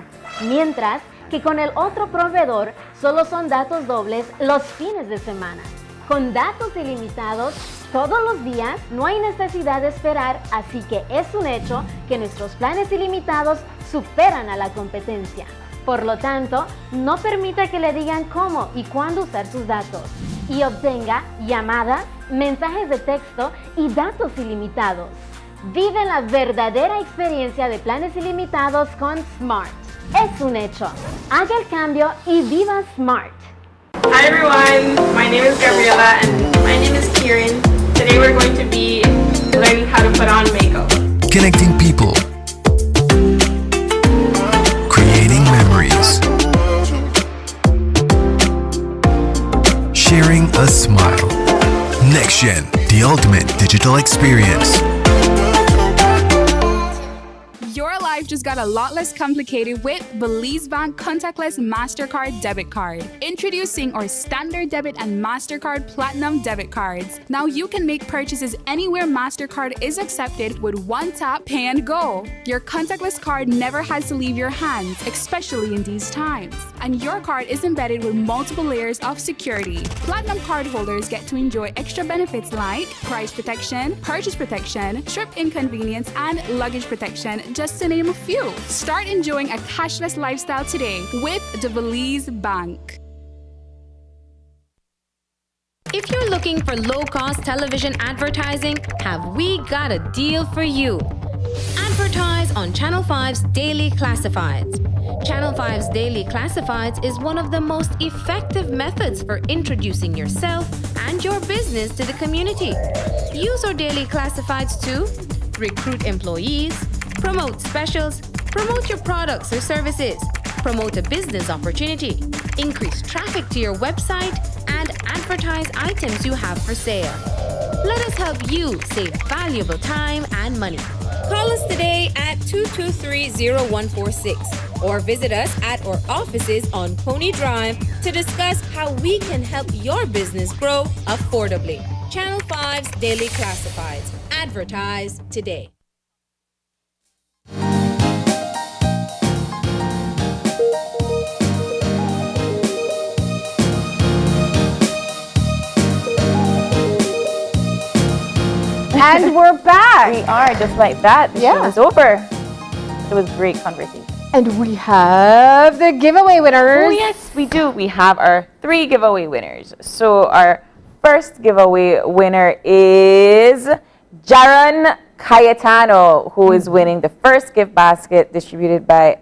S13: Mientras que con el otro proveedor solo son datos dobles los fines de semana. Con datos ilimitados todos los días no hay necesidad de esperar, así que es un hecho que nuestros planes ilimitados superan a la competencia. Por lo tanto, no permita que le digan cómo y cuándo usar sus datos y obtenga llamadas, mensajes de texto y datos ilimitados. Vive la verdadera experiencia de planes ilimitados con Smart. Es un hecho. Haga el cambio y viva Smart.
S17: Hi everyone, my name is Gabriela and my name is Kieran. Today we're going to be learning how to put on makeup.
S18: Connecting people. Creating memories. Sharing a smile. Next Gen, the ultimate digital experience.
S1: Your life just got a lot less complicated with Belize Bank contactless MasterCard debit card. Introducing our standard debit and MasterCard Platinum debit cards. Now you can make purchases anywhere MasterCard is accepted with one tap, pay and go. Your contactless card never has to leave your hands, especially in these times. And your card is embedded with multiple layers of security. Platinum card holders get to enjoy extra benefits like price protection, purchase protection, trip inconvenience, and luggage protection, just to name a few. Start enjoying a cashless lifestyle today with the Belize Bank.
S6: If you're looking for low-cost television advertising, have we got a deal for you? Advertise on Channel 5's Daily Classifieds. Channel 5's Daily Classifieds is one of the most effective methods for introducing yourself and your business to the community. Use our Daily Classifieds to recruit employees, promote specials, promote your products or services, promote a business opportunity, increase traffic to your website, and advertise items you have for sale. Let us help you save valuable time and money. Call us today at 223-0146 or visit us at our offices on Pony Drive to discuss how we can help your business grow affordably. Channel 5's Daily Classifieds. Advertise today.
S2: And we're back.
S3: We are, just like that. The show is over. It was a great conversation.
S2: And we have the giveaway winners.
S3: Oh, yes, we do. We have our 3 giveaway winners. So our first giveaway winner is Jaron Cayetano, who is winning the first gift basket distributed by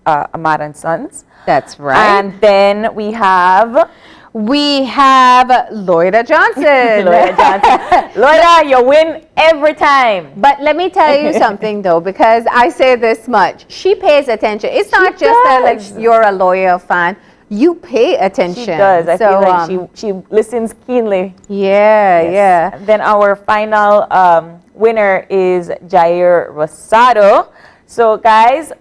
S3: Ahmad and Sons.
S2: That's right.
S3: And then we have
S2: Loida Johnson.
S3: Loida Johnson. Loida, you win every time.
S2: But let me tell you something though, because I say this much. She pays attention. It's not just that like you're a loyal fan. You pay attention.
S3: She does. I feel like she listens keenly.
S2: Yeah, yeah.
S3: Then our final winner is Jair Rosado. So guys,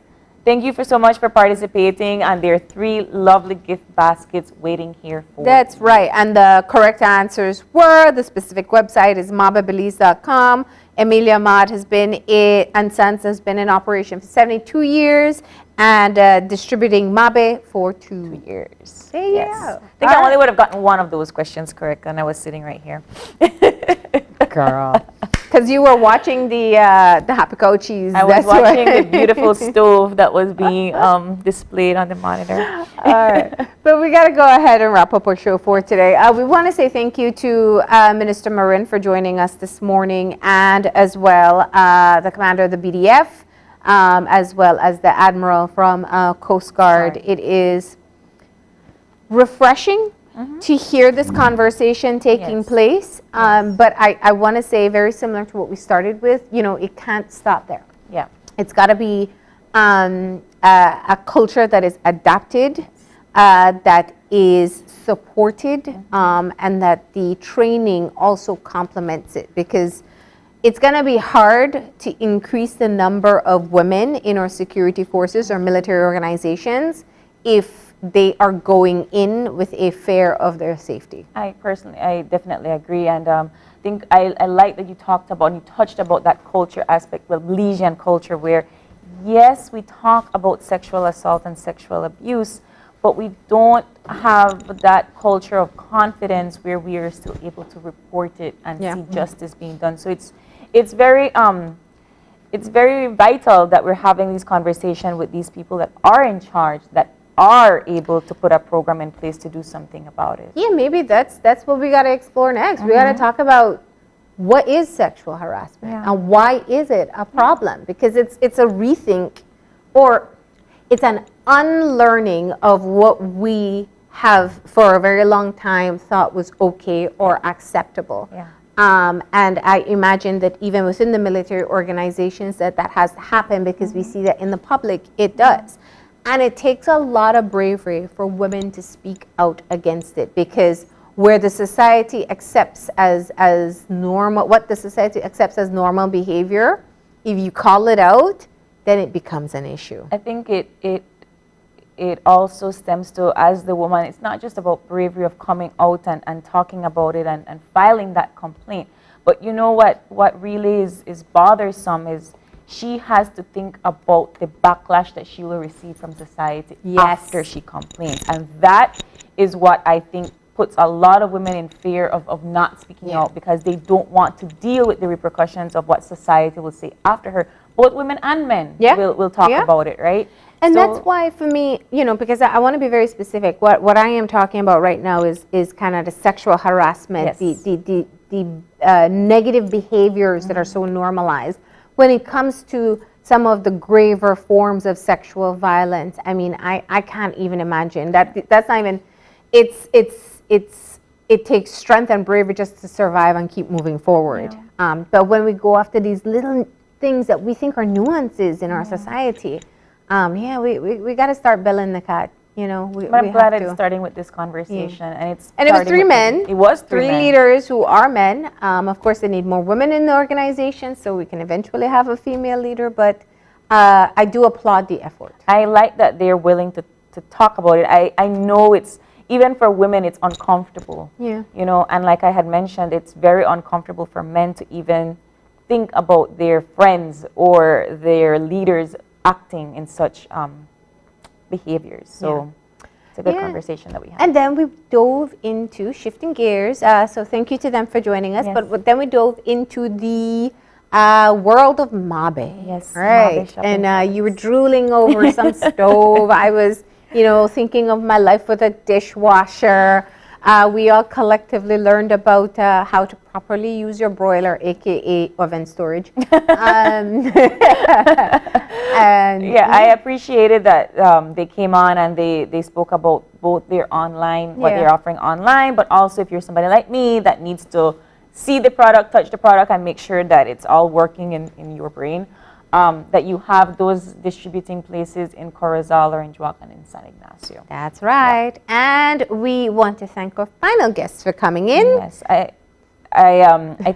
S3: thank you so much for participating, and there are 3 lovely gift baskets waiting here for
S2: That's right. And the correct answers were, the specific website is mababelize.com. Emilia Ahmad and Sons has been in operation for 72 years and distributing Mabe for 2 years. There you go.
S3: I think I only would have gotten one of those questions correct, and I was sitting right here.
S2: Girl. Because you were watching the Happy Cow cheese.
S3: I was watching the beautiful stove that was being displayed on the monitor.
S2: All right. But we got to go ahead and wrap up our show for today. We want to say thank you to Minister Marin for joining us this morning, and as well the commander of the BDF, as well as the admiral from Coast Guard. It is refreshing to hear this conversation taking place. But I want to say, very similar to what we started with, it can't stop there.
S3: Yeah.
S2: It's got to be a culture that is adapted, that is supported, and that the training also complements it, because it's going to be hard to increase the number of women in our security forces or military organizations if they are going in with a fear of their safety.
S3: I definitely agree, and I think I like that you talked about and you touched about that culture aspect, the Belizean culture, where yes, we talk about sexual assault and sexual abuse, but we don't have that culture of confidence where we are still able to report it and see justice being done. So it's very vital that we're having these conversations with these people that are in charge, that are able to put a program in place to do something about it.
S2: Yeah, maybe that's what we got to explore next. We got to talk about what is sexual harassment and why is it a problem? Because it's a rethink, or it's an unlearning of what we have for a very long time thought was okay or acceptable. And I imagine that even within the military organizations that has happened, because we see that in the public it does. And it takes a lot of bravery for women to speak out against it, because where the society accepts as normal, what the society accepts as normal behavior, if you call it out, then it becomes an issue.
S3: I think it also stems to, as the woman, it's not just about bravery of coming out and talking about it and filing that complaint. But you know what really is bothersome is she has to think about the backlash that she will receive from society after she complains. And that is what I think puts a lot of women in fear of not speaking out, because they don't want to deal with the repercussions of what society will say after her. Both women and men will talk about it, right?
S2: And that's why for me, because I want to be very specific, what I am talking about right now is kind of the sexual harassment, the negative behaviors that are so normalized. When it comes to some of the graver forms of sexual violence, I mean, I can't even imagine that's not even, it takes strength and bravery just to survive and keep moving forward. But when we go after these little things that we think are nuances in our society, we got to start belling the cat.
S3: But I'm glad it's starting with this conversation, and
S2: it was 3 men.
S3: It was 3 men.
S2: Leaders who are men. Of course, they need more women in the organization, so we can eventually have a female leader. But I do applaud the effort.
S3: I like that they're willing to talk about it. I know it's, even for women, it's uncomfortable. And like I had mentioned, it's very uncomfortable for men to even think about their friends or their leaders acting in such behaviors. So it's a good conversation that we had.
S2: And then we dove into shifting gears. So thank you to them for joining us. But then we dove into the world of Mabe.
S3: Yes.
S2: Right. And you were drooling over some stove. I was, thinking of my life with a dishwasher. We all collectively learned about how to properly use your broiler, aka oven storage. And
S3: yeah, I appreciated that they came on and they spoke about both their online, what they're offering online, but also if you're somebody like me that needs to see the product, touch the product, and make sure that it's all working in your brain, that you have those distributing places in Corozal or in Juacan and San Ignacio.
S2: That's right. And we want to thank our final guests for coming in.
S3: Yes, I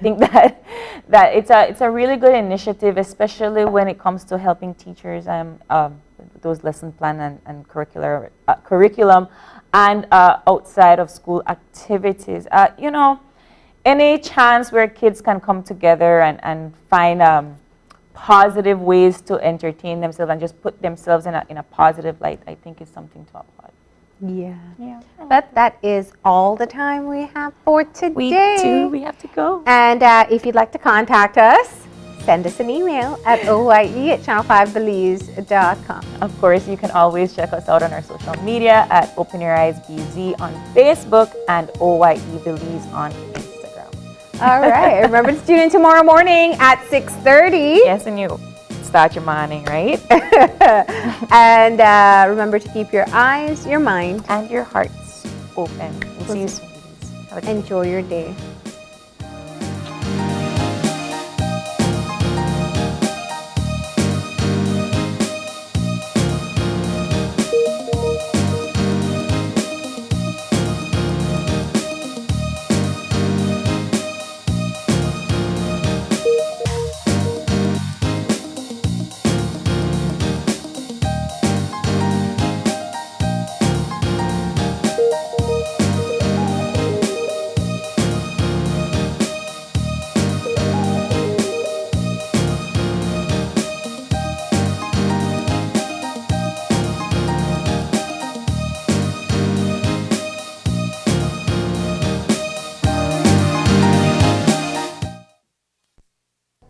S3: think that it's a really good initiative, especially when it comes to helping teachers those lesson plan and curriculum and outside of school activities. You know, any chance where kids can come together and find positive ways to entertain themselves and just put themselves in a positive light, I think is something to applaud.
S2: Yeah. But that is all the time we have for today.
S3: We have to go.
S2: And if you'd like to contact us, send us an email at oye@channel5belize.com.
S3: Of course, you can always check us out on our social media at Open Your Eyes BZ on Facebook and OYE Belize on Instagram.
S2: All right. Remember to tune in tomorrow morning at 6:30.
S3: Yes, and you start your morning, right?
S2: And remember to keep your eyes, your mind,
S3: and your hearts open. We'll see you soon.
S2: Enjoy your day.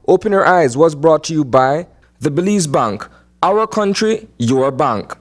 S19: Open Your Eyes was brought to you by the Belize Bank. Our country, your bank.